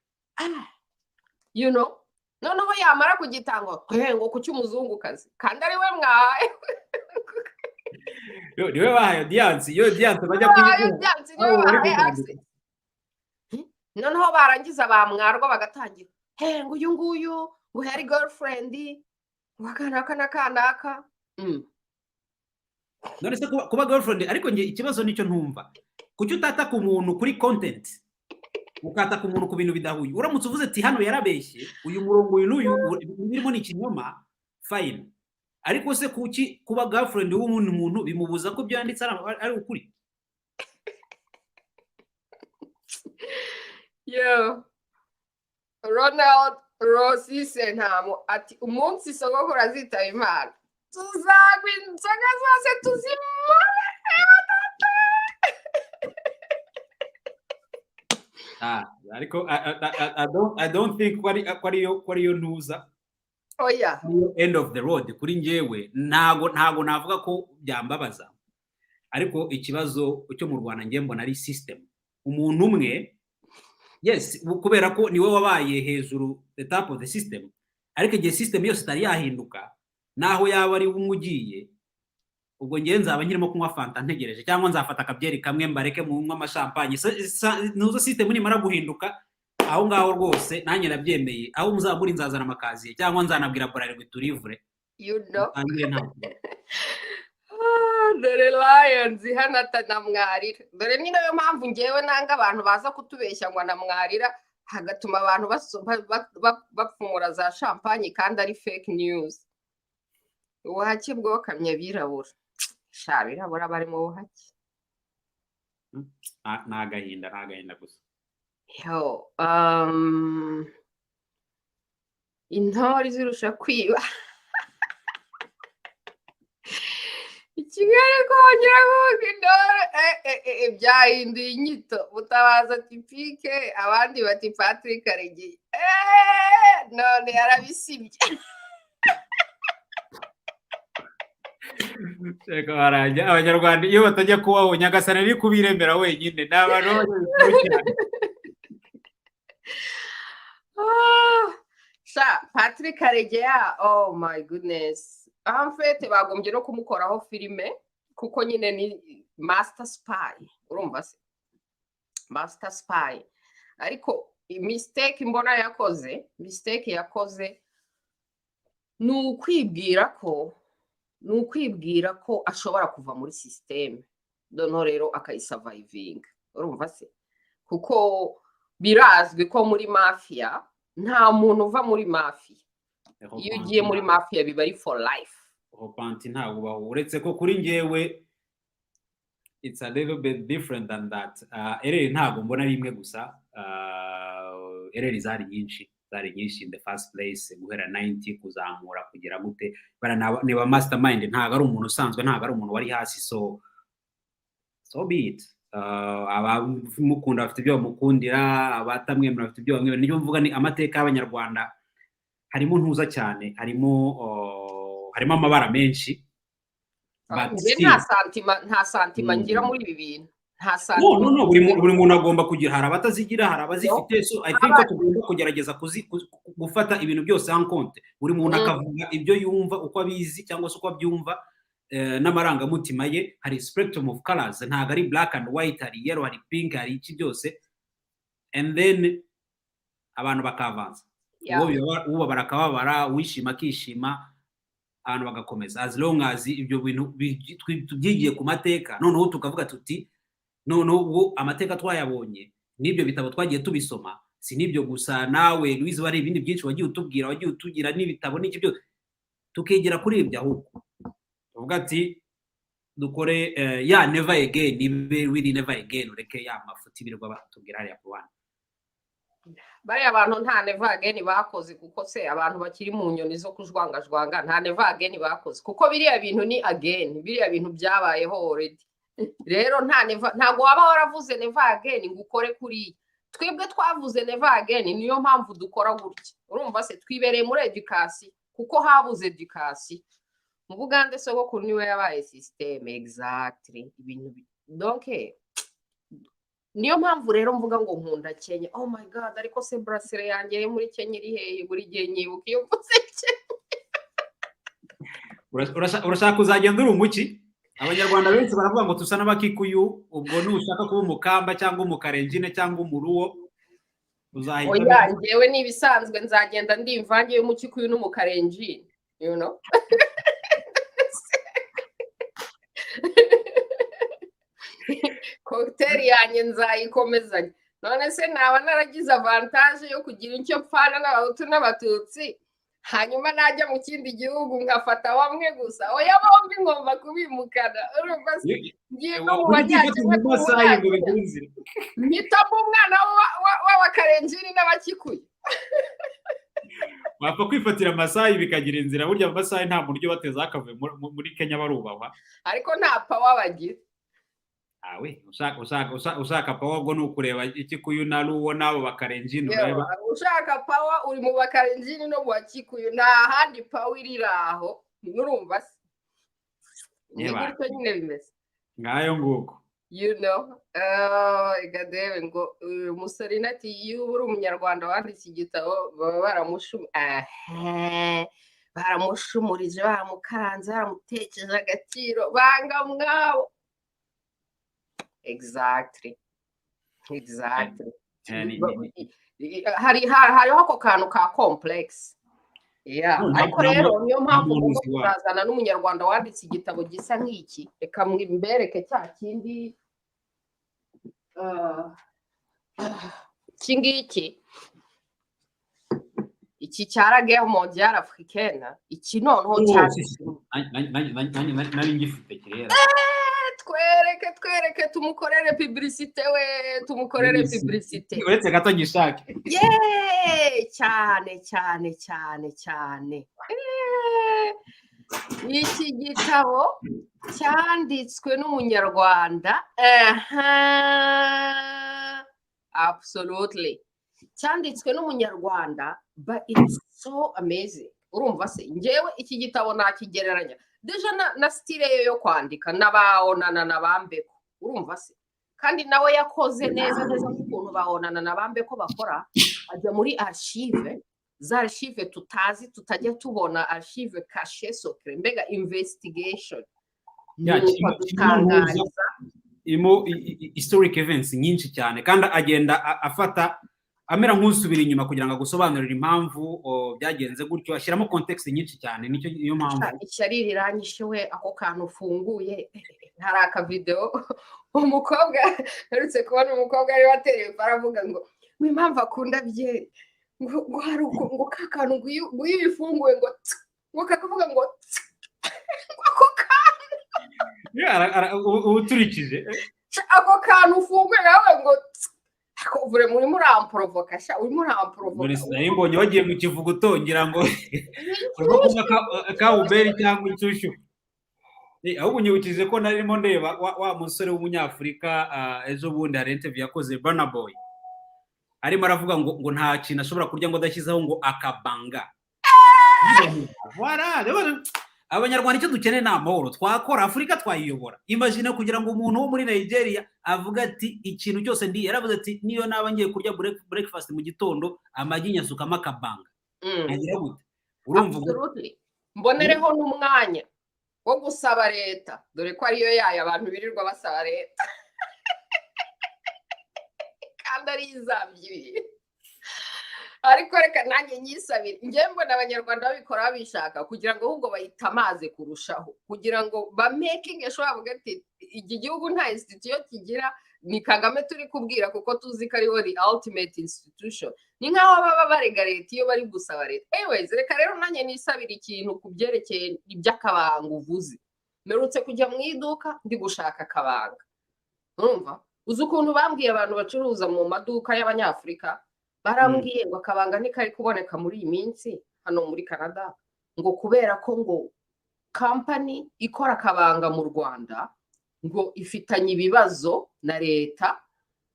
noneho yamara kugitanga ngo kuki umuzungukazi kandi ari we mwahaye niwe bahaye audience bajya kwiga noneho barangiza bamwarwa bagatangira ngo uyu nguyu ngo yari girlfriend wakanaka none se kuba girlfriend ariko nge ikibazo nicyo ntumva kuki utataka umuntu kuri content ukataka umuntu ku bintu bidahuye uramutse uvuze ati hano yarabeshye uyu murongo uyu n'uyu birimo ni ikinyoma fine ariko se kuki kuba girlfriend w'umuntu muntu bimubuza ko byanditse ari ukuri Ronald Rossi Sentamo ati umunsi sogokuru azitaba Imana tuzagwa inzoga zose tuzimare ariko I don't think kwari yo ntuza end of the road kuri njyewe ntago navuga ko byambabaza ariko ikibazo cyo mu Rwanda ngiye mbona ari system umuntu umwe yes kubera ko niwe wabaye hejuru the top of the system ariko igihe system yose itari yahinduka naho yaba ari umugiye ubwo ngiye nzaba nkirimo kunywa fanta ntegereje cyangwa nzafata akabyeri kamwe mbareke mu nywa amashampanye nuzo system nimara guhinduka aho ngaho rwose nanjye nabyemeye aho muzamuri nzazana amakaziye cyangwa nzanabwira Bralirwa turivure dore Lions hano atanamwarira dore ni nayo mpamvu ngewe nanga abantu baza kutubeshya ngo namwarira hagatuma abantu bapfumura za champagne kandi ari fake news ubuhake bwokamye birabura birabura bari mu buhake nagahinda gusa intore zirusha kwiba Kigali kongera kuvuga intore byahinduye inyito Mutabaza tipike abandi bati Patrick Karegeya none yarabisibye Cheka barajya abanyarwanda iyo batajya kubaho Nyagasani ari kubiremera wenyine n'abantu Patrick Karegeya oh my goodness amfete bagombye no kumukoraho filime kuko nyine ni master spy urumva se master spy ariko mistake mbona yakoze ni ukwibwira ko ashobora kuva muri system dono rero akayisurviving urumva se kuko birazwi ko muri mafia nta muntu uva muri mafia iyo ugiye muri mafia biba ari for life hopanti ntabwo ubaho uretse ko kuri njyewe it's a little bit different than that. Ereri ntabwo mbona rimwe gusa, ereri zari nyinshi in the first place, guhera 90 kuzamura kugira gute niba mastermind, ntabwo ari umuntu usanzwe, ntabwo ari umuntu wari hasi, so be it. Abamukunda bafite ibyo bamukundira, abatamwemera bafite ibyo bamwemera. Niyo mvuga ni amateka y'Abanyarwanda harimo ntuza cyane, harimo amabara menshi. Nta santima ngira muri ibi bintu. Nta santima. No, buri muntu agomba kugira, hari abatazigira, hari abazifite, so I think ko tugomba kugerageza gufata ibintu byose en compte. Buri muntu akavuga ibyo yumva uko abizi cyangwa se uko abyumva, n'amarangamutima ye. Hari spectrum of colors, ntabwo ari black and white, hari yellow, hari pink, hari iki byose, and then abantu bakavanza. Uwo barakababara, wishima akishima, abantu bagakomeza, as long as ibyo bintu tubyigiye ku mateka, noneho tukavuga tuti noneho amateka twayabonye n'ibyo bitabo twagiye tubisoma, si nibyo gusa. Nawe Louise, bari ibindi byinshi wagiye utubwira, wagiye utugira n'ibitabo n'iki byo, tukegera kuri ibyo ahubwo tuvuga ati dukore never again, really never again, ureke ya mafuti birirwa batubwira hariya ku bana. Bariya abantu nta never again bakoze, kuko se abantu bakiri mu nyoni zo kujwangajwanga nta never again bakoze, kuko biriya bintu ni again, biriya bintu byabayeho already. Rero ntago waba waravuze never again ngo ukore kuri. Twebwe twavuze never again, niyo mpamvu dukora gutya. Urumva se twibereye muri education, kuko habuze education. Mu Bugande sogokuru niwe yabaye system exactly ibintu. Donc niyo mpamvu rero mvuga ngo nkunda Kenya. Oh my god, ariko se bracelet yanjye muri Kenya iri hehe? Buri gihe nyibuka iyo mvuze Kenya. Urashaka kuzagenda uri umuki? Abanyarwanda benshi baravuga ngo tusa n'abakikuyu, ubwo nushaka kuba umukamba cyangwa umukarenjine cyangwa umuruwo uzahita. Oya, njyewe nibisanzwe nzagenda ndi imvange y'umukikuyu n'umukarenjine, you know. Cocktail yanjye nzayikomezanya. None se naba naragize avantage yo kugira icyo pfana n'abahutu n'abatutsi, hanyuma najya mu kindi gihugu ngafata bamwe gusa? Oya, bombi ngomba kubimukana. Urumva se ngiye no mu banyakenya mpitamo umwana w'abakarenjini n'abakikuyu. Wapfa kwifatira amasayi bikagira inzira. Burya amasayi nta buryo bateza akavuye muri Kenya barubahwa, ariko nta power bagira. Awe ushaka power ubwo nukureba ikikuyu na ruwo nabo bakarenjini ureba. Ushaka power uri mu bakarenjini no mu bakikuyu, nta handi power iriraho. Urumva se ni gutyo nyine bimeze ngayo nguko, you know. Gadebe ngo Mussolini ati iyo uri umunyarwanda wanditse igitabo baba baramushumurije, baramukaranze, baramutekeje agaciro, banga mwabo. Exactly. Hariho ako kantu ka complex. Ariko rero niyo mpamvu kuzazana n'umunyarwanda wanditse igitabo gisa nk'iki. Reka mbereke cya kindi kingiki, iki cyara guerre mondiale africaine, iki noneho cyanditse nari ngifite kirera. Twereke tumukorere publicité we, tumukorere publicité. Uretse gato gishake. Cyane. Iki gitabo cyanditswe n'umunyarwanda. Absolutely. Cyanditswe n'umunyarwanda, but it's so amazing. Urumva se njyewe iki gitabo nakigereranya deja na style yo kwandika n'abaonana n'abambeko. Urumva se kandi nawe yakoze neza ukuntu baonana n'abambeko bakora, ajya muri archive, za archive tutazi, tutajya tubona, archive caché secret, mbega investigation. Imo historic events nyinshi cyane, kandi agenda afata amera nk'usubira inyuma kugira ngo agusobanurire impamvu byagenze gutyo, ashyiramo context nyinshi cyane. Niyo mpamvu ishyari riranyishe we ako kantu ufunguye. Hari aka video umukobwa narutse kubona umukobwa ari watereye baravuga ngo impamvu akunda byeri ngo hari ngo kakantu ngo bifunguye ngo kakavuga ngo ako kantu uturikije ako kantu ufunguye nawe ngo uvure muri muramprovoka sha uri muramprovoka nari mbonye wagiye mu kivugo utongera ngo urimo kunywa ka uberi cyangwa inshyushyu ahubwo unyibukije ko narimo ndeba wa musore w'umunyafurika ejo bundi hari interview yakoze Burna Boy arimo aravuga ngo nta kintu ashobora kurya ngo adashyizeho ngo akabanga. Abanyarwanda icyo dukeneye ni amahoro, twakora Afurika twayiyobora. Imagine kugira ngo umuntu wo muri Nigeria avuga ati ikintu cyose ndi, yaravuze ati niyo naba ngiye kurya breakfast mu gitondo amagi nyasukamo akabanga. Agira gute? Urumva mbonereho n'umwanya wo gusaba leta, dore ko ariyo yayo abantu birirwa basaba leta kandi ari izambye. Ariko reka nanjye nyisabire, njye mbona abanyarwanda babikora babishaka kugira ngo ahubwo bayitamaze kurushaho, kugira ngo bamaking sure bavuga ati iki gihugu nta institution kigira, ni Kagame turi kubwira kuko tuzi ko ariho the ultimate institution. Ni nkaho baba barega leta iyo bari gusaba leta. Anyways, reka rero nanjye nisabira ikintu ku byerekeye iby'akabanga uvuze. Merutse kujya mu iduka ndi gushaka akabanga. Urumva? Uzi ukuntu bambwiye abantu bacuruza mu maduka y'Abanyafurika, barambwiye ngo akabanga ntikari kuboneka muri iyi minsi hano muri Canada, ngo kubera ko ngo company ikora akabanga mu Rwanda ngo ifitanye ibibazo na leta,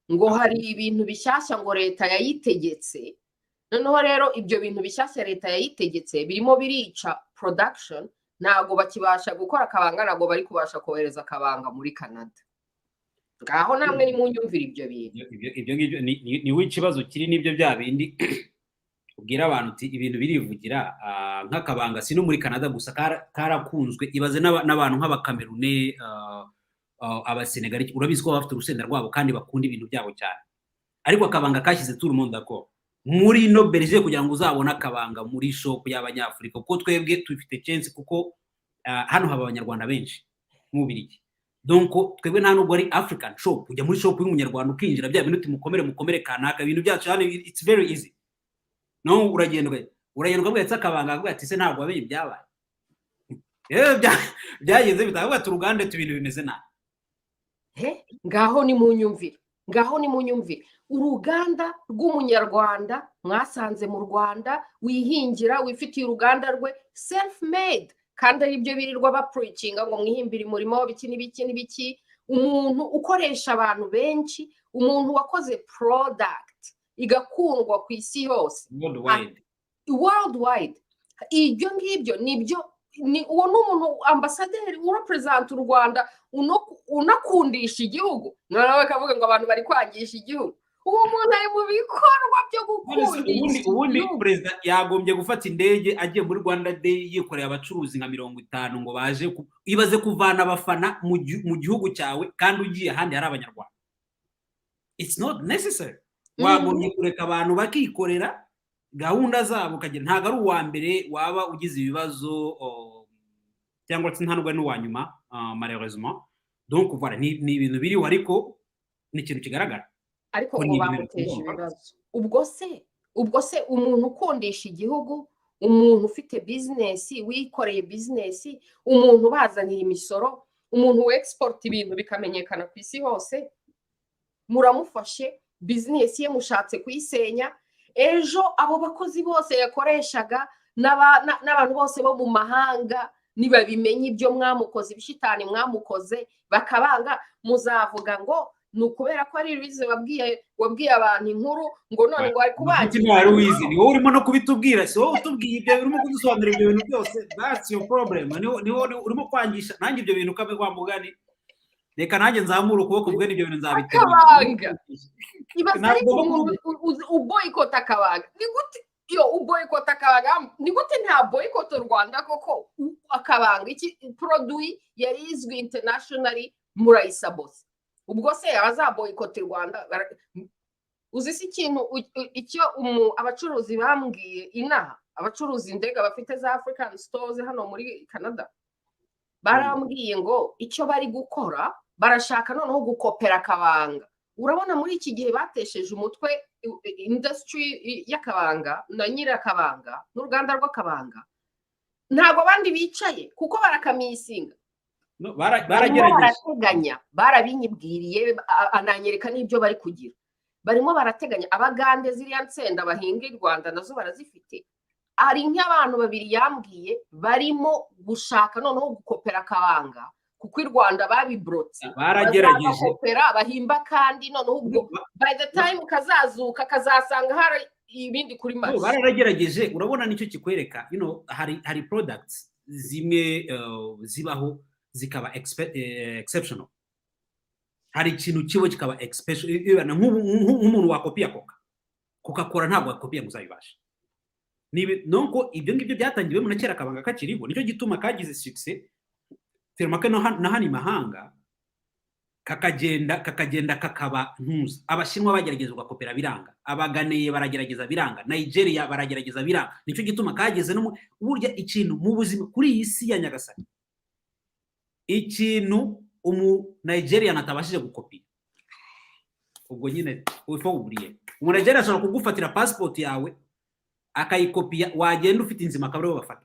ngo hari ibintu bishyashya ngo leta yayitegetse. Noneho rero ibyo bintu bishyashya leta yayitegetse birimo birica production, ntago bakibasha gukora akabanga, ntago bari kubasha kohereza akabanga muri Canada. Ngaho namwe ni munyumvira ibyo bintu. Ibyo ngibyo ni w'ikibazo kiri n'ibyo bya bindi ubwira abantu uti ibintu birivugira nk'akabanga si no muri Canada gusa karakunzwe. Ibaze n'abantu nk'Abakamerune, Abasenegali, urabizi ko bafite urusenda rwabo kandi bakunda ibintu byabo cyane, ariko akabanga kashyize tout le monde d'accord muri no Belgique kugira ngo uzabone akabanga muri shop y'Abanyafurika, kuko twebwe tufite chance kuko hano haba Abanyarwanda benshi mu Bubiligi. Donc twebwe nta nubwo ari African shop, ujya muri shop y'umunyarwanda ukinjira bya bintu mukomere kanaka, ibintu byacu hano it's very easy. No uragenda ubwetse akabanga avuga ati se ntabwo abenye byabaye. Byagenze bitavuga turugande tubintu bimeze nabi. Ngaho ni munyumvire uruganda rw'umunyarwanda mwasanze mu Rwanda, wihingira wifitiye uruganda rwe self made, kandi ari byo birirwa bapreachinga ngo mwihimbira umurimo biki n'ibiki. Umuntu ukoresha abantu benshi, umuntu wakoze product igakundwa ku isi yose worldwide. Ibyo ngibyo nibyo ni uwo n'umuntu ambasaderi urepresent u Rwanda unakundisha igihugu. Nawe kavuga ngo abantu bari kwangisha igihugu, uwo muntu ari mu bikorwa byo gukundisha. Ubundi president yagombye gufata indege agiye muri Rwanda Day yikoreye abacuruzi nka 50 ngo baje ibaze kuvana abafana mu gihugu cyawe kandi ugiye ahandi hari Abanyarwanda. It's not necessary. Wagombye kureka abantu bakikorera gahunda zabo kagira, ntago ari uwa mbere waba ugize ibibazo cyangwa se ntanubwo ari n'uwa nyuma malheureusement. Donc voilà, ni ibintu biriho ariko ni ikintu kigaragara. Ariko ngo bamuteje ibibazo. Ubwo se umuntu ukundisha igihugu, umuntu ufite business, wikoreye business, umuntu bazanira imisoro, umuntu export ibintu bikamenyekana ku isi hose, muramufashe business ye mushatse kuyisenya. Ejo abo bakozi bose yakoreshaga n'abantu bose bo mu mahanga niba bimenye ibyo mwamukoze, ibishitani mwamukoze, bakabanga, muzavuga ngo nukubera ko ari Louise wabwiye abantu inkuru ngo none ngo ari kubangira. Louise ni wowe urimo no kubitubwira, so utubwiye ibyo urimo kudusobanurira ibyo bintu byose, that's your problem. Ni wowe urimo kwangisha nanjye ibyo bintu kabe kwa mugani. Reka nanjye nzamura ukuboko bwe n'ibyo bintu nzabitera. Ibaze uboyikota akabanga. Ni gute yo uboyikota akabanga? Ni gute nta boyikota u Rwanda koko? Akabanga iki produit yari izwi internationally murayisa bose. Ubwo se abazaboyikota u Rwanda uzi si ikintu icyo abacuruzi bambwiye inaha, abacuruzi indega bafite za African stores hano muri Canada, barambwiye ngo icyo bari gukora barashaka noneho gukopera akabanga. Urabona muri iki gihe batesheje umutwe industry y'akabanga na nyirakabanga n'uruganda rw'akabanga. ntago abandi bicaye kuko barakamisinga. No, baragerageje barateganya, barabinyibwiriye, ananyereka n'ibyo bari kugira. Barimo barateganya abagande ziriya nsenda bahinga i Rwanda nazo barazifite. Ari nk'abantu babiri yambwiye barimo gushaka noneho gukopera akabanga kuko i Rwanda babibrotse. baragerageje Bakopera bahimba kandi noneho ubwo by the time kazazuka kazasanga hari ibindi kuri no, mashi. baragerageje urabona nicyo kikwereka hari products zimwe zibaho zikaba exceptional. Hari ikintu kibo kikaba exceptional nk'umuntu wakopiya Coca-Cola ntabwo wakopiya muzabibasha. Nonko ibyo ngibyo byatangiwe mu nakera kabanga kakiriho nicyo gituma kagize success termaka na hani mahanga kakagenda kakaba ntuza. Abashinwa bagerageza gukopera biranga, abaganeye baragerageza biranga, Nigeria baragerageza biranga. Nicyo gituma kageze no burya ikintu mu buzima kuri iyi si ya Nyagasani, ikintu Nigeria natabashije gukopira ubwo nyine ufo uburiye. Nigeria ashobora kugufatira passport yawe akayikopiya, wagenda ufite inzima akabari bafata.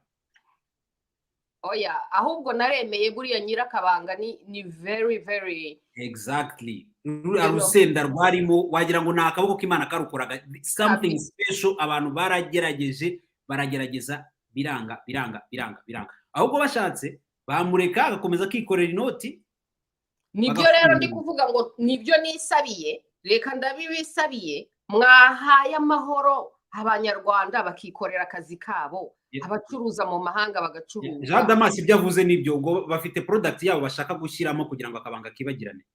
Oya, ahubwo naremeye buriya nyirakabanga ni very exactly. Arusenda rwarimo wagira ngo na akaboko k'Imana karukoraga something special. Abantu baragerageza biranga. Ahubwo bashatse bamureka agakomeza kikorera inoti. Nibyo rero ndi kuvuga ngo nibyo nisabiye, reka ndabibisabiye, mwahaye amahoro Abanyarwanda bakikorera akazi kabo, abacuruza mu mahanga bagacuruza. Jean Damas ibyo avuze nibyo, ngo bafite product yabo bashaka gushyiramo kugira ngo akabanga kibagirane.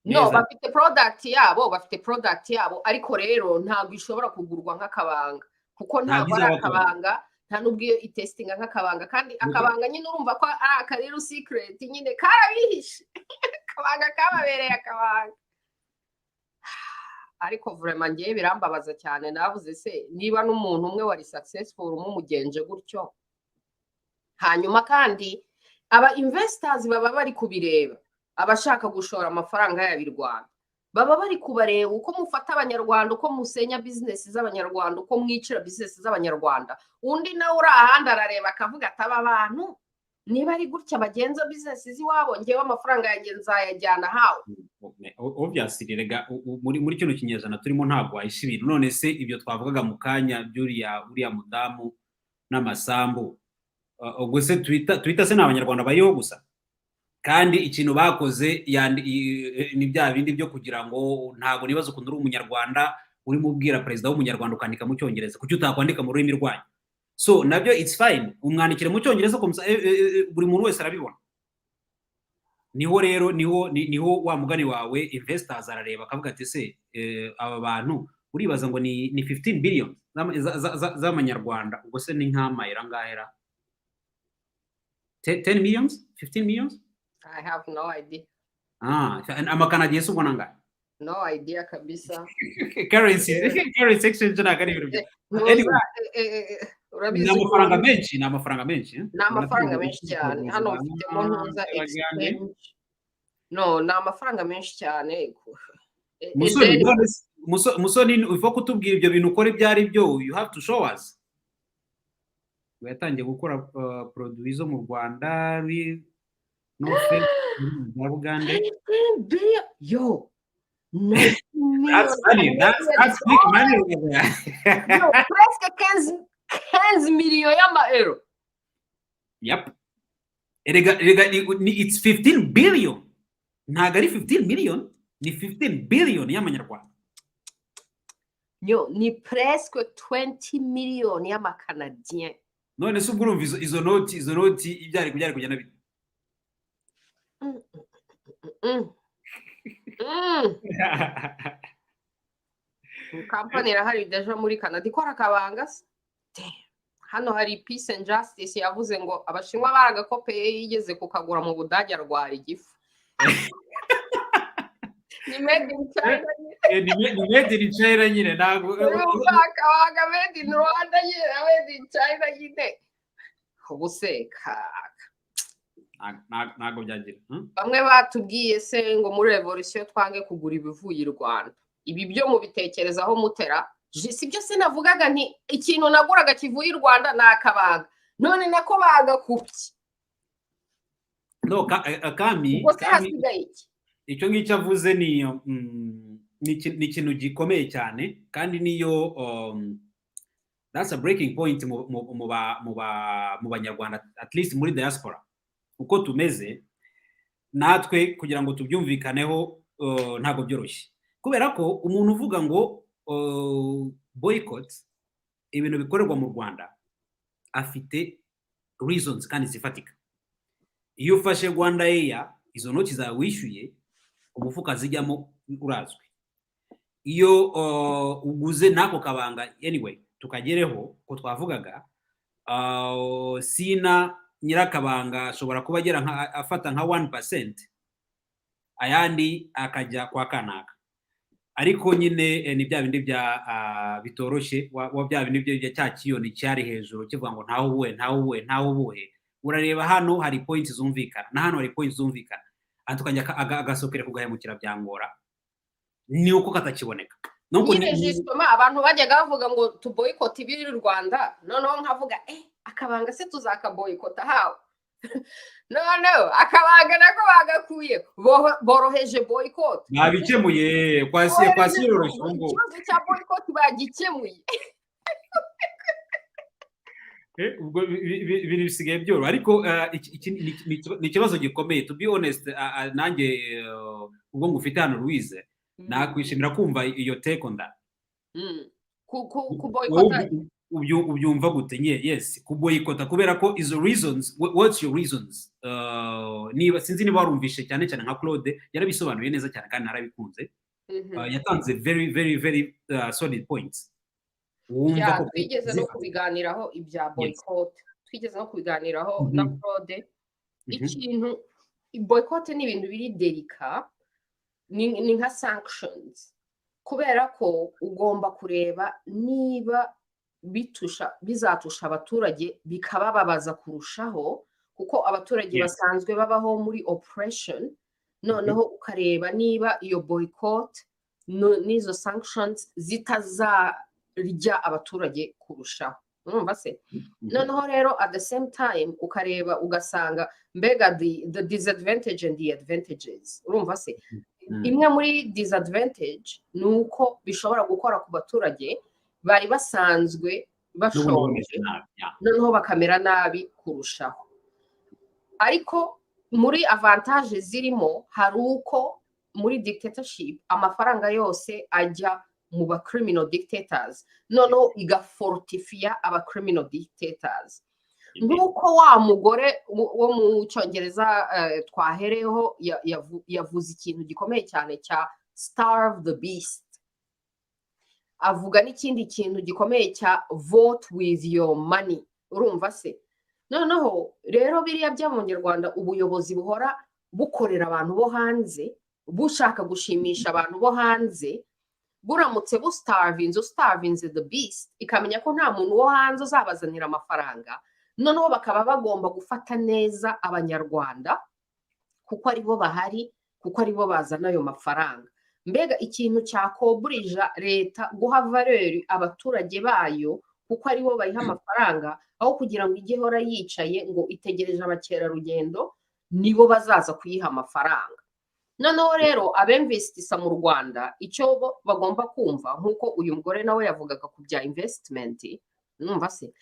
No, bafite product yabo ariko rero ntabwo ishobora kugurwa nk'akabanga kuko ntabwo ari akabanga, nta nubwo iyo itestinga nk'akabanga, kandi akabanga nyine urumva ko ari akariru secret nyine karabihishe. Akabanga kababereye akabanga. Ariko vraiment ngiye birambabaza cyane, navuze se niba n'umuntu umwe wari successful umugenje gutyo, hanyuma kandi aba investors baba bari kubireba, abashaka gushora amafaranga y'abirwanda baba bari kubareba uko mufata Abanyarwanda, uko musenya business z'Abanyarwanda, uko mwicira business z'Abanyarwanda. Undi nawe uri ahandi arareba akavuga ati aba abantu niba ari gutya bagenza business ziwabo, ngewe amafaranga yanjye nzayajyana hawe. Obviously rega muri kino kinyejana turimo ntabwo wayishibira. None se ibyo twavugaga mu kanya uriya mudamu n'amasambu, ubwo se twita se n'Abanyarwanda bayiho gusa, kandi ikintu bakoze ni bya bindi byo kugira ngo ntabwo nibaza ukuntu uri Umunyarwanda urimo ubwira perezida w'Umunyarwanda ukandika mu Cyongereza, kuki utakwandika mu rurimi rwanyu? So nabyo it's fine, umwandikire mu Cyongereza buri muntu wese arabibona. Niho wa mugani wawe investors arareba akavuga ati se aba bantu uribaza ngo ni 15 billion z'Amanyarwanda, ubwo se ni nk'amayera ngahera 10 millions 15 millions. I have no idea. Amakanadiye se ubona ngahe? No idea kabisa. Currency exchange ntabwo ari ibintu bye. Ni amafaranga menshi cyane. Hano mfitemo ntuza exchange. No, ni amafaranga menshi cyane. Musoni uva kutubwira ibyo bintu ukora ibyo ari byo, you have to show us. Yatangiye gukora produit zo mu Rwanda no fake mu Uganda. Yo. That's funny. That's big money over there. No, presque 15 millions y'amaeuro. Yep. It's 15 billion. Ntabwo ari 15 million, ni 15 billion y'Amanyarwanda. Yo, ni presque 20 millions y'Amakanadien. None se ubwo urumva izo noti ibyari kujyana bite? Company irahari deja muri Canada ikora akabanga se. Hano hari Peace and Justice yavuze ngo Abashinwa baragakopeye yigeze kukagura mu Budage arwara igifu. Ni made in China. Ni made in China nyine ntabwo. Akabanga made in Rwanda nyine, made in China nyine. Ubuseka. Ntabwo byagira. Bamwe batubwiye se ngo muri revolution twange kugura ibivuye i Rwanda. Ibi byo mu bitekerezaho mutera sibyo sinavugaga nti ikintu naguraga kivuye i Rwanda nakabaga none nako bagakupye no kami icyo ngicyo avuze ni ikintu gikomeye cyane kandi niyo that's a breaking point mu banyarwanda at least muri diaspora uko tumeze natwe kugira ngo tubyumvikaneho ntago byoroshye kubera ko umuntu uvuga ngo boycott ibintu bikorerwa mu Rwanda afite reasons kandi zifatika. Iyo ufashe Rwanda Air izo noti za wishyuye umufuka zijyamo urazwe. Iyo uguze nako kabanga anyway tukagereho ko twavugaga sina nyirakabanga ashobora kuba agera afata nka 1% ayandi akajya kwa kanaka ariko nyine ni bya bindi bya bitoroshye wa bya bindi bya cya kiyoni cyari hejuru kivuga ngo ntawe ubuhe urareba hano hari points zumvikana na hano hari points zumvikana atukajya agasokera kugahemukira byangora ni uko katakiboneka nuko ni abantu bajyaga bavuga ngo tu boycott ibiri Rwanda noneho nkavuga akabanga se tuzakaboycott hawo no akabanga nako bagakuye boroheje boycott babikemuye kwasi yoroshe ngo ikibazo cya boycott bagikemuye ubwo ibintu bisigaye byoro ariko ni ikibazo gikomeye to be honest nanjye ubwo ngufite hano Louise nakwishimira kumva iyo take on that ku boycott ubyumva gute yes kuboyikota kubera ko izo reasons what's your reasons niba sinzi niba warumvishe cyane nka Claude yarabisobanuye neza cyane kandi narabikunze yatanze very solid points wumva ko twigeze no kubiganiraho ibya boycott twigeze no kubiganiraho na Claude ikintu boycott ni ibintu biri delika ni nka sanctions kubera ko ugomba kureba niba bizatusha abaturage bikabababaza kurushaho kuko abaturage basanzwe babaho muri oppression noneho ukareba niba iyo boycott n'izo sanctions zitazarya abaturage kurushaho urumva se noneho rero at the same time ukareba ugasanga mbega the disadvantage and the advantages urumva se imwe muri disadvantage ni uko bishobora gukora ku baturage bari basanzwe bashonje noneho bakamera nabi kurushaho ariko muri avantage zirimo hari uko muri dictatorship amafaranga yose ajya mu ba criminal dictators noneho igafortifia aba criminal dictators nk'uko wa mugore wo mu Cyongereza twahereho yavuze ikintu gikomeye cyane cya starve the beast avuga n'ikindi kintu gikomeye cya vote with your money urumva se noneho rero biriya by'abanyarwanda ubuyobozi buhora bukorera abantu bo hanze bushaka gushimisha abantu bo hanze buramutse starvinze the beast ikamenya ko nta muntu wo hanze uzabazanira amafaranga noneho bakaba bagomba gufata neza abanyarwanda kuko aribo bahari kuko aribo bazana ayo mafaranga mbega ikintu cyakoburija leta guha valeur abaturage bayo kuko aribo bayiha amafaranga aho kugira ngo ijye hora yicaye ngo itegereje abakerarugendo nibo bazaza kuyiha amafaranga noneho rero abinvestisa mu Rwanda icyo bagomba kumva nkuko uyu mugore nawe yavugaga ku bya investment numva se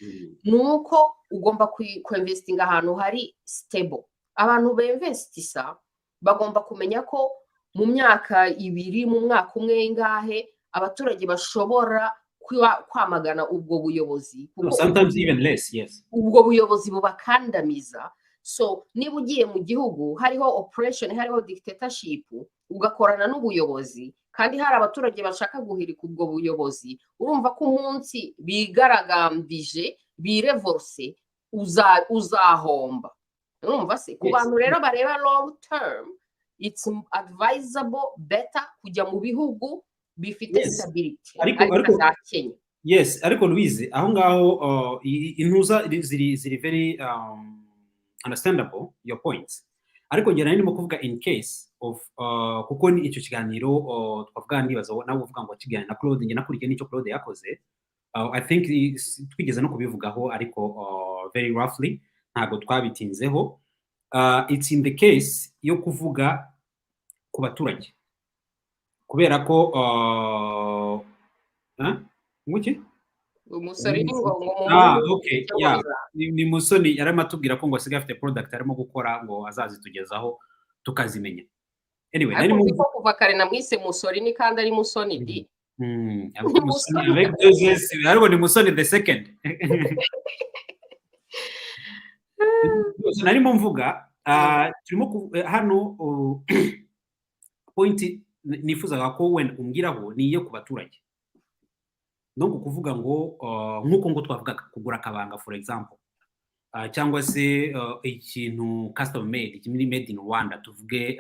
nuko ugomba kuinvestinga ahantu hari stable abantu beinvestisa bagomba kumenya ko mu myaka 2 mu mwaka umwe ingahe abaturage bashobora kwamagana ubwo buyobozi sometimes even less ubwo buyobozi bubakandamiza so niba ugiye mu gihugu hariho oppression hariho dictatorship ugakorana n'ubuyobozi kandi hari abaturage bashaka guhirika ubwo buyobozi urumva ko umunsi bigaragambije birevorce uzahomba urumva se ku bantu rero bareba long term it's advisable better kujya mu bihugu bifite stability ariko za Kenya ariko Louise aho ngaho intuza ziri very understandable your points ariko njye nari ndimo kuvuga in case of kuko ni icyo kiganiro twavuga ndibaza nawe uvuga ngo kiganira na Claude nge nakurikiye n'icyo Claude yakoze. I think twigeze no kubivugaho ariko very roughly ntago twabitinzeho. It's in the case yo kuvuga ku baturage kubera ko nguki umusore ni ngo okay yeah ni musoni yarama tubwira ko ngo asigaye afite product arimo gukora ngo azazitugezaho tukazimenya. Anyway nari mu kuva kare namwise musori ni kandi ari musoni di ariko ni musoni the second. Nari mu mvuga turimo hano point nifuzaga ko wenda umbwiraho ni iyo ku baturage donc kuvuga ngo nkuko ngo twavuga kugura kabanga for example cyangwa se ikintu custom made kimwe made in Rwanda tuvuge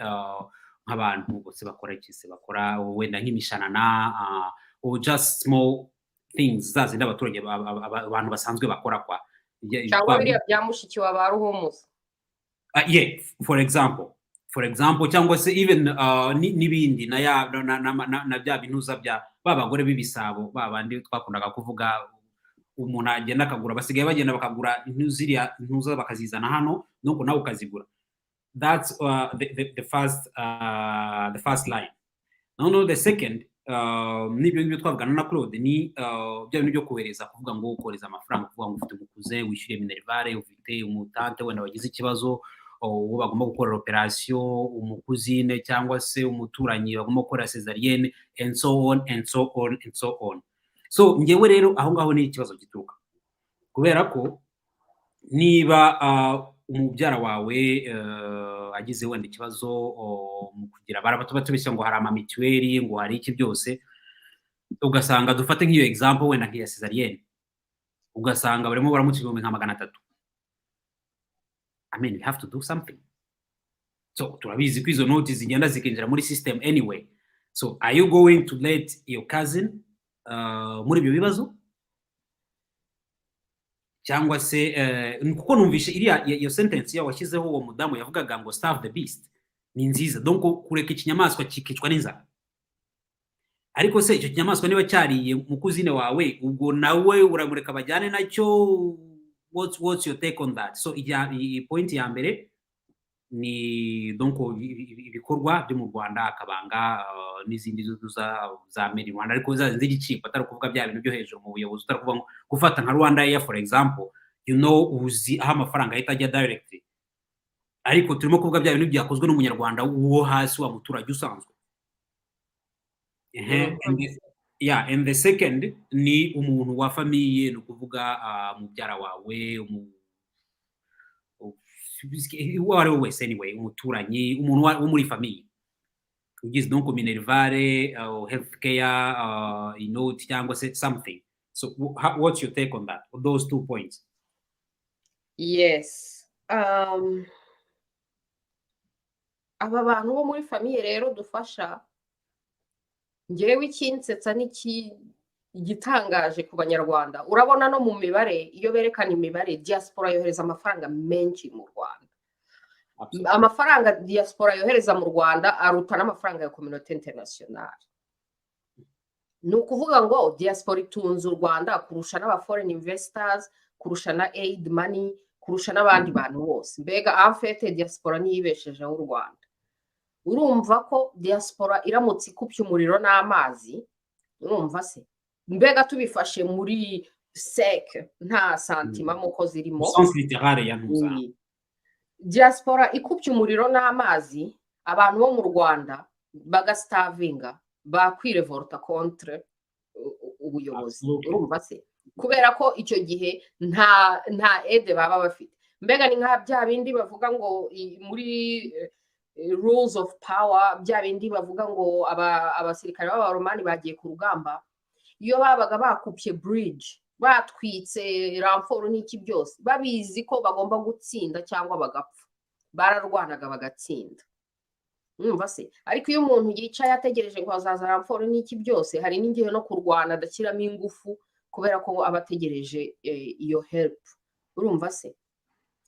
nk'abantu bose bakora ikise bakora wenda nk'imishanana or just small things zazi n'abaturage abantu basanzwe bakora kwa cyangwa biriya byamushiki wa baruhumuza yeah for example cyangwa se even nibindi na bya binuza bya babagore bibisabo babandi twakundaga kuvuga umuntu agenda akagura basigaye bagenda bakagura intuza bakazizana hano nuko nawe ukazigura. That's the first line. No the second nibyo twavugana na Claude ni bya bintu byo kohereza kuvuga ngo ukoreza amafaranga kuvuga ngo ufite umukuze wishyure minervare ufite umutante wenda wagize ikibazo uwo bagomba gukora operation umukuzine cyangwa se umuturanyi bagomba gukora cesarienne and so on. So ngewe rero aho ngaho ni ikibazo gituruka kubera ko niba umubyara wawe agize wenda ikibazo mu kugira batubeshya ngo hari amamituweli ngo hari iki byose ugasanga dufate nk'iyo example wenda nk'iya cesarienne ugasanga barimo baramutsibwa nka 300. I mean we have to do something. So turabizi ko izo notice zigenda zikinjira muri system anyway. So are you going to let your cousin muri ibyo bibazo cyangwa se kuko numvishe iriya iyo sentence yawe washyizeho uwo mudamu yavugaga ngo starve the beast ni nziza donc kureka ikinyamaswa kikicwa n'inzara ariko se icyo kinyamaswa niba cyariye mukuzine wawe ubwo nawe uramureka bajyane nacyo. What's your take on that? So point ya mbere ni donc ibikorwa byo mu Rwanda akabanga n'izindi za made in Rwanda ariko zigicika atari kuvuga bya bintu byo hejuru mu buyobozi utari kuvuga gufata nka Rwanda Air for example uzi aho amafaranga ahita ajya directly ariko turimo kuvuga bya bintu byakozwe n'umunyarwanda uwo hasi wa muturage usanzwe. And the second ni umuntu wa famille no kuvuga mubyara wawe wari wese anyway umuturanyi umuntu wo muri famille ugize donc minervare health care note cyangwa se something. So what's your take on that, on those 2 points? Yes, aba bantu bo muri famille rero dufasha ngewe ikinsetsa igitangaje ku banyarwanda urabona no mu mibare iyo berekana imibare diaspora yohereza amafaranga menshi mu Rwanda. Amafaranga diaspora yohereza mu Rwanda aruta n'amafaranga ya community international. Ni ukuvuga ngo diaspora itunze u Rwanda kurusha n'aba foreign investors kurusha na aid money kurusha n'abandi bantu bose. Mbega afete diaspora niyibeshejeho u Rwanda. Urumva ko diaspora iramutse ikupye umuriro n'amazi urumva se mbega tubifashe muri sec nta santima muko zirimo sens littéraire ya ntuza diaspora ikupye umuriro n'amazi abantu bo mu Rwanda bagastavinga bakwirevolta contre ubuyobozi urumva se kubera ko icyo gihe nta aide baba bafite. Mbega ni nka bya bindi bavuga ngo muri rules of power bya bindi bavuga ngo abasirikare b'abaromani bagiye ku rugamba iyo babaga bakupye bridge batwitse ramforo n'iki byose babizi ko bagomba gutsinda cyangwa bagapfa bararwanaga bagatsinda. Mwumva se ariko iyo umuntu yicaye ategereje ngo hazaza ramforo n'iki byose hari n'ingihe no kurwana adashyiramo ingufu kubera ko abategereje iyo help. Urumva se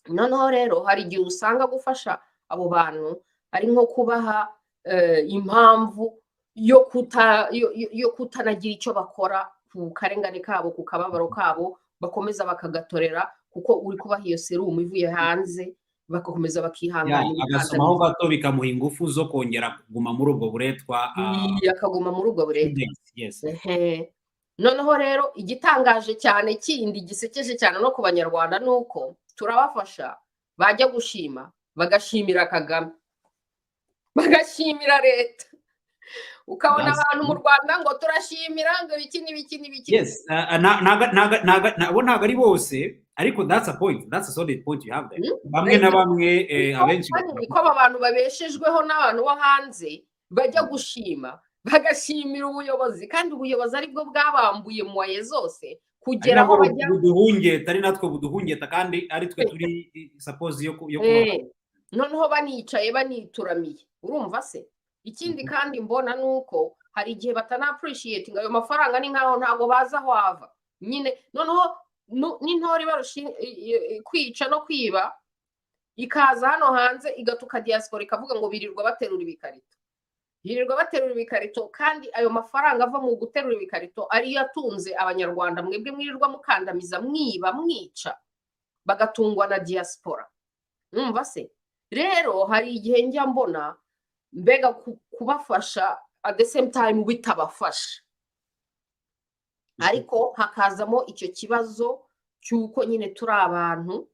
noneho rero hari igihe usanga gufasha abo bantu ari nko kubaha impamvu yo kutanagira icyo bakora ku karengane kabo, ku kababaro kabo, bakomeza bakagatorera kuko uri kubaha iyo serumu ivuye hanze, bagakomeza bakihanganira agasomaho gato bikamuha ingufu zo kongera kuguma muri ubwo buretwa, akaguma muri ubwo buretwa. Noneho rero igitangaje cyane kindi gisekeje cyane no ku banyarwanda ni uko turabafasha, bajya gushima bagashimira Kagame, bagashimira leta, ukabona abantu mu Rwanda ngo turashimira ngo ibiki n'ibiki n'ibiki. Yes, nabo ntabwo ari bose, ariko that's a point, that's a solid point you have there. Bamwe na bamwe abenshi ko aba bantu babeshejweho n'abantu bo hanze bajya gushima bagashimira ubuyobozi, kandi ubuyobozi aribwo bwabambuye muwaye zose kugera aho bajya buduhungeta, ari natwe buduhungeta, kandi ari twe turi suppose yo kuba noneho banicaye banituramiye. Urumva se? Ikindi kandi mbona nuko hari igihe batana appreciate ayo mafaranga, ni nkaho ntago baza aho ava nyine. Noneho n'intori kwica no kwiba ikaza hano hanze igatuka diaspora ikavuga ngo birirwa baterura ibikarito, kandi ayo mafaranga ava mu guterura ibikarito ariyo atunze abanyarwanda. Mwebwe mwirirwa mukandamiza, mwiba, mwica, bagatungwa na diaspora. Numva se? Rero hari igihe njya mbona mbega kubafasha at the same time bitabafasha, ariko hakazamo icyo kibazo cy'uko nyine turi abantu,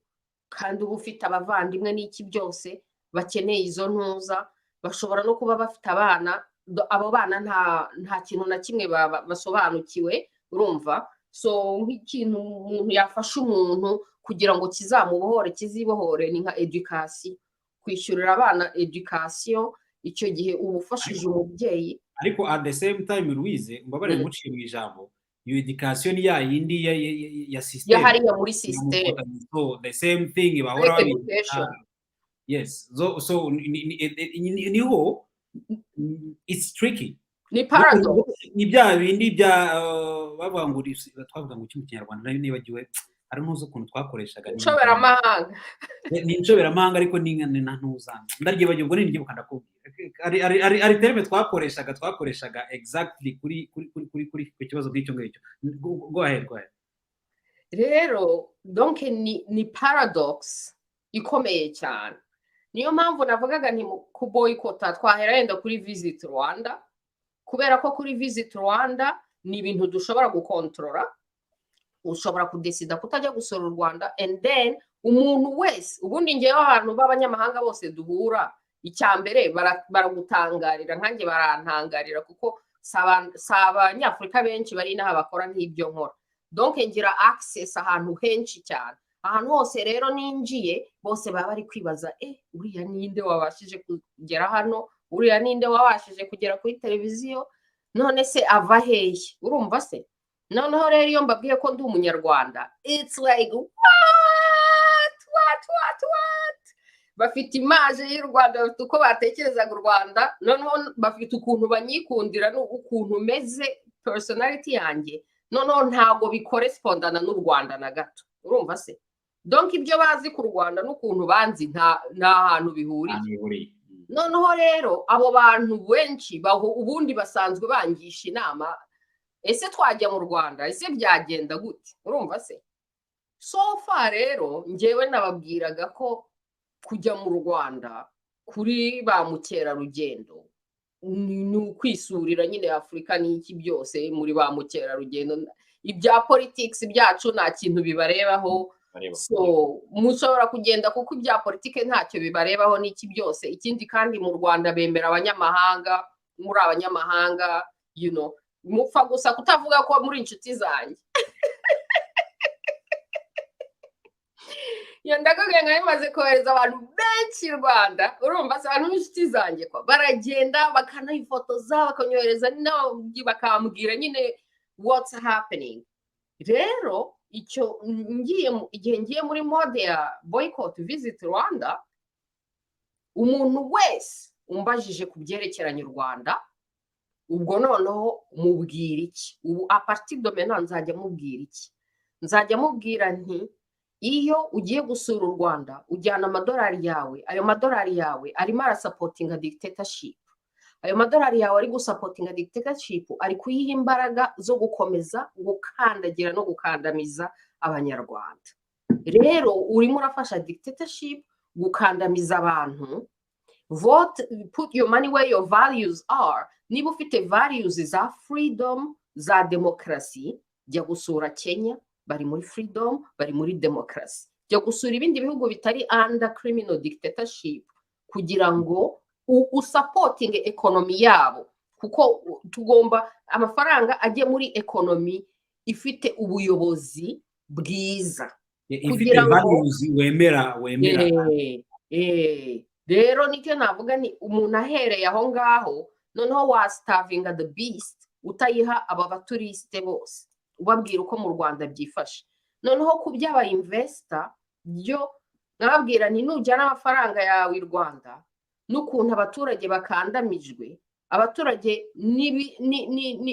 kandi uba ufite abavandimwe n'iki byose bakeneye izo ntuza, bashobora no kuba bafite abana, abo bana nta kintu na kimwe basobanukiwe. Urumva? So nk'ikintu umuntu yafasha umuntu kugira ngo kizamubohore, kizibohore, ni nka education, kwishyurira abana education. Icyo gihe uba ufashije umubyeyi. Ariko at the same time, Louise, mbabare muciye mu ijambo, iyo education ya yindi ya system yahariye muri system, so the same thing bahora yes, so niho it's tricky, ni paradox. Ni bya bindi bya bavuga ngo twavuga ngo mu Kinyarwanda nibagiwe, ari ntuzo ukuntu twakoreshaga inshoberamahanga, ni inshoberamahanga, ariko ni nka ntuza ndaryibagiwe ngo nindi bukanda ko ari terme twakoreshaga exactly kuri ku kibazo bw'icyo ngicyo. Go ahead. Rero donc ni paradox ikomeye cyane. Niyo mpamvu navugaga nti ku boycott twahera yenda kuri Visit Rwanda, kubera ko kuri Visit Rwanda ni ibintu dushobora gukontorora. Ushobora kudesida kutajya gusura u Rwanda, and then umuntu wese, ubundi ngewe abantu b'abanyamahanga bose duhura, icyambere baragutangarira, nkanjye barantangarira kuko saba nyafurika benshi bari naha bakora nk'ibyo nkora. Donc ngira access ahantu henshi cyane, ahantu hose. Rero ninjiye bose baba bari kwibaza, uriya ninde wabashije kugera hano, uriya ninde wabashije kugera kuri televiziyo, none se ava hehe? Urumva se? Noneho rero iyo mbabwiye ko ndi umunyarwanda, it's like what bafite image y'u Rwanda, bafite uko batekerezaga u Rwanda, noneho bafite ukuntu banyikundira n'ukuntu meze, personality yanjye, noneho ntago bikorespondana n'u Rwanda na gato. Urumva se? Donc ibyo bazi ku Rwanda n'ukuntu banzi nta hantu bihuriye. Noneho rero abo bantu benshi ubundi basanzwe bangisha inama, ese twajya mu Rwanda, ese byagenda gute? Urumva se? So far rero ngewe nababwiraga ko kujya mu Rwanda kuri ba mukerarugendo ni ukwisurira nyine Afurika n'iki byose muri ba mukerarugendo. Ibya politics byacu nta kintu bibarebaho, so mushobora kugenda kuko ibya politike ntacyo bibarebaho n'iki byose. Ikindi kandi mu Rwanda bemera abanyamahanga, muri abanyamahanga, you know, mupfa gusa kutavuga ko muri inshuti zanjye. Ndakubwiye nka bimaze kohereza abantu benshi i Rwanda, urumva se abantu b'inshuti zanjye ko baragenda bakanayifotoza, bakanyohereza bakambwira nyine what's happening. Rero icyo igihe ngiye muri mode ya boycott Visit Rwanda, umuntu wese umbajije ku byerekeranye u Rwanda, ubwo noneho mubwira iki? Ubu a partir de maintenant nzajya mubwira iki? Nzajya mubwira nti iyo ugiye gusura u Rwanda ujyana amadolari yawe, ayo madolari yawe arimo arasupportinga dictatorship, ayo madolari yawe ari gusapotinga dictatorship ari kuyiha imbaraga zo gukomeza gukandagira no gukandamiza abanyarwanda. Rero urimo urafasha dictatorship gukandamiza abantu. Vote, put your money where your values are. Niba ufite values za freedom, za demokrasi, jya gusura Kenya, bari muri freedom, bari muri demokrasi. Jya gusura ibindi bihugu bitari under criminal dictatorship kugira ngo usupporting economy yabo, kuko tugomba amafaranga ajye muri economy ifite ubuyobozi bwiza, ifite values wemera. Rero nicyo navuga ni umuntu ahereye aho ngaho, noneho wastarvinga the beast, utayiha aba baturiste bose ubabwira uko mu Rwanda byifashe. Noneho ku by'aba investor byo nababwira nti nujyana amafaranga yawe i Rwanda n'ukuntu abaturage bakandamijwe, abaturage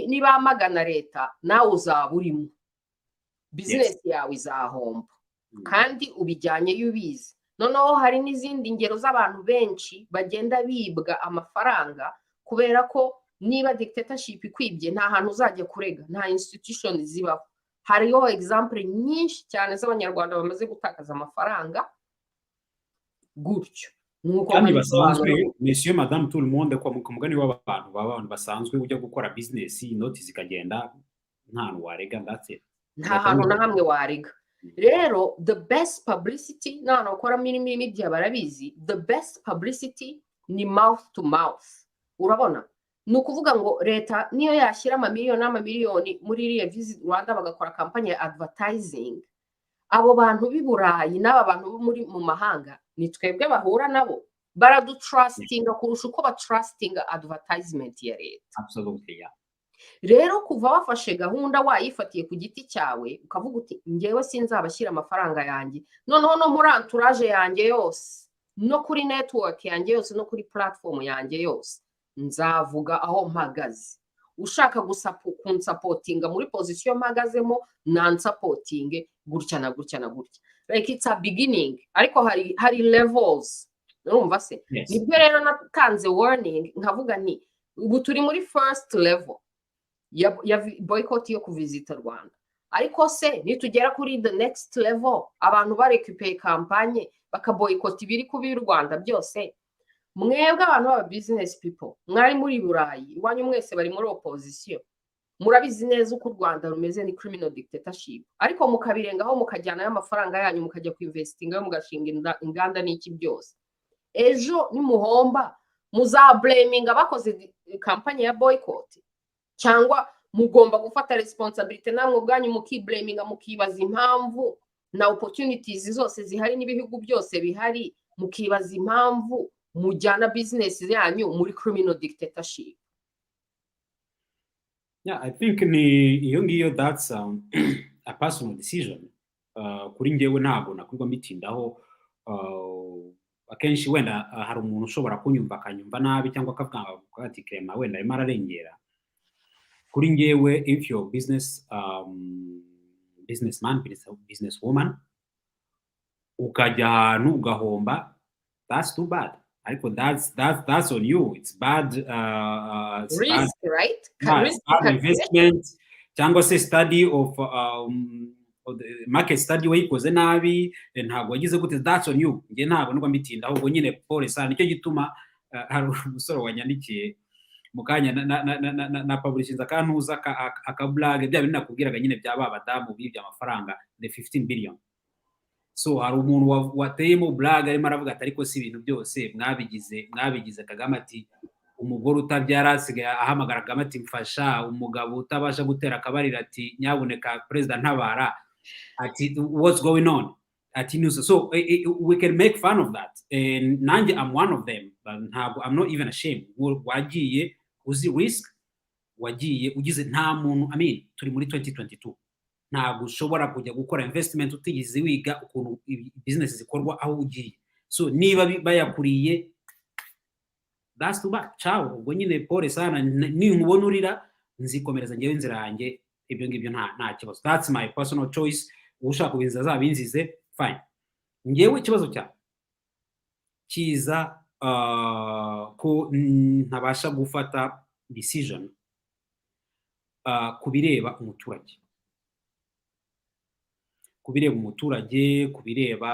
nibamagana leta nawe uzaba urimo, business yawe izahomba kandi ubijyanye yubizi. Noneho hari n'izindi ngero z'abantu benshi bagenda bibwa amafaranga kubera ko niba dictatorship ikwibye nta hantu uzajya kurega, nta institution zibaho. Hariho example nyinshi cyane z'abanyarwanda bamaze gutakaza amafaranga gutyo. Kandi basanzwe monsieur madame tout le monde kwa mugani w'abantu basanzwe ujya gukora business, inoti zikagenda nta hantu warega, ndetse nta hantu na hamwe warega. Rero the best publicity, n'abantu bakora muri media barabizi, the best publicity ni mouth to mouth. Urabona, ni ukuvuga ngo leta niyo yashyira amamiliyoni muri iriya Visit Rwanda bagakora kampanye ya advertising, abo bantu b'i Burayi n'aba bantu bo muri mu mahanga ni twebwe bahura nabo, baradutrustinga kurusha uko batrustinga advertisement ya leta. Absolutely, yeah. Rero kuva wafashe gahunda wayifatiye ku giti cyawe ukavuga uti ngewe sinzabashyira amafaranga yanjye, noneho no muri entourage yanjye yose, no kuri network yanjye yose, no kuri platform yanjye yose, nzavuga aho mpagaze. Ushaka kunsapotinga muri position mpagazemo, nansapotinge gutya na gutya na gutya. Like it's a beginning, ariko hari levels. Urumva se? Nibyo rero natanze warning nkavuga nti ubu turi muri first level ya boycott yo kuvisita Rwanda, ariko se nitugera kuri the next level abantu barekupeye kampanye bakaboycott ibiri kubi Rwanda byose, mwebwe abantu baba business people mwari muri Burayi, iwanyu mwese bari muri opposition, murabizi neza uko u Rwanda rumeze ni criminal dictatorship, ariko mukabirengaho mukajyana y'amafaranga yanyu mukajya kuinvestinga yo mugashinga inganda n'iki byose. Ejo nimuhomba muzablaminga abakoze kampanye ya boycott, cyangwa mugomba gufata responsibility namwe ubwanyu mukiblaminga, mukibaza impamvu na opportunities zose zihari n'ibihugu byose bihari, mukibaza impamvu mujyana business yanyu muri criminal dictatorship. Yeah, I think iyo ngiyo that's a personal decision. Kuri ngewe ntabwo nakurwa mitindaho. Akenshi wenda hari umuntu ushobora kunyumva akanyumva nabi cyangwa akavuga ati Clement wenda arimo ararengera. Kuri ngewe, if your businessman, businesswoman, ukajya ahantu ugahomba, that's too bad. Ariko that's on you. It's bad. Risk, right? Bad investment. Cyangwa se study of the market study wayikoze nabi, ntabwo wagize gute, that's on you. Nge ntabwo nubwo mbitinda ahubwo nyine pole sana. Nicyo gituma hari umusore wanyandikiye mukanya na publishinza kantuza akablage bya bintu nakubwiraga nyine byaba abadamu bibye amafaranga the 15 billion. So hari umuntu wateyemo blage arimo aravuga ati ariko si ibintu byose mwabigize Kagame ati umugore utabyara asigaye ahamagara Kagame ati mfasha, umugabo utabasha gutera akabarira ati nyabuneka president ntabara, ati what's going on ati news. So we can make fun of that, and nanjye I'm one of them, but I'm not even ashamed. Wagiye uzi risk, wagiye ugize nta muntu, I mean turi muri 2022, ntabwo ushobora kujya gukora investment utigize wiga ukuntu business zikorwa aho ugiye. So niba bayakuriye, that's too bad. Ciao, ubwo nyine pole sana, ni nkubona urira nzikomereza ngewe inzira yanjye, ibyo ngibyo nta kibazo. That's my personal choice. Ushaka kubinza zabinzize fine. Ngewe ikibazo cya kiza ko ntabasha gufata decision kubireba umuturage, kubireba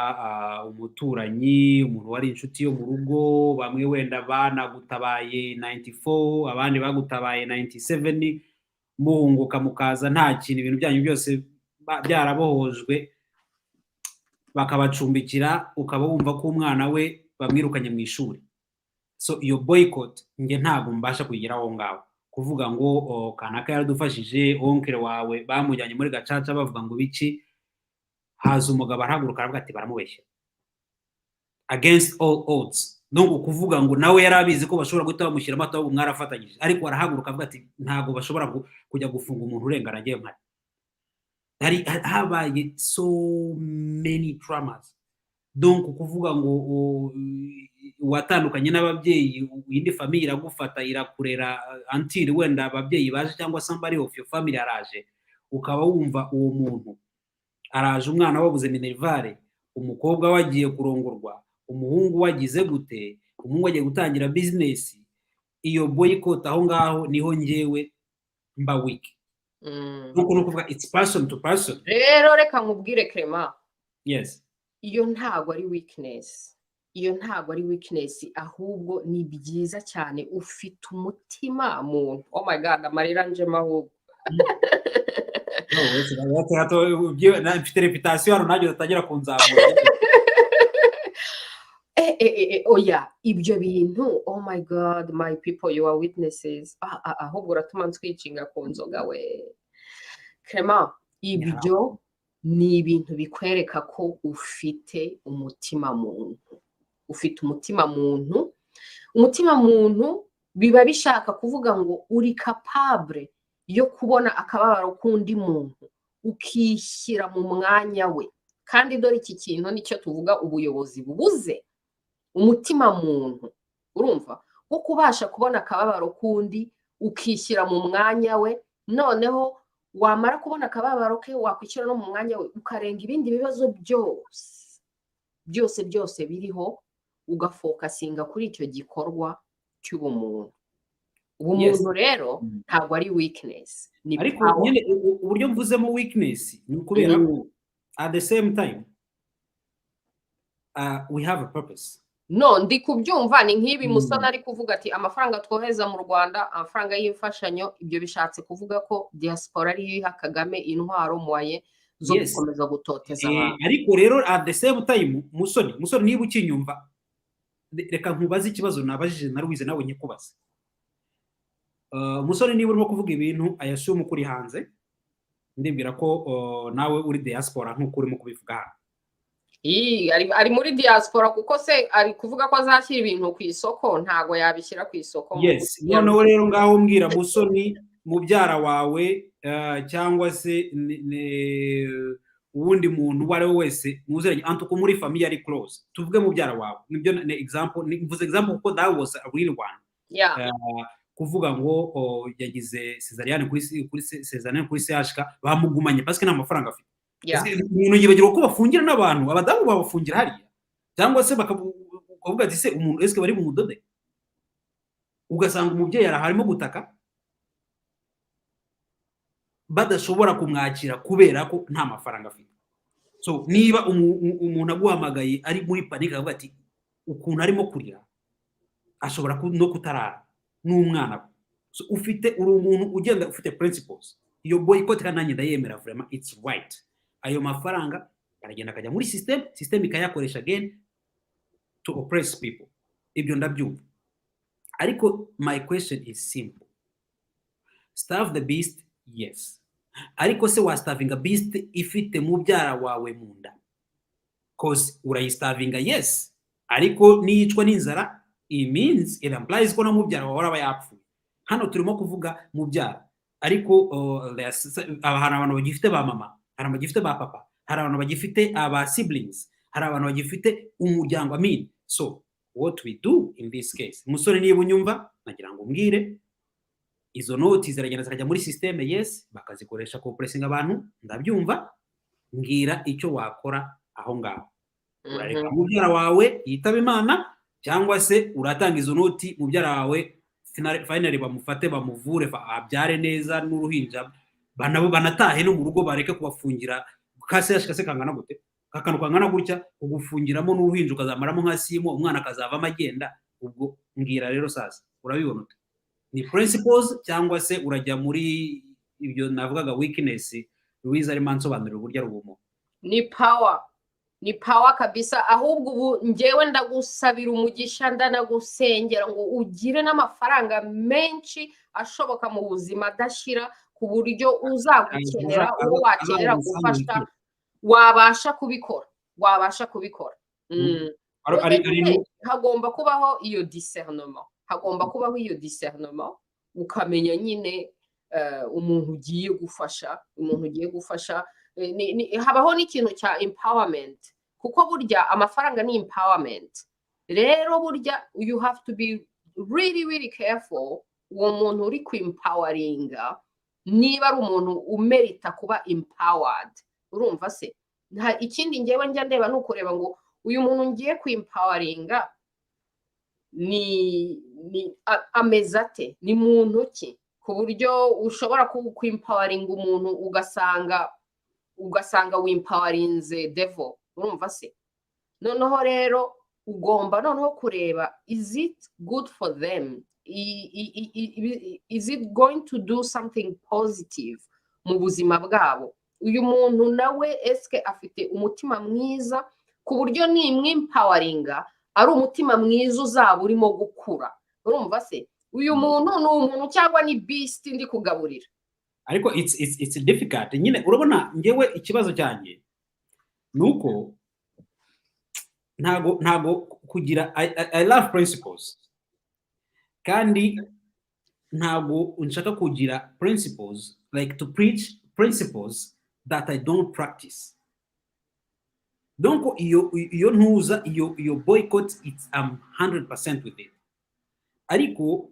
umuturanyi, umuntu wari inshuti yo mu rugo, bamwe wenda banagutabaye 94, abandi bagutabaye 97, muhunguka mukaza nta kintu, ibintu byanyu byose byarabohojwe, bakabacumbikira, ukaba wumva ko umwana we bamwirukanye mu ishuri. So iyo boycott nge ntabwo mbasha kuyigeraho ngaho, kuvuga ngo kanaka yaradufashije, onkere wawe bamujyanye muri gacaca bavuga ngo biki, haza umugabo arahaguruka aravuga ati baramubeshya against all odds. No kuvuga ngo nawe yarabizi ko bashobora guhita bamushyira amata ahubwo mwarafatanyije, ariko arahaguruka avuga ati ntabwo bashobora kujya gufunga umuntu urengana agiye mpari. Hari habaye so many dramas. Donc kuvuga ngo watandukanye n'ababyeyi, indi family iragufata irakurera until wenda ababyeyi baje cyangwa somebody of your family araje, ukaba wumva uwo muntu araje, umwana wabuze minervare, umukobwa wagiye kurongorwa, umuhungu wagize gute, umuhungu agiye gutangira business. Iyo boycott aho ngaho niho ngewe mba weak. Nuko nukuvuga it's person to person. Rero reka nkubwire Clement. Yes. Iyo ntago ari weakness. Iyo ntago ari weakness, ahubwo ni byiza cyane, ufite umutima muntu. Oh my God, amarira nje mahubwo. Mfite reputation hano najye utagira kunzamura. Oya, ibyo bintu, oh my God, my people, you are witnesses. Ahubwo uratuma nswicinga ku nzoga we. Clement, ibyo ni ibintu bikwereka ko ufite umutima muntu. Ufite umutima muntu. Umutima muntu biba bishaka kuvuga ngo uri capable yo kubona akababaro k'undi muntu, ukishyira mu mwanya we. Kandi dore iki kintu nicyo tuvuga ubuyobozi bubuze. Umutima muntu, urumva, wo kubasha kubona akababaro k'undi, ukishyira mu mwanya we, noneho wamara kubona akababaro ke wakwishyira no mu mwanya we, ukarenga ibindi bibazo byose biriho, ugafokasinga kuri icyo gikorwa cy'ubumuntu. Ubumuntu rero ntabwo ari weakness. Ariko nyine uburyo mvuzemo weakness ni ukubera at the same time we have a purpose. No, ndi kubyumva ni nk'ibi Musana ari kuvuga ati amafaranga twoheza mu Rwanda, amafaranga y'imfashanyo, ibyo bishatse kuvuga ko diaspora ari yiha Kagame intwaro mwaye zo gukomeza gutoteza abantu. Ariko rero at the same time musoni niba ukinyumva, reka nkubaze ikibazo nabajije na Louise nawe nyikubaze. Musoni niba urimo kuvuga ibintu ayashumu kuri hanze, ndibwira ko nawe uri diaspora nk'uko urimo kubivuga hano. Ari muri diaspora kuko se ari kuvuga ko azashyira ibintu ku isoko, ntago yabishyira ku isoko. Yes, noneho rero ngaho mbwira Musoni, mubyara wawe cyangwa se uwundi muntu wari wese muzeranye antuko muri family ari close, tuvuge mubyara wawe, nibyo ne example, mvuze example kuko that was a real one. Yeah. Kuvuga ngo yagize cesarienne kuri CHK bamugumanye parce que nta mafaranga afite. Umuntu yibagirwa ko bafungira n'abantu, abadamu babafungira hariya, cyangwa se bakavuga ati se umuntu eske bari mu mudode, ugasanga umubyeyi araharimo gutaka badashobora kumwakira kubera ko nta mafaranga afite. So niba umuntu aguhamagaye ari muri panique avuga ati ukuntu arimo kurira ashobora no kutarara n'umwana. So ufite umuntu ugenda ufite principles. Iyo boycott kananye ndayemera vraiment, it's right. Ayo mafaranga aragenda akajya muri system ikayakoresha again to oppress people. Ibyo ndabyumva. Ariko my question is simple. Starve the beast, yes. Ariko se wa starving a beast ifite mubyara wawe munda? Cause urayistavinga, yes. Ariko niyicwa n'inzara, it means it implies ko na mubyara wawe araba yapfuye. Hano turimo kuvuga mubyara. Ariko hari abantu bagifite ba mama, hari abantu bagifite ba papa, hari abantu bagifite aba siblings, hari abantu bagifite umuryango. I mean, so what we do in this case, musore niba unyumva nagira ngo mbwire, izo notes ziragenda zikajya muri system, yes, bakazikoresha ko pressing abantu, ndabyumva. Mbwira icyo wakora aho ngaho. Urareka mubyara wawe yitaba Imana, cyangwa se uratanga izo noti mubyara wawe finally bamufate bamuvure abyare neza n'uruhinja banabo banatahe no mu rugo bareke kubafungira kase yashikase kangana gute kakanu kangana gutya ugufungiramo n'uruhinja ukazamaramo nka simo umwana akazavamo agenda ubwo ngira rero sasa urabibona ute ni principles cyangwa se urajya muri ibyo navugaga weakness Louise ari mansobanurira uburyo rubumo ni power kabisa ahubwo ubu ngewe ndagusabira umugisha ndanagusengera ngo ugire n'amafaranga menshi ashoboka mu buzima adashira ku buryo uzagukenera uwo wakenera gufasha wabasha kubikora hagomba kubaho iyo discernement ukamenya nyine umuntu ugiye gufasha habaho n'ikintu cya empowerment kuko burya amafaranga ni empowerment rero burya you have to be really careful uwo muntu uri ku empoweringa niba ari umuntu umerita kuba empowered urumva se ikindi ngewe njya ndeba nukureba ngo uyu muntu ngiye ku empoweringa ni ameze ate ni muntu ki ku buryo ushobora ku empoweringa umuntu ugasanga wimpawarinze devil urumva se noneho rero ugomba noneho kureba is it good for them is it going to do something positive mu buzima bwabo uyu muntu nawe eske afite umutima mwiza ku buryo nimwimpawaringa ari umutima mwiza uzaba urimo gukura urumva se uyu muntu ni umuntu cyangwa ni beast ndi kugaburira ariko it's difficult nyine urabona ngewe ikibazo cyanjye nuko ntago kugira I love principles kandi ntago nshaka kugira principles like to preach principles that I don't practice donc iyo ntuza iyo boycott it's 100% with it ariko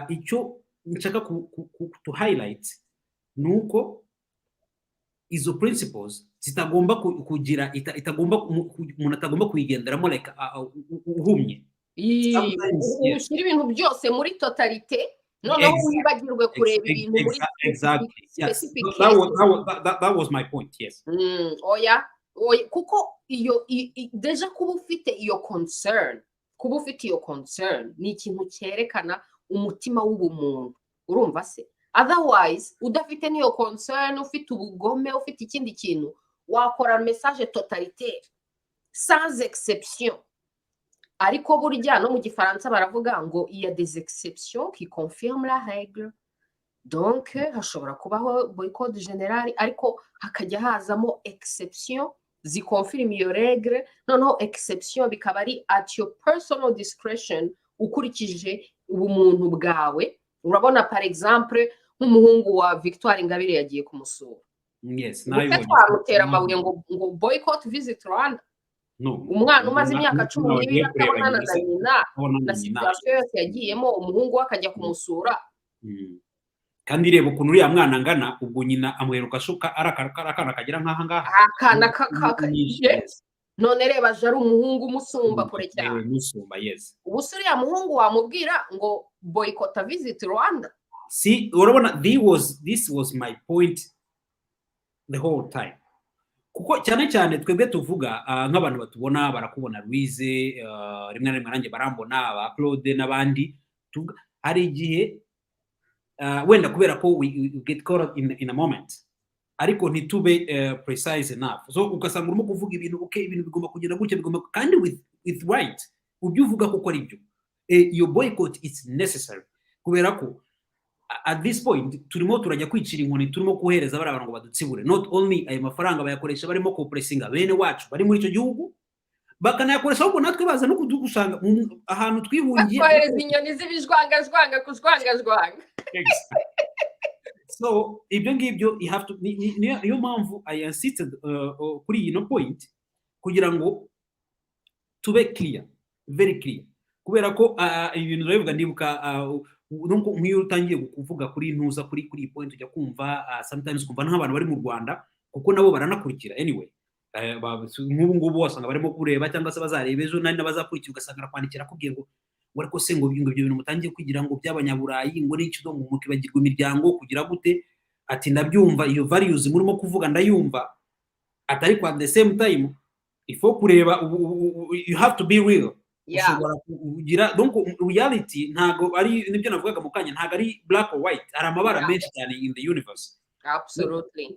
icyo nshaka to highlight nuko izo principles zitagomba kugira umuntu atagomba kuyigenderamo like uhumye ushyira ibintu byose muri totalite noneho wibagirwe kureba ibintu muri specific that was my point yes oya kuko iyo deja kuba ufite iyo concern ni ikintu cyerekana umutima w'ubumuntu urumva se otherwise udafite niyo concern ufite ubugome ufite ikindi kintu wakora message totalitaire sans exception ariko burya no mu gifaransa baravuga ngo il y a des exceptions qui confirment la règle donc hashobora kubaho boycott générale ariko hakajya hazamo exception zikonfirme iyo règle noneho exception bikaba ari at your personal discretion ukurikije ubumuntu bwawe urabona par exemple nk'umuhungu wa Victoire Ingabire yagiye kumusura yes nayo twamutera amabuye ngo boycott visit Rwanda no umwana umaze imyaka 12 atabonana na nyina na situation yose yagiyemo umuhungu we akajya kumusura kandi reba ukuntu uriya mwana angana ubwo nyina amuheruka shuka arakana kagira nk'aha ngaha akana none reba je ari umuhungu musumba kure cyane musumba yes ubu suriya muhungu wamubwira ngo boycott visit Rwanda see urabona this was my point the whole time kuko cyane twebwe tuvuga nk'abantu batubona barakubona Louise rimwe na rimwe nanjye barambona aba Claude n'abandi hari igihe wenda kubera ko we get caught in a moment ariko ntitube precise enough so ugasanga urimo kuvuga ibintu ibintu bigomba kugenda gutya bigomba kandi with right ubyuvuga ko ari byo your boycott is necessary kubera ko at this point turimo turajya kwicira inkoni turimo kuhereza bari abantu ngo badutsibure not only ayo mafaranga bayakoresha barimo copressinga bene wacu bari muri icyo gihugu bakanayakoresha ahubwo natwe baza no kudugusanga ahantu twihungiye bahereza inyoni z'ibijwangajwanga kujwangajwanga so ibyo ngibyo you have to niyo mpamvu I insisted kuri iyi no point kugira ngo tube clear very clear kubera ko ibintu bivuga ndibuka nuko nk'iyo utangiye kuvuga kuri ntuza kuri point ujya kumva sometimes kumva nk'abantu bari mu Rwanda kuko nabo baranakurikira anyway nk'ubu ngubu wasanga barimo kureba cyangwa se bazareba ejo nari n'abazakurikira ugasanga arakwandikira akubwiye ngo ariko se ngo ibyo bintu mutangiye kugira ngo by'abanyaburayi ngo n'icyo ngo mukibagirwa imiryango kugira gute ati ndabyumva iyo values murimo kuvuga ndayumva atari kwa the same time ifo kureba you have to be real ushobora kugira donc reality ntago ari nibyo navugaga mu kanya ntago ari black or white ari amabara menshi cyane in the universe. Absolutely.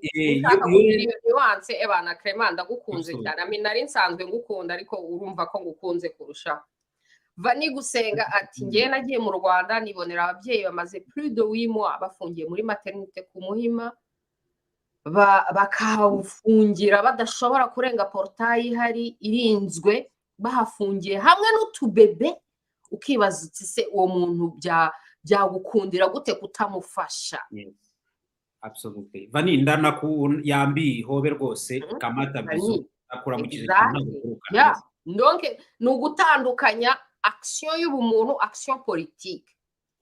Nuance ebana Clement ndagukunze cyane nari nsanzwe ngukunda ariko urumva ko ngukunze kurusha Vani Gusenga ati ngiye nagiye mu Rwanda nibonera ababyeyi bamaze plus de 8 mois bafungiye muri maternité ku Muhima bakafungira badashobora kurenga portail hari irinzwe bahafungiye hamwe n'utubebe ukibaza se uwo muntu byagukundira gute kutamufasha. Absolutely. Vani ndana ku yambi hobe rwose kamata bizo akora mu kintu cy'inturuka. Donc ni ugutandukanya action y'ubumuntu action politique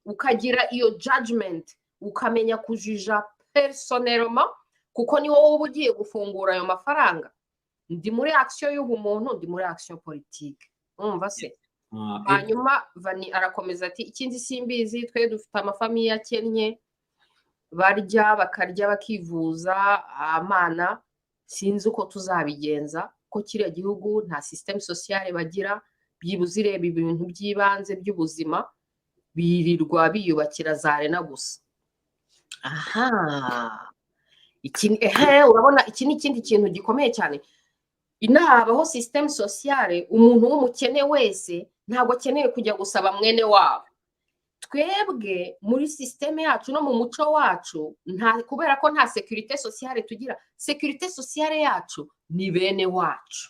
ukagira iyo judgment ukamenya kujija personnellement kuko ni wowe ugiye gufungura ayo mafaranga ndi muri action y'ubumuntu ndi muri action politique umva se hanyuma Vani arakomeza ati ikindi simbizi twe dufite amafamiye yakennye barya bakarya bakivuza amana sinzi uko tuzabigenza ko kiriya gihugu nta system sociale bagira byibuze ireba ibintu by'ibanze by'ubuzima birirwa biyubakira za arena gusa. Aha urabona iki ni ikindi kintu gikomeye cyane inahabaho system sociale umuntu w'umukene wese ntabwo akeneye kujya gusaba mwene wabo. Twebwe muri system yacu no mu muco wacu kubera ko nta sécurité sociale tugira sécurité sociale yacu ni bene wacu.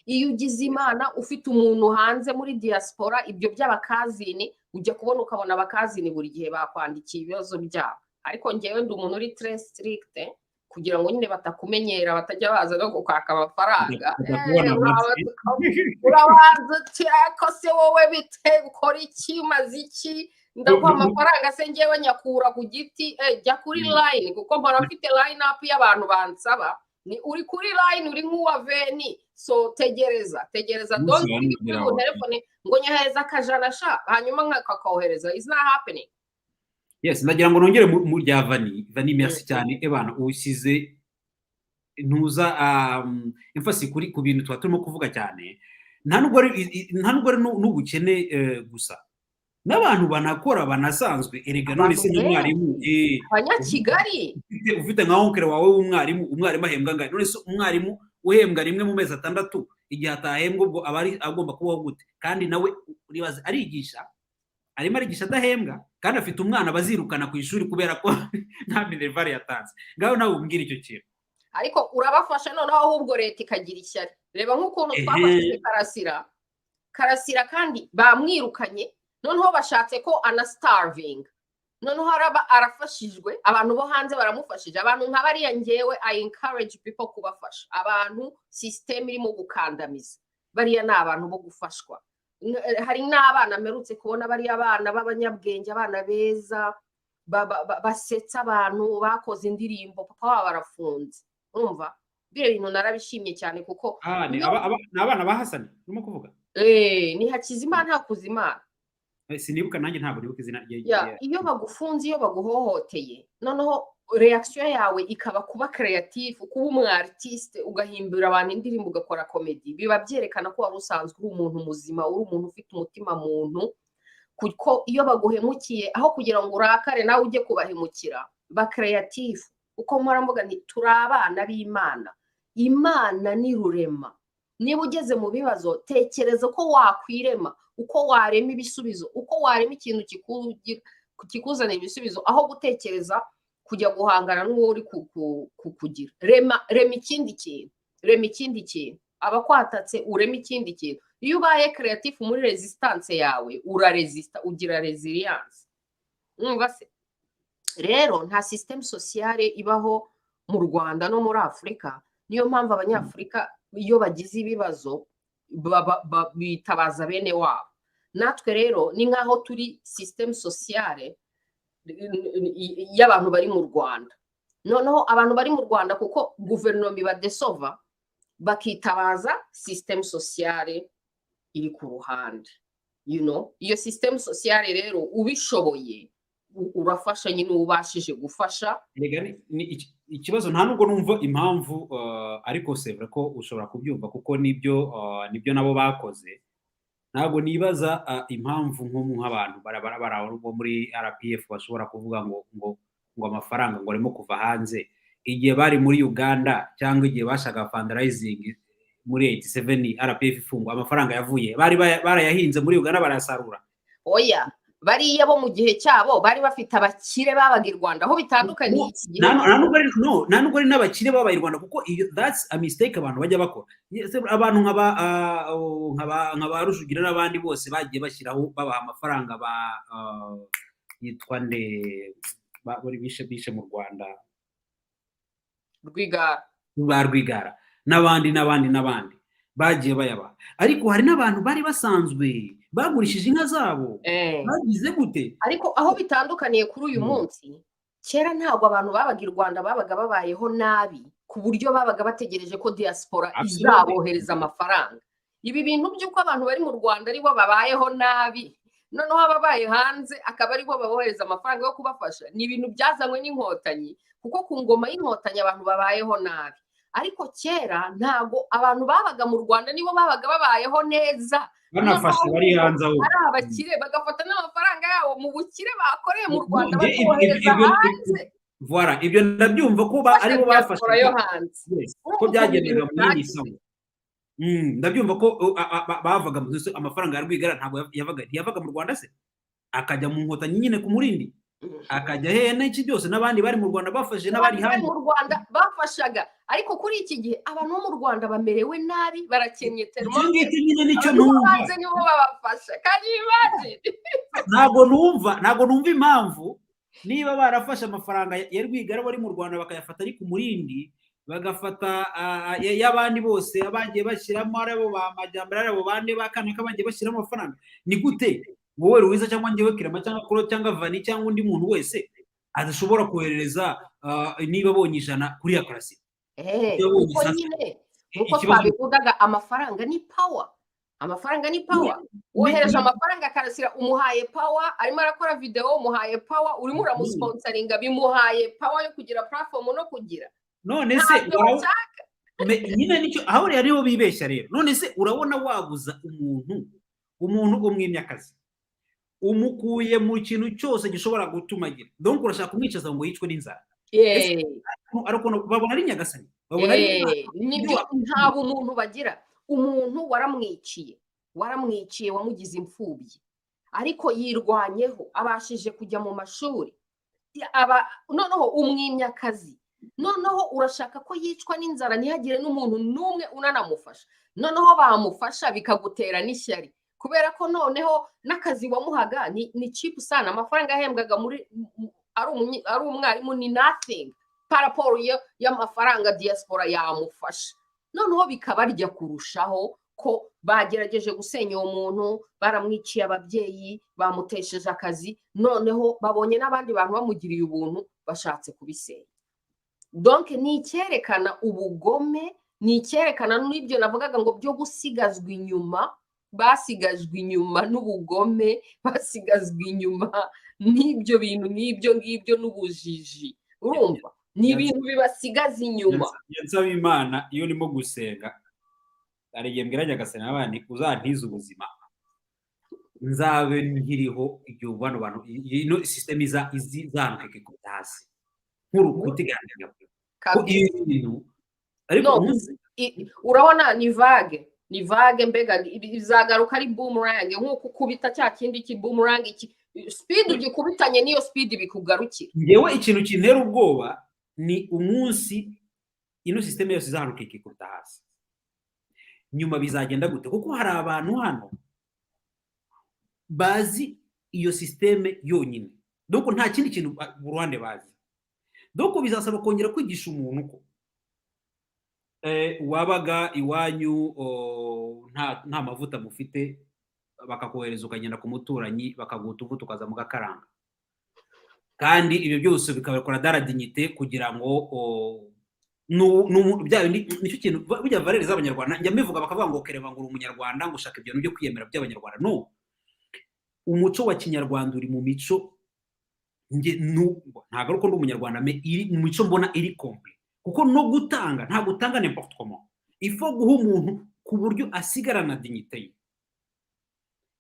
Iyo ugize Imana ufite umuntu hanze muri diaspora ibyo by'abakazini ujya kubona ukabona abakazini buri gihe bakwandikiye ibibazo byabo ariko ngewe ndi umuntu uri très strict kugira ngo nyine batakumenyera batajya baza no gukaka amafaranga urabanza cyako se wowe bite ukora iki maze iki ndaguha amafaranga se ngewe nyakura ku giti jya kuri line kuko mbona mfite line up y'abantu bansaba ni uri kuri line uri nk'uwa veni so tegereza don't kuri telefone ngo nyahereza akajana sha hanyuma nkakakohereza is not happening. Yes, ndagira ngo nongere mu rya Vani merci cyane ebana usize ntuza emphasis kuri ku bintu turimo kuvuga cyane nta nubwo ari n'ubukene gusa n'abantu banakora banasanzwe erega none se n'umwarimu abanyakigali ufite nka onkere wawe umwarimu ahembwa ngahe none se umwarimu uhembwa rimwe mu mezi 6 igihe atahembwa ubwo abari agomba kubaho gute kandi nawe uribaza arigisha arimo arigisha adahembwa kandi afite umwana bazirukana ku ishuri kubera ko nta minervare yatanze ngaho nawe umbwira icyo kintu ariko urabafasha noneho ahubwo leta ikagira ishyari reba nk'ukuntu twafashije Karasira kandi bamwirukanye noneho bashatse ko starving noneho arafashijwe abantu bo hanze baramufashije abantu nka bariya ngewe I encourage people kubafasha abantu system irimo gukandamiza bariya ni abantu bo gufashwa. Hari n'abana merutse kubona bari abana b'abanyabwenge abana beza basetsa abantu bakoze indirimbo papa wabo barafunze urumva bire bintu narabishimye cyane kuko ni abana bahasani urimo kuvuga ni Hakizimana Hakuzimana sinibuka nanjye ntabwo nibuka izina rye iyo bagufunze iyo baguhohoteye noneho reaction yawe ikaba kuba creative kuba umu artiste ugahimbira abantu indirimbo ugakora comedy biba byerekana ko wari usanzwe uri umuntu muzima uri umuntu ufite umutima muntu kuko iyo baguhemukiye aho kugira ngo urakare nawe ujye kubahemukira ba creative uko mwaramvuga ni turabana b'Imana. Imana ni rurema niba ugeze mu bibazo tekereza ko wakwirema uko warema ibisubizo uko warema ikintu kikuzana ibisubizo aho gutekereza kujya guhangana n'uwo uri kukugira. Rema ikindi kintu abakwatatse urema ikindi kintu. Iyo ubaye creative muri resistance yawe uraresista ugira resilience. Se rero nta system sociale ibaho mu Rwanda no muri Afrika niyo mpamvu abanyafrika iyo bagize ibibazo bitabaza bene wabo. Natwe rero ni nkaho turi system sociale y'abantu bari mu Rwanda noneho abantu bari mu Rwanda kuko guverinoma ibadesova bakitabaza system sociale iri ku ruhande. You know, iyo system sociale rero ubishoboye urafasha nyine ubashije gufasha. Ikibazo nta nubwo numva impamvu ariko sevre ko ushobora kubyumva kuko nibyo nabo bakoze. Ntabwo nibaza impamvu nk'abantu barabara bo muri RPF bashobora kuvuga ngo amafaranga ngo arimo kuva hanze igihe bari muri Uganda cyangwa igihe bashaka fundraising muri 87 RPF ifungwa amafaranga yavuye bari barayahinze muri Uganda barasarura. Oya, bariya bo mu gihe cyabo bari bafite abakire babaga i Rwanda aho bitandukanye iki gihe. Nta nubwo ari n'abakire babaga i Rwanda kuko that's a mistake abantu bajya bakora. Abantu nk'aba Rujugira n'abandi bose bagiye bashyiraho babaha amafaranga yitwa nde bari bishe mu Rwanda Rwigara n'abandi bagiye bayaba, ariko hari n'abantu bari basanzwe bagurishije inka zabo bagize gute. Ariko aho bitandukaniye kuri uyu munsi, kera ntabwo abantu babaga i Rwanda babaga babayeho nabi ku buryo babaga bategereje ko diaspora izabohereza amafaranga. Ibi bintu by'uko abantu bari mu Rwanda aribo babayeho nabi noneho ababaye hanze akaba aribo babohereza amafaranga yo kubafasha, ni ibintu byazanywe n'inkotanyi, kuko ku ngoma y'inkotanyi abantu babayeho nabi. Ariko kera ntabwo abantu babaga mu Rwanda nibo babaga babayeho neza, banafasha bari hanze aho ari abakire bagafata n'amafaranga yabo mu bukire bakoreye mu Rwanda bakohereza hanze. Voilà, ibyo ndabyumva ko aribo bafasha yo hanze ko byagendaga muri isomo. Ndabyumva ko bavaga amafaranga ya Rwigara ntabwo yavaga mu Rwanda se akajya mu nkotanyi nyine ku Murindi akajya hehe n'iki byose n'abandi bari mu Rwanda bafashe n'abari hanze mu Rwanda bafashaga. Ariko kuri iki gihe abantu bo mu Rwanda bamerewe nabi, barakennye termometero nyine nicyo numva nibo babafasha. Kandi imagine ntabwo numva impamvu niba barafashe amafaranga ya Rwigara bari mu Rwanda bakayafata ari ku Murindi bagafata y'abandi bose abagiye bashyiramo arabo ba Majyambere arabo bande bakana kabagiye bashyiramo amafaranga, ni gute wowe Louise cyangwa njyewe Kirema cyangwa Kuro cyangwa Vani cyangwa undi muntu wese adashobora kohereza niba bonye 100 kuri ya karasi? Uko nyine uko twabivugaga, amafaranga ni power. Amafaranga ni power. Wohereje amafaranga akarasira, umuhaye power, arimo arakora video, umuhaye power, urimo uramusponsoringa, bimuhaye power yo kugira platform no kugira. None se nyine nicyo aho rero bibeshya rero. None se urabona waguza umuntu umwimyakazi umukuye mu kintu cyose gishobora gutuma agira, donc urashaka kumwicaza ngo yicwe n'inzara. Ariko babona ari nyagasani, babona ari nta bumuntu bagira. Umuntu waramwiciye wamugize imfubyi, ariko yirwanyeho abashije kujya mu mashuri, noneho umwimyakazi, noneho urashaka ko yicwa n'inzara ntihagire n'umuntu n'umwe unanamufasha, noneho bamufasha bikagutera n'ishyari kubera ko noneho n'akazi wamuhaga ni cheap sana. Amafaranga ahembwaga muri ari umwarimu ni nothing paraporo y'amafaranga diaspora yamufasha. Noneho bikabarya kurushaho ko bagerageje gusenya uwo muntu, baramwiciye ababyeyi, bamutesheje akazi, noneho babonye n'abandi bantu bamugiriye ubuntu bashatse kubisenya. Donc ni icyerekana ubugome, ni icyerekana n'ibyo navugaga ngo byo gusigazwa inyuma, basigajwe inyuma n'ubugome, basigazwe inyuma n'ibyo bintu n'ibyo ngibyo n'ubujiji. Urumva ni ibintu bibasigaza inyuma. Yansaba Imana iyo urimo gusenga ariye mbwirajya gasena abandi uzantiza ubuzima nzabe nkiriho igihe bano bantu ino system izanuke ku hasi nk'urukutiganya ko ibintu ariko urabona ni vague mbega izagaruka ari boomerang nk'uko kubita cya kindi ki boomerang iki speed ugikubitanye niyo speed bikugarukira. Ngewe ikintu kintera ubwoba ni umunsi ino system yose izanuke ikikuta hasi, nyuma bizagenda gute? Kuko hari abantu hano bazi iyo system yonyine, donc nta kindi kintu Burundi bazi, donc bizasaba kongera kwigisha umuntu ko wabaga iwanyu nta mavuta mufite bakakohereza ukagenda ku muturanyi bakaguta uvuta ukaza mu gakaranga, kandi ibyo byose bikabakora dara dignité kugira ngo nicyo kintu bijya valere z'abanyarwanda njya mbivuga bakavuga ngo kereva ngo uri umunyarwanda ngo ushaka ibyo byo kwiyemera by'abanyarwanda. No, umuco wa kinyarwanda uri mu mico ntabwo ari uko ndi umunyarwanda iri mu mico mbona iri komple, kuko no gutanga nta gutanga n'importe comment, ifo guha umuntu ku buryo asigarana dignité ye,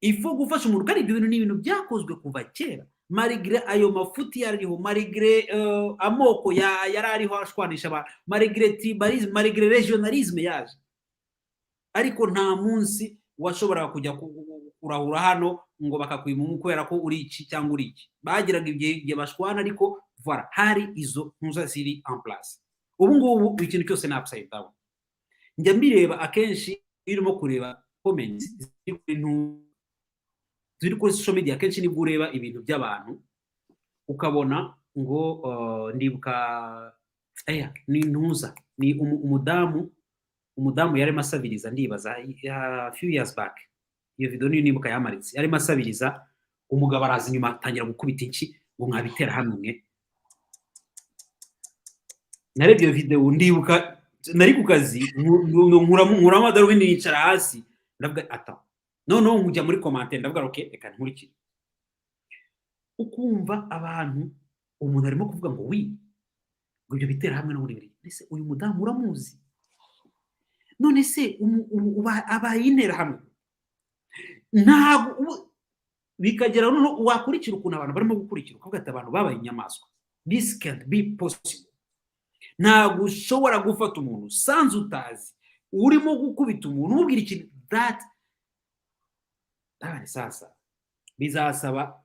ifo gufasha umuntu kandi ibyo bintu ni ibintu byakozwe kuva kera malgré ayo mafuti yariho, malgré amoko yari ariho ashwanisha abantu, malgré tribalisme, malgré regionalisme yaje, ariko nta munsi washobora kujya kurahura hano ngo bakakwima kubera ko uri iki cyangwa uri iki. Bagiraga igihe bashwana, ariko voilà hari izo ntuza ziri en place. Ubu ngubu ikintu cyose ni upside down. Njya mbireba akenshi irimo kureba comments ziri kuri social media, akenshi nibwo ureba ibintu by'abantu ukabona ngo ndibuka ni ntuza ni umudamu yari masabiriza, ndibaza few years back, iyo video nibuka yamaritse yari masabiriza, umugabo araza inyuma atangira gukubita inki ngo mwabitera hamwe. Narebye iyo video ndibuka nari ku kazi nkura amadarubindi nicara hasi ndavuga ata no nkujya muri commentaire ndavuga okay reka nkurikire, ukumva abantu umuntu arimo kuvuga ngo ngo ibyo bitera hamwe no buri ese uyu mudamu uramuzi, none se abayintera hamwe ntabwo bikagera no wakurikira ukuntu abantu barimo gukurikira ukavuga ati abantu babaye inyamaswa. This can't be possible. Ntabwo ushobora gufata umuntu sanze utazi urimo gukubita umuntu umubwira ikintu that sasa bizasaba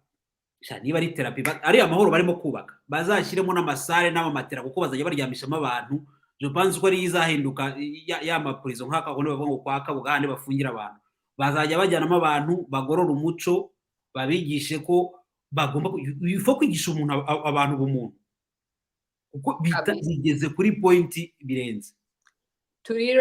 niba ari therapy ari amahoro barimo kubaka, bazashyiremo n'amasare n'amamatera kuko bazajya baryamishamo abantu. Je pense ko ari izahinduka ya maprison nk'aka ngo bavuga ngo kwa Kabugande bafungira abantu, bazajya bajyanamo abantu bagorora umuco, babigishe ko bagomba ifo kwigisha umuntu abantu bumuntu kuko bigeze kuri point birenze. Turi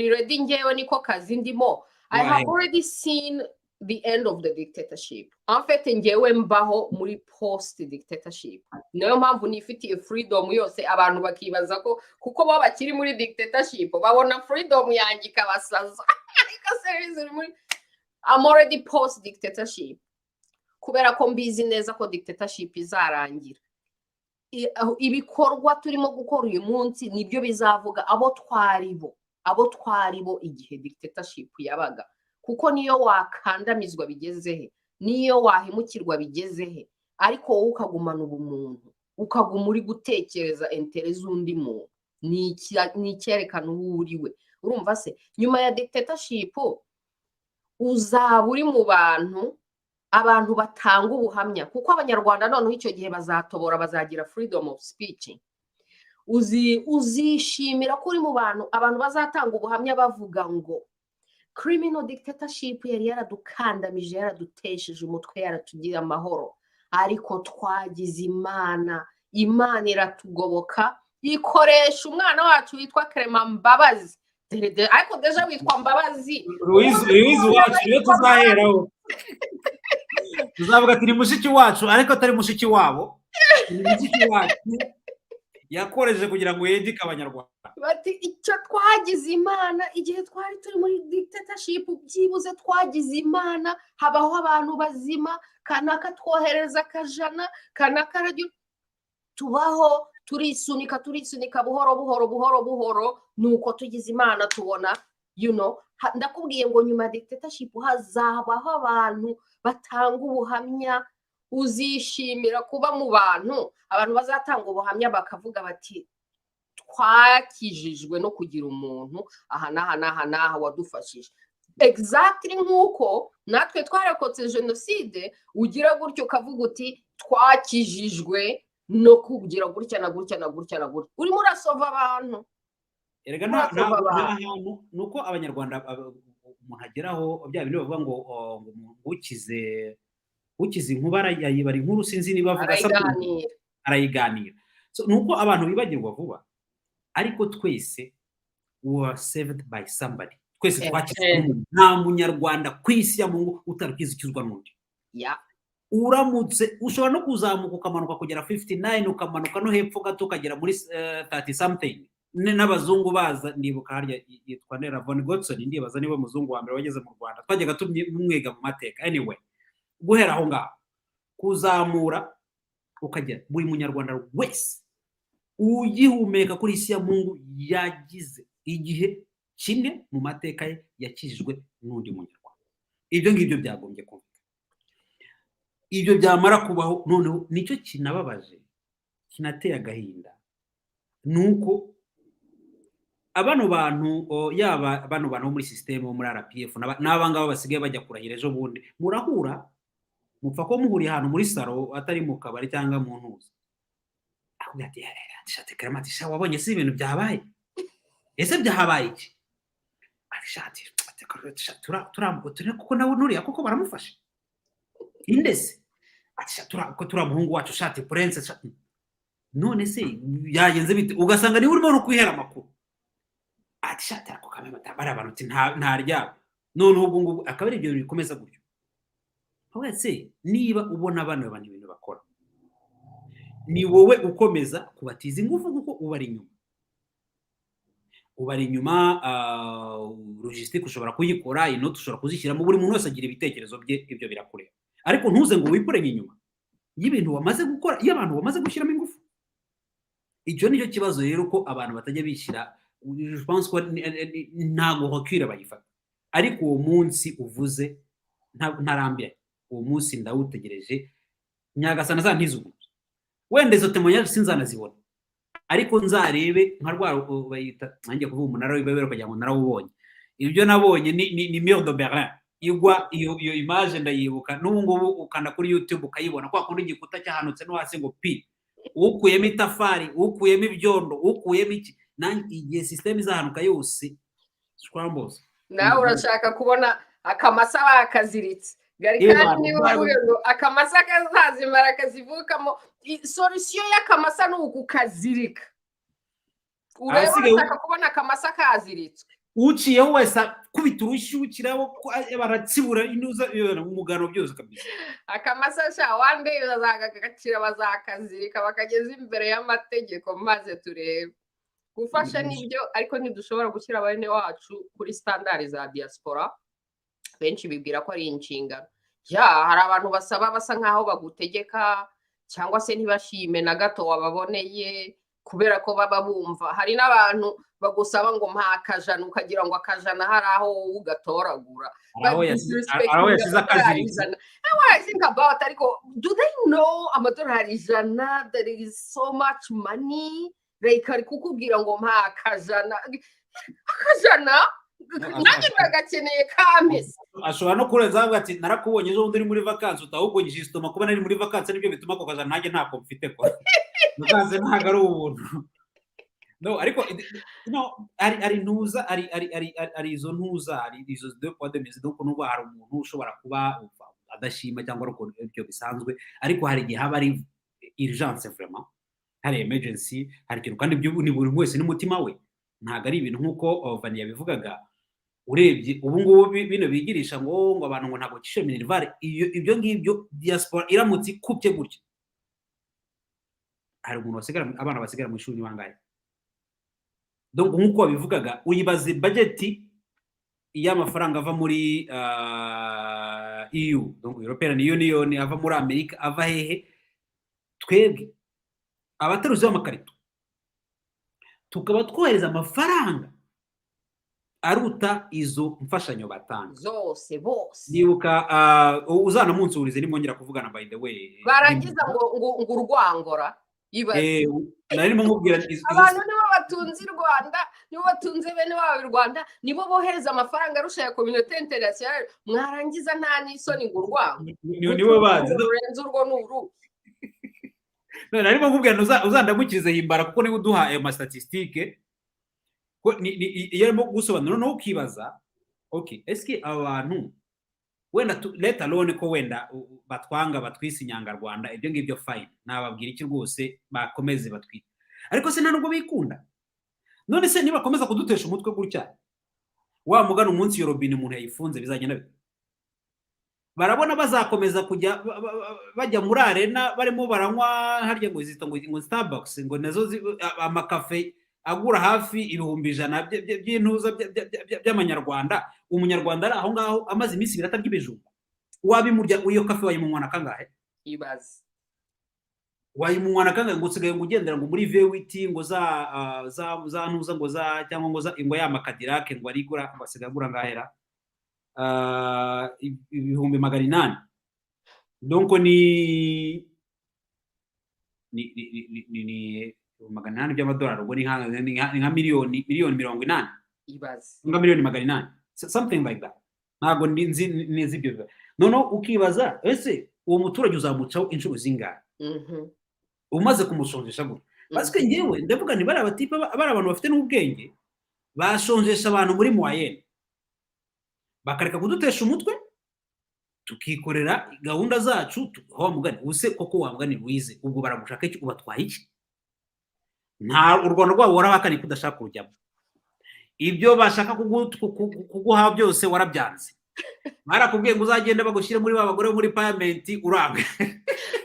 ready ngewe niko kazi ndimo. I have already seen the end of the dictatorship. En fait ngewe mbaho muri post dictatorship, niyo mpamvu nifitiye freedom yose. Abantu bakibaza ko kuko baba bakiri muri dictatorship babona freedom yanjye ikabasaza. I'm already post dictatorship kubera ko mbizi neza ko dictatorship izarangira. Ibikorwa turimo gukora uyu munsi nibyo bizavuga abo twaribo igihe dictatorship yabaga, kuko niyo wakandamizwa bigezehe, niyo wahemukirwa bigezehe, ariko wowe ukagumana ubumuntu, ukaguma uri gutekereza intere z'undi muntu, ni icyerekana uwo uriwe. Urumva se nyuma ya dictatorship uzaba uri mu abantu batanga ubuhamya, kuko abanyarwanda noneho icyo gihe bazatobora, bazagira freedom of speech. Uzishimira ko uri mu abantu bazatanga ubuhamya bavuga ngo criminal dictatorship yari yaradukandamije, yaradutesheje umutwe, yaratugira amahoro, ariko twagize Imana iratugoboka, ikoresha umwana wacu witwa Clement Mbabazi. Ariko deja witwa Mbabazi Louise wacu iyo tuzaheraho tuzavuga ati ni mushiki wacu, ariko atari mushiki wabo, ni mushiki wacu yakoreje kugira ngo yedike abanyarwanda. Bati icyo twagize Imana igihe twari turi muri dictatorship, byibuze twagize Imana, habaho abantu bazima, kanaka twohereza akajana, kanaka radio, tubaho turisunika buhoro, nuko tugize Imana tubona ndakubwiye ngo nyuma dictatorship hazabaho abantu batanga ubuhamya. Uzishimira kuba mu abantu bazatanga ubuhamya bakavuga bati twakijijwe no kugira umuntu aha n'aha wadufashije. Exactly nk'uko natwe twarakotse jenoside, ugira gutyo ukavuga uti twakijijwe no kugira gutya na gutya. Urimo urasova abantu. Erega n'ahantu nuko abanyarwanda umuntu ageraho bya bintu bavuga ngo ukize inkuba yayibara inkuru, sinzi niba bavuga arayiganira. So nuko abantu bibagirwa vuba, ariko twese we are saved by somebody. Twese twakizwe, nta munyarwanda kwisi ya Mungu utarakizwa n'undi. uramutse ushobora no kuzamuka ukamanuka kugera 59 ukamanuka no hepfo gato ukagera muri 30 something n'abazungu baza ndibuka harya yitwa Nera von Godson ndibaza niwe muzungu wa mbere wageze mu Rwanda twajyaga tumwiga mu mateka anyway guhera aho ngaho kuzamura ukagera buri munyarwanda wese ugihumeka kuri isi ya Mungu yagize igihe kimwe mu mateka ye yakijijwe n'undi munyarwanda. Ibyo ngibyo byagombye kumva. Ibyo byamara kubaho noneho nicyo kinababaje kinateye agahinda nuko abano bantu yaba bano bantu muri system muri RPF n'abangaba basigaye bajya kurahira ejo bundi murahura mupfa ko muhuri hano muri saro atari mu kabari cyangwa mu ntuza akubwira ati shate karamati sha wabonye si ibintu byabaye ese byahabaye iki ati shate turambuko turi kuko nawe nuriya kuko baramufashe indese ati turamuhungu wacu shate prince none se yagenze bite ugasanga ni urimo no kwihera makuru ati shate ako kamwe batabara abantu ntarya none ubwo ngubu akabari ibyo bikomeza gutyo wese niba ubona abana abantu ibintu bakora ni wowe ukomeza kubatiza ingufu kuko ubari inyuma logistique ushobora kuyikora inote ushobora kuzishyiramo buri muntu wese agira ibitekerezo bye ibyo birakureba ariko ntuze ngo wikurenge inyuma y'ibintu wamaze gukora iyo abantu bamaze gushyiramo ingufu. Icyo nicyo kibazo rero ko abantu batajya bishyira je pense ko ntago hokira bayifata ariko uwo munsi uvuze ntarambye uwo munsi ndawutegereje nyagasana zantizugu wende zo témoignage sinzanazibona ariko nzarebe nka rwa bayita nanjye kuvuga umunara w'ibabero kujya ngo narawubonye ibyo nabonye ni mur de Berlin igwa iyo image ndayibuka n'ubu ngubu ukanda kuri YouTube ukayibona kwa kundi gikuta cyahanutse no hasi ngo pi ukuyemo itafari ukuyemo ibyondo ukuyemo iki nanjye igihe system izahanuka yose scrambles nawe urashaka kubona akamasa bakaziritse garikani niba uvuga ngo akamasa kazazimara kazivukamo solution y'akamasa ni ukukazirika urashaka kubona akamasa kaziritswe uciyeho wese kubita urushyukiraho baratsibura inuza umugano byose kabisa akamasa sha one day bazagakira bazakazirika bakageza imbere y'amategeko maze turebe gufasha nibyo ariko ntidushobora gushyira abane wacu kuri standard za diaspora benshi bibwira ko ari inshingano hari abantu basaba basa nkaho bagutegeka cyangwa se ntibashime na gato wababoneye kubera ko baba bumva hari n'abantu bagusaba ngo mpa akajana ukagira ngo akajana hari aho ugatoragura aho yasize akazirizana I think about ariko do they know amadolari ijana there is so much money like ari kukubwira ngo mpa akajana nanjye ndagakeneye kameze ashobora no kureza avuga ati narakubonye ejo bundi uri muri vacances utahubonyije istoma kuba nari muri vacances nibyo bituma ko kajana nanjye ntako mfite ko vacances ntago ari ubuntu no ariko ari ntuza ari izo ntuza ari izo deux poids deux mesures donc nuba hari umuntu ushobora kuba adashima cyangwa uko ibyo bisanzwe ariko hari gihe haba ari urgence vraiment hari emergency hari ikintu kandi ni buri wese n'umutima we ntago ari ibintu nkuko Vania bivugaga urebye ubu ngubu bino bigirisha ngo abantu ngo ntago kishe minerval ibyo ngibyo diaspora iramutse kupye gutya hari umuntu wasigara abana basigara mu ishuri bangaye donc nkuko bivugaga uyibaze budget y'amafaranga ava muri EU donc European Union ava muri America ava hehe twebwe abateruzi b'amakarito tukaba twohereza amafaranga aruta izo mfashanyo batanga zose bose nibuka uzana munsi urize nimongera kuvugana by the way barangiza ngo urwangora ibaze narimo nkubwira abantu nibo batunze u Rwanda nibo batunze bene wabo u Rwanda nibo bohereza amafaranga arusha ya community international mwarangiza nta n'isoni ngo urwango nibo bazi urenze urwo n'uru narimo nkubwira uzandamukirize himbara kuko niba uduha ayo statistique ko iyo arimo gusobanura no ukibaza okay eske abantu wenda let alone ko wenda batwanga batwisi KinyaRwanda ibyo ngibyo fine nababwira iki rwose bakomeze batwite ariko se ntanubwo bikunda none se niba komeza kudutesha umutwe gutya wa mugana umunsi yo robine umuntu yayifunze bizagenda bite barabona bazakomeza kujya bajya muri arena barimo baranywa harya ngo zita ngo Tabous ngo nazo amakafe agura hafi 100,000 by'intuza by'amanyarwanda. Umunyarwanda ari aho ngaho amaze iminsi birata by'ibijumba, wabimurya iyo kafe wayimunywana kangahe? Ibaze wayimunywana kangahe ngo usigaye ngo ugendera ngo muri V8 ngo za ntuza ngo za cyangwa ngo za ngo ya Cadillac ngo arigura basigaye agura ngahera 800,000. Donc ni 800,000 by'amadolari, ubwo ni nka miliyoni 80. ibaze Nga miliyoni 800, something like that. Ntago nzi neza ibyo. Noneho ukibaza ese uwo muturage uzamucaho inshuro zingahe umaze kumusonjesha gutya? Basike ngewe ndavuga nti bari abatipe bari abantu bafite n'ubwenge bashonjesha abantu muri moyenne, bakareka kudutesha umutwe tukikorera gahunda zacu. Aho mugani use koko wamugani Louise, ubwo baragushaka iki? Ubatwaye iki? Nta u Rwanda rwabo warabakani kudashaka kujyamo, ibyo bashaka kuguha byose warabyanze. Barakubwiye ngo uzagenda bagushyire muri ba bagore muri parliament uranga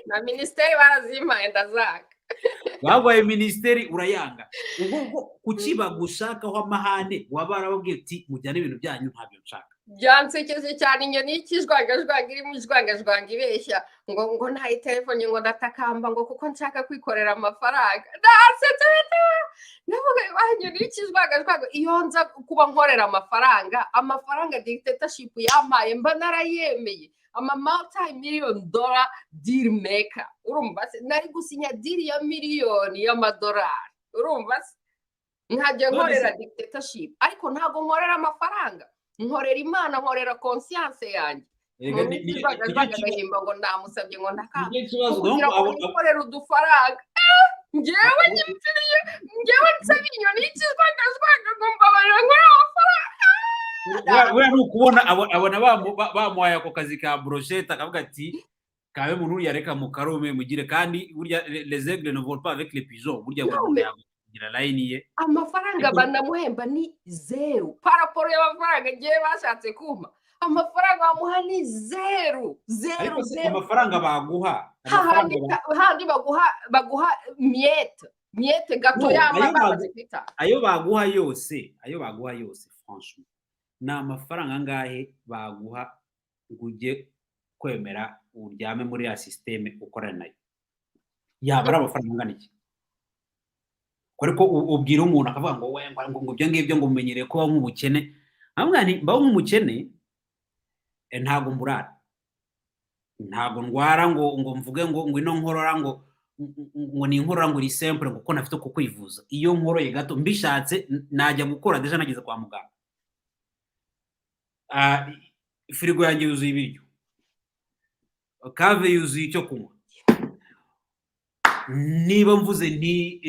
na ministeri barazimpaye ndazaka babaye ministeri urayanga. Ubwo kukiba gushakaho amahane wabarababwiye uti mujyane ibintu byanyu ntabyo nshaka. byansekeje cyane inyoni y'ikijwangajwanga irimo ijwangajwanga ibeshya ngo nta telefone ngo ndatakamba ngo kuko nshaka kwikorera amafaranga. Ndasetse ndavuga inyoni y'ikijwangajwanga iyo nza kuba nkorera amafaranga dictatorship yampaye mba narayemeye. ama multi-million dollar deal maker, urumva se nari gusinya deal ya miliyoni y'amadolari, urumva se nkajya nkorera dictatorship ariko ntago nkorera amafaranga, nkorera Imana, nkorera conscience yanjye. Bagahimba ngo ndamusabye ngo ndakanga kugira ngo nikorere udufaranga. Ngewe nyipfiriye, ngewe nsaba inyoni y'ikizwangazwanga ngo mbabarira nkorera amafaranga. Wewe ukubona abona bamuhaye ako kazi ka brochette akavuga ati kabe muntu yareka mu karume mugire, kandi burya les aigles ne volent pas avec les pigeons. Burya kugira line ye amafaranga banamuhemba ni zero paraporo y'amafaranga ngiye bashatse kumpa. Amafaranga bamuha ni zero. Amafaranga baguha handi baguha miete gato y'amafaranga zifita. Ayo baguha yose franchement na amafaranga angahe baguha nguje kwemera uryame muri ya systeme ukora nayo? Yaba ari amafaranga angana iki? Ariko ubwira umuntu akavuga ngo we ngo byo ngibyo ngo umenyereye ko nk'ubukene. Hamwe ni mbaho nk'umukene ntago mburara, ntago ndwara ngo mvuge ngo ino nkorora ngo ni inkorora ngo iri simple kuko nafite ko kwivuza. Iyo nkoroye gato mbishatse najya gukora deja nageze kwa muganga. Firigo yanjye yuzuye ibiryo, kave yuzuye icyo kunywa. Niba mvuze nti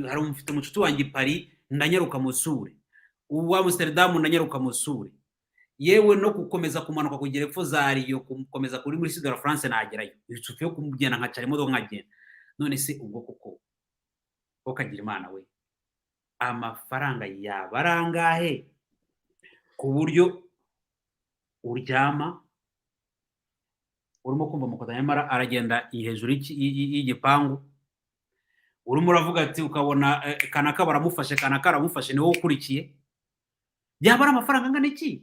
hari umufite umucuti wanjye Paris ndanyaruka musure, uwa Amsterdam ndanyaruka musure, yewe no gukomeza kumanuka kugera epfo za Rio gukomeza kuri muri Sud de la France nagerayo. Bicufe yo kumugenda nkacara imodoka nkagenda. None se ubwo koko okagira Imana we, amafaranga yabarangahe ku buryo uryama urimo kumva mukotanya mara aragenda hejuru y'igipangu, urimo uravuga ati ukabona kanaka baramufashe niwo ukurikiye. Yabara amafaranga angana iki?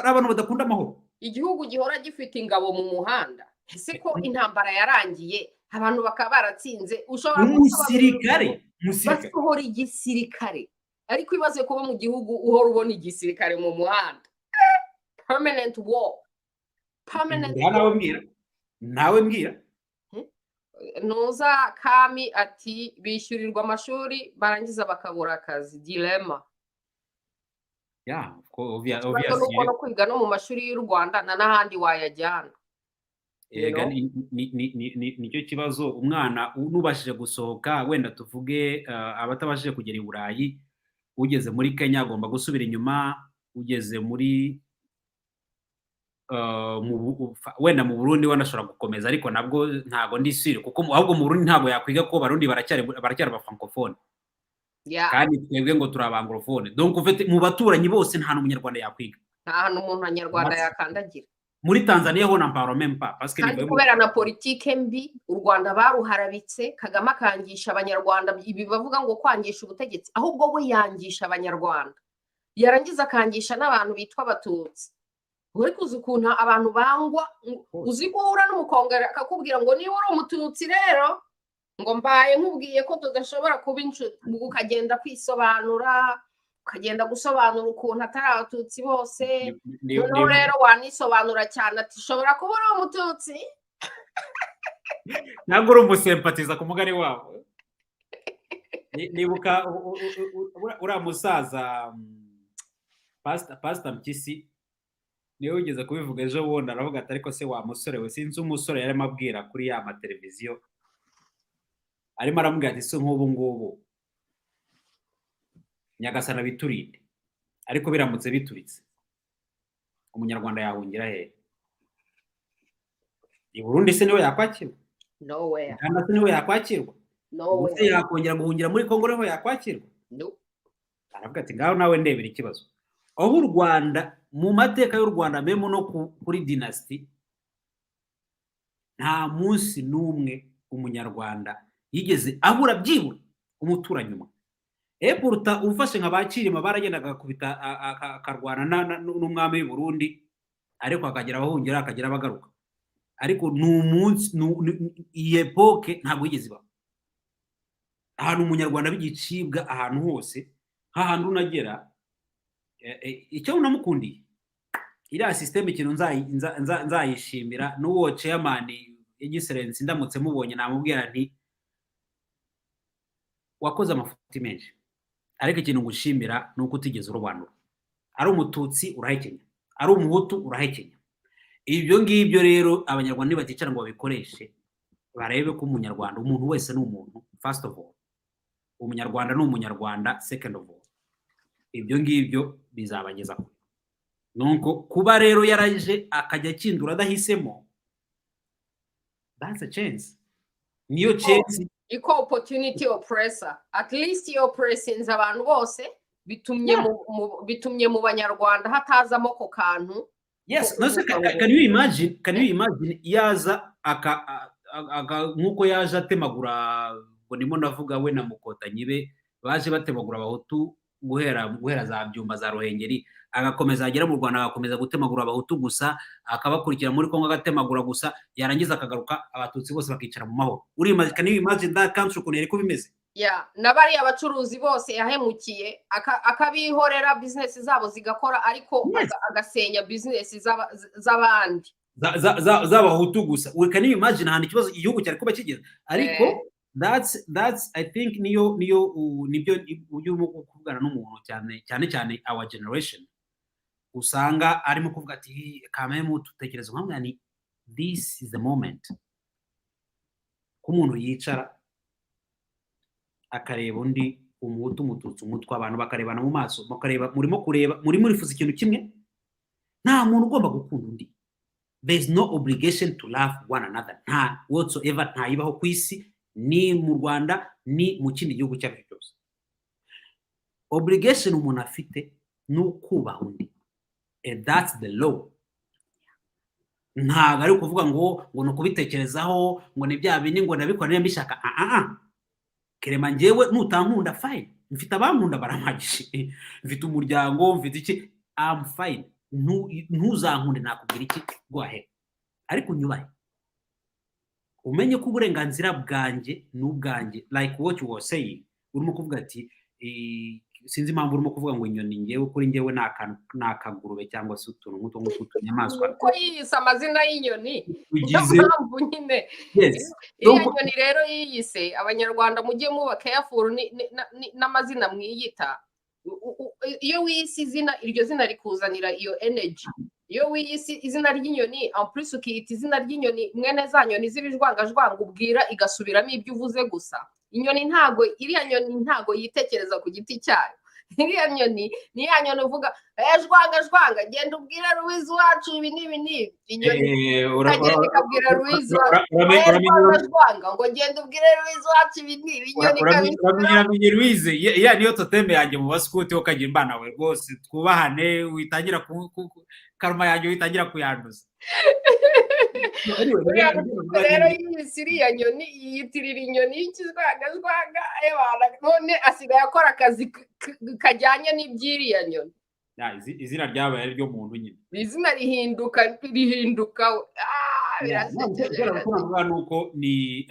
Abantu badakunda amahoro. Igihugu gihora gifite ingabo mu muhanda, ese ko intambara yarangiye abantu bakaba baratsinze, ushobora umusirikare basohora igisirikare, ariko ibaze kuba mu gihugu uhora ubona igisirikare mu muhanda. Permanent war. Nawe mbwira Nuza Kami ati bishyurirwa amashuri barangiza bakabura akazi. Dilemma. Yeah, obviously. No kwiga no mu mashuri y'u Rwanda n'ahandi wayajyana. Nicyo kibazo. Umwana nubashije gusohoka, wenda tuvuge abatabashije kugera i Burayi, ugeze muri Kenya agomba gusubira inyuma, ugeze muri wenda mu Burundi wanashobora gukomeza, ariko nabwo ntago ndisire kuko ahubwo mu Burundi ntago yakwiga ko Barundi baracyari ba francophone. Kandi twebwe ngo turi abanglophone. Donc ufite mu baturanyi bose nta n'umunyarwanda yakwiga. Nta hantu umuntu anyarwanda yakandagira. muri Tanzania ho n'amparo même pas parce que kandi kubera na politike mbi u Rwanda baruharabitse Kagame akangisha abanyarwanda ibi bavuga ngo kwangisha ubutegetsi ahubwo we yangisha abanyarwanda yarangiza akangisha n'abantu bitwa abatutsi uri kuzi ukuntu abantu bangwa uzi guhura n'umukongera akakubwira ngo niba uri umututsi rero ngo mbaye nkubwiye ko tudashobora kuba inshuti ukagenda kwisobanura ukagenda gusobanura ukuntu atari abatutsi bose noneho rero wanisobanura cyane ati ushobora kuba uri umututsi ntabwo uri umusempatiza ku mugari wabo nibuka uriya musaza pastor Mpyisi niwe ugeze kubivuga ejo bundi aravuga ati ariko se wa musore we sinzi umusore yarimo abwira kuri ya mateleviziyo arimo aramubwira ati se nk'ubu ngubu Nyagasana biturinde ariko biramutse bituritse umunyarwanda yahungira he i Burundi se niwe yakwakirwa nowhere kandi se niwe yakwakirwa nowhere yakongera guhungira muri Kongo niho yakwakirwa no aravuga ati ngaho nawe ndebera ikibazo aho u Rwanda mu mateka y'u Rwanda memo no kuri dynasty nta munsi n'umwe umunyarwanda yigeze abura byibura umuturanyi umwe Epuruta ufashe nka bakirima baragendaga kubita akarwana n'umwami w'i Burundi ariko akagera abahungira akagera abagaruka ariko n'umunsi iyi epoke ntabwo yigeze iba ahantu umunyarwanda b'igicibwa ahantu hose hahandi unagera icyo unamukundiye iriya system ikintu nzayishimira n'uwo chairman Excellency ndamutse mubonye namubwira nti wakoze amafuti menshi ariko ikintu ngushimira nuko utigeze urobanura ari umututsi urahekenya ari umuhutu urahekenya ibyo ngibyo rero abanyarwanda nibaticara ngo babikoreshe barebe ko umunyarwanda umuntu wese ni umuntu first of all umunyarwanda ni umunyarwanda second of all ibyo ngibyo bizabageza kure nuko kuba rero yaraje akajya kindura adahisemo that's a chance niyo chance iko opportunity oppressor at least your presence abantu bose bitumye mu banyarwanda hatazamo ko kantu yes no se can you imagine yaza nkuko yaje atemagura ngo ndimo navuga we na Mukotanyi be baje batemagura abahutu guhera za Byumba za Ruhengeri agakomeza agera mu Rwanda agakomeza gutemagura abahutu gusa akabakurikira muri Kongo agatemagura gusa yarangiza akagaruka abatutsi bose bakicara mu mahoro can you imagine that country ukuntu ko bimeze nabari abacuruzi bose yahemukiye akabihorera business zabo zigakora ariko agasenya business z'abandi z'abahutu gusa can you imagine ahantu ikibazo igihugu cyari kuba kigeze ariko that's I think nibyo ujye kuvugana n'umuntu cyane our generation usanga arimo kuvuga ati kamemu tutekereza nkamwe ni this is the moment ko umuntu yicara akareba undi umuhutu umututsi umutwa abantu bakarebana mu maso bakareba muri murifuza ikintu kimwe nta muntu ugomba gukunda undi there is no obligation to love one another nta whatsoever nta ibaho ku isi ni mu Rwanda ni mu kindi gihugu cy'Afurika cyose obligation umuntu afite no kubaha undi and that's the law ntago ari kuvuga ngo no kubitekerezaho ngo ni bya bindi ngo ndabikora mbishaka kerema ngewe nutankunda fine mfite abankunda baramagishije mfite umuryango mfite iki I'm fine ntuzankunde nakubwira iki go ahead ariko unyubahe umenye ko uburenganzira bwanjye n'ubwanjye like what you were saying urimo kuvuga ati sinzi impamvu urimo kuvuga ngo inyoni ngewe kuri ngewe nakagurube cyangwa se utuntu nk'utu nk'utunyamaswa ko yiyise amazina y'inyoni ugize impamvu nyine iyo nyoni rero yiyise abanyarwanda mujye muba careful n'amazina mwiyita iyo wiyise izina iryo zina rikuzanira iyo energy iyo wiyise izina ry'inyoni en plus ukiyita izina ry'inyoni mwene za nyoni z'ibijwangajwanga ubwira igasubiramo ibyo uvuze gusa inyoni iriya nyoni ntago yitekereza ku giti cyayo iriya nyoni ni ya nyoni uvuga jwanga genda ubwira Louise wacu ibi n'ibi inyoni ukagenda ikabwira Louise jwanga ngo genda ubwire Louise wacu ibi n'ibi inyoni uramenye Louise ya niyo toteme yanjye mu baskuti wo kagira imbana we rwose twubahane witangira karma yanjye witangira kuyanduza rero iriya nyoni yiyitirira inyoni y'ikijwanga none asigaye akora akazi kajyanye n'iby'iriya nyoni. Izina ryabaye ryo muntu nyine, izina rihinduka birasekeje. Nuko ni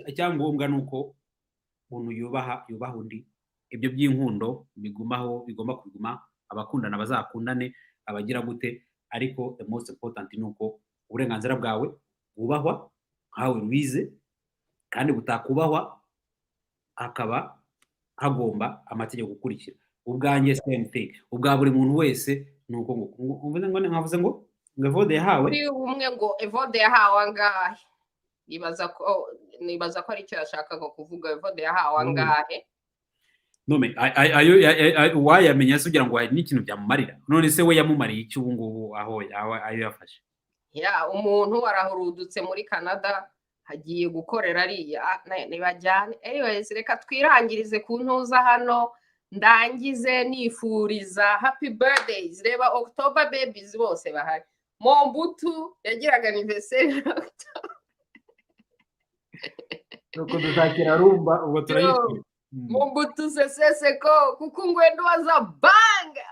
icyangombwa nuko umuntu yubaha undi, ibyo by'inkundo bigomba kuguma, abakundana bazakundane, abagira gute, ariko the most important nuko uburenganzira bwawe bwubahwa nkawe Louise, kandi butakubahwa hakaba hagomba amategeko gukurikira. Ubwanjye same thing, ubwa buri muntu wese nuko nkavuze ngo evode yahawe uri umwe ngo evode yahawe angahe. Nibaza ko ari cyo yashakaga kuvuga, evode yahawe angahe. none wayamenya se ugira ngo hari n'ikintu byamumarira? None se we yamumariye iki ubu ngubu aho ayo yafashe? Umuntu warahurudutse muri Canada hagiye gukorera ariya nibajyane. Anyways, reka twirangirize ku ntuza hano, ndangize nifuriza happy birthdays. Reba October babies bose bahari. Mombutu yagiraga anniversaire nuko duzakira rumba ubwo turayishimye. Mombutu Seseko kuko ngwendo wazabanga.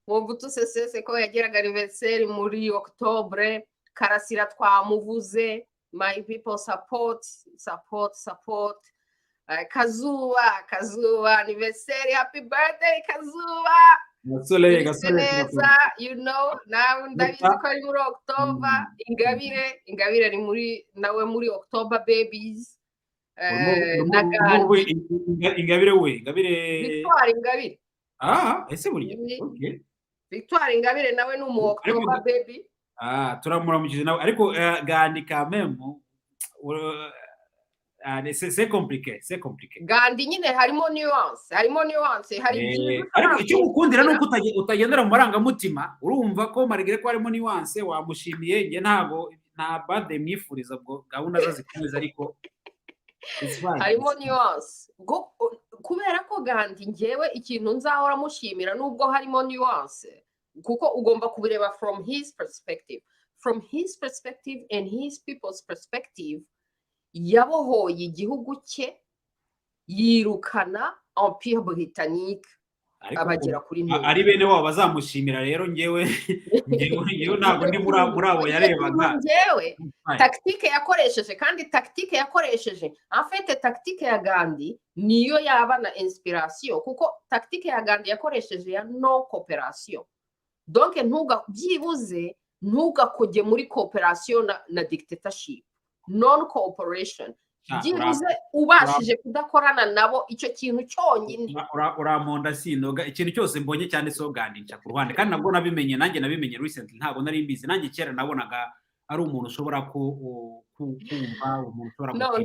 Mombutu Seseko yagiraga anniversaire muri Octobre. Karasira twamuvuze. My people support. Kazuba anniversaire, happy birthday Kazuba. Neza, you know, nawe ndabizi ko ari muri October. Ingabire ari muri nawe muri October babies. Victoire ese burya okay. Victoire Ingabire nawe ni umu October baby. Turamuramukije nawe, ariko Gandi kamemo c'est compliqué. Gandi nyine harimo nuance, hari ariko icyo gukundira nuko utagendera mu marangamutima. Urumva ko marigere ko harimo nuance, wamushimiye. Nge nta bade mwifuriza bwo gahunda zo zikomeza, ariko harimo nuance kubera ko Gandi ngewe ikintu nzahora mushimira nubwo harimo nuance, kuko ugomba kubireba from his perspective and his people's perspective. Yabohoye igihugu cye, yirukana Empire Britannique, abagera kuri none. Ari bene wabo bazamushimira. Rero ngewe ntabwo ndi muri abo yarebaga. Ngewe tactique yakoresheje, kandi tactique yakoresheje en fait tactique ya Gandhi niyo yabana inspiration, kuko tactique ya Gandhi yakoresheje ya no cooperation. Donc byibuze ntugakojye muri cooperation na dictatorship, non cooperation. Byibuze ubashije kudakorana nabo, icyo kintu cyonyine. Uramonda sinoga ikintu cyose mbonye cyane so Gandhi nca ku ruhande, kandi nabwo nabimenye recently, ntabwo nari mbizi. Nanjye kera nabonaga ari umuntu ushobora kumva, umuntu ushobora no,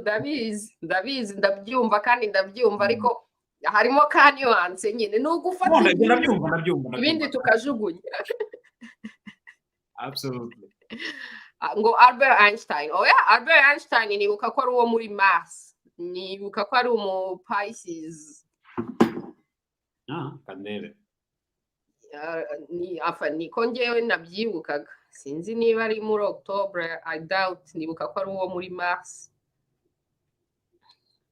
ndabizi ndabyumva, kandi ndabyumva, ariko harimo ka nuance nyine, nugufata ndabyumva ibindi tukajugunya. Absolutely. Ngo Albert Einstein. Albert Einstein nibuka ko ari uwo muri Mars, nibuka ko ari umu Pisces. Kandere. Niko ngewe nabyibukaga, sinzi niba ari muri October, I doubt. Nibuka ko ari uwo muri Mars.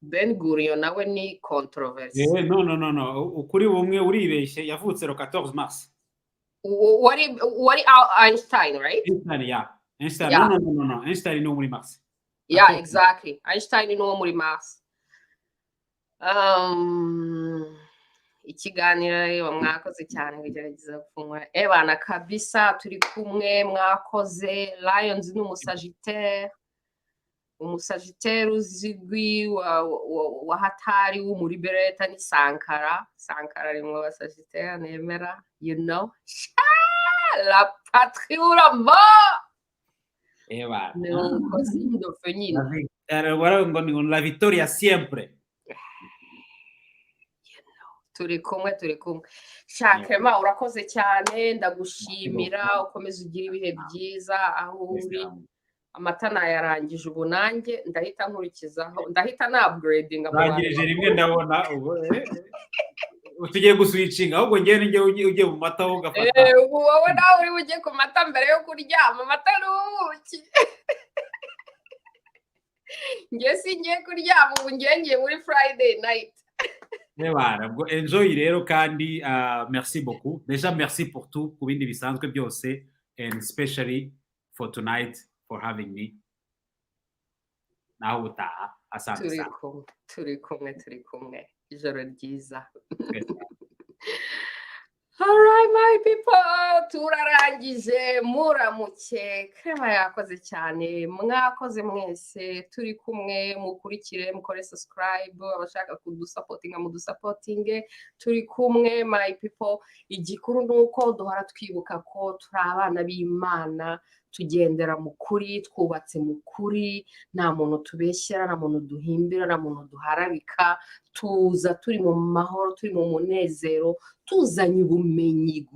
Ben Gurion nawe ni controversy. No, ukuri bumwe uribeshye. Yavutse le 14 Mars. Wari Einstein, right? Einstein, yeah. Einstein, yeah. No. Einstein ni uwo muri Mars. Yeah, exactly. Einstein ni uwo muri Mars. Ikiganiro rero mwakoze cyane, ngerageza gufungura. Bana kabisa turi kumwe, mwakoze. Lions ni umusagitaire uzigwi wa hatari w'umuri bereta ni Sankara ari mu basagitaire nemera, you know. La patrie ou la mort. No, così do finito. La vittoria siempre. You know. turi kumwe Shakema urakoze cyane ndagushimira ukomeze ugira ibihe byiza aho uri amata nayarangije ubu nanjye ndahita nkurikizaho ndahita na upgrading urangirije rimwe ndabona ubu tugiye guswitchinga ahubwo njye ugiye mu mata ho ugafata ubu wowe nawe uri bujye ku mata mbere yo kuryama amata n'ubuki njye singiye kuryama ubu ngiye muri Friday night. Ubwo enjoy rero kandi merci beaucoup déjà merci pour tout ku bindi bisanzwe byose and especially for tonight for having me naho utaha asante sana turi kumwe ijoro ryiza. Alright my people turarangije muramuke Krema yakoze cyane mwakoze mwese turi kumwe mukurikire mukore subscribe abashaka kudusapotinga mudusapotinge turi kumwe my people igikuru nuko duhora twibuka ko turi abana b'Imana tugendera mu kuri twubatse mu kuri nta muntu tubeshyera nta muntu duhimbira nta muntu duharabika tuza turi mu mahoro turi mu munezero tuzanye ubumenyi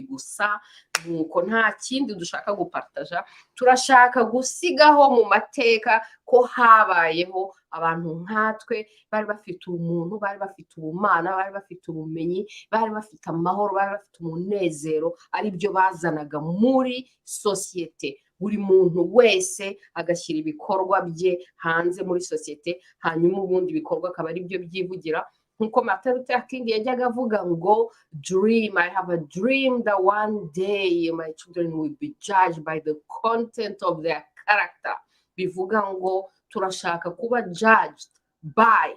gusa nuko nta kindi dushaka gupartaja turashaka gusigaho mu mateka ko habayeho abantu nkatwe bari bafite umuntu bari bafite ubumana bari bafite ubumenyi bari bafite amahoro bari bafite umunezero ari byo bazanaga muri societe buri muntu wese agashyira ibikorwa bye hanze muri societe hanyuma ubundi bikorwa akaba ari byo byivugira nkuko Martin Luther King yajyaga avuga ngo I have a dream that one day my children will be judged by the content of their character bivuga ngo turashaka kuba judged by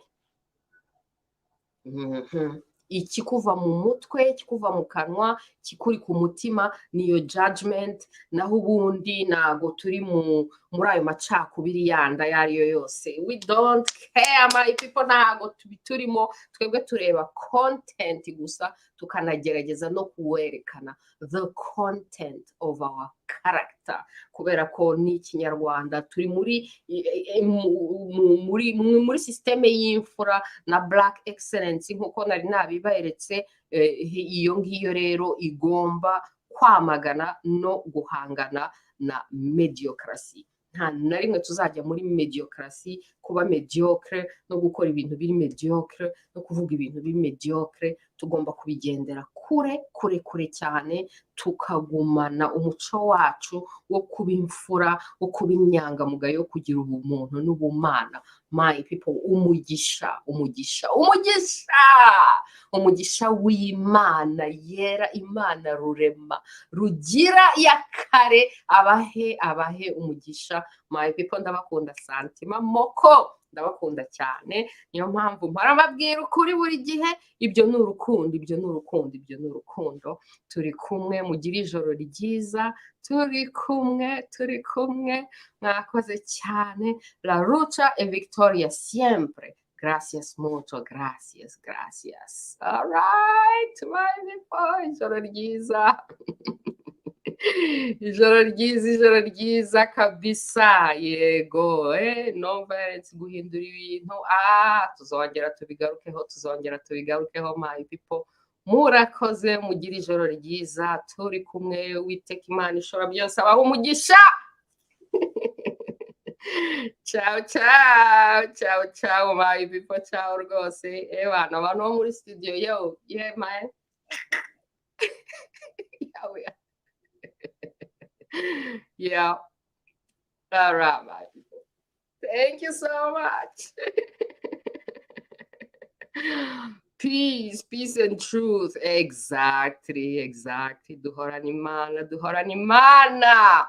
ikikuva mu mutwe kikuva mu kanwa kikuri ku mutima niyo judgment naho ubundi nago turi muri ayo macakubiri yanda yariyo yose we don't care my people nago turimo twebwe tureba content gusa tukanagerageza no kuwerekana the content of our character kubera ko ni KinyaRwanda turi muri systeme y'imfura na black excellence nkuko nari nabiberetse iyo ngiyo rero igomba kwamagana no guhangana na mediocracy nta na rimwe tuzajya muri mediocracy kuba mediocre no gukora ibintu biri mediocre no kuvuga ibintu biri mediocre tugomba kubigendera kure cyane tukagumana umuco wacu wo kuba imfura wo kuba inyangamugayo kugira ubumuntu n'ubumana my people umugisha w'Imana yera Imana rurema rugira yakare abahe umugisha my people ndabakunda santima moko ndabakunda cyane niyo mpamvu mpora mbabwira ukuri buri gihe ibyo ni urukundo turi kumwe mugira ijoro ryiza turi kumwe mwakoze cyane la lucha e victoria siempre gracias mucho gracias all right my people ijoro ryiza ijoro ryiza kabisa yego no violence guhindura ibintu tuzongera tubigarukeho my people murakoze mugira ijoro ryiza turi kumwe witeka Imana ishobora byose abaho umugisha ciao my people ciao rwose bana abantu bo muri studio yo yeah man yeah all right my people thank you so much peace and truth exactly duhorana Imana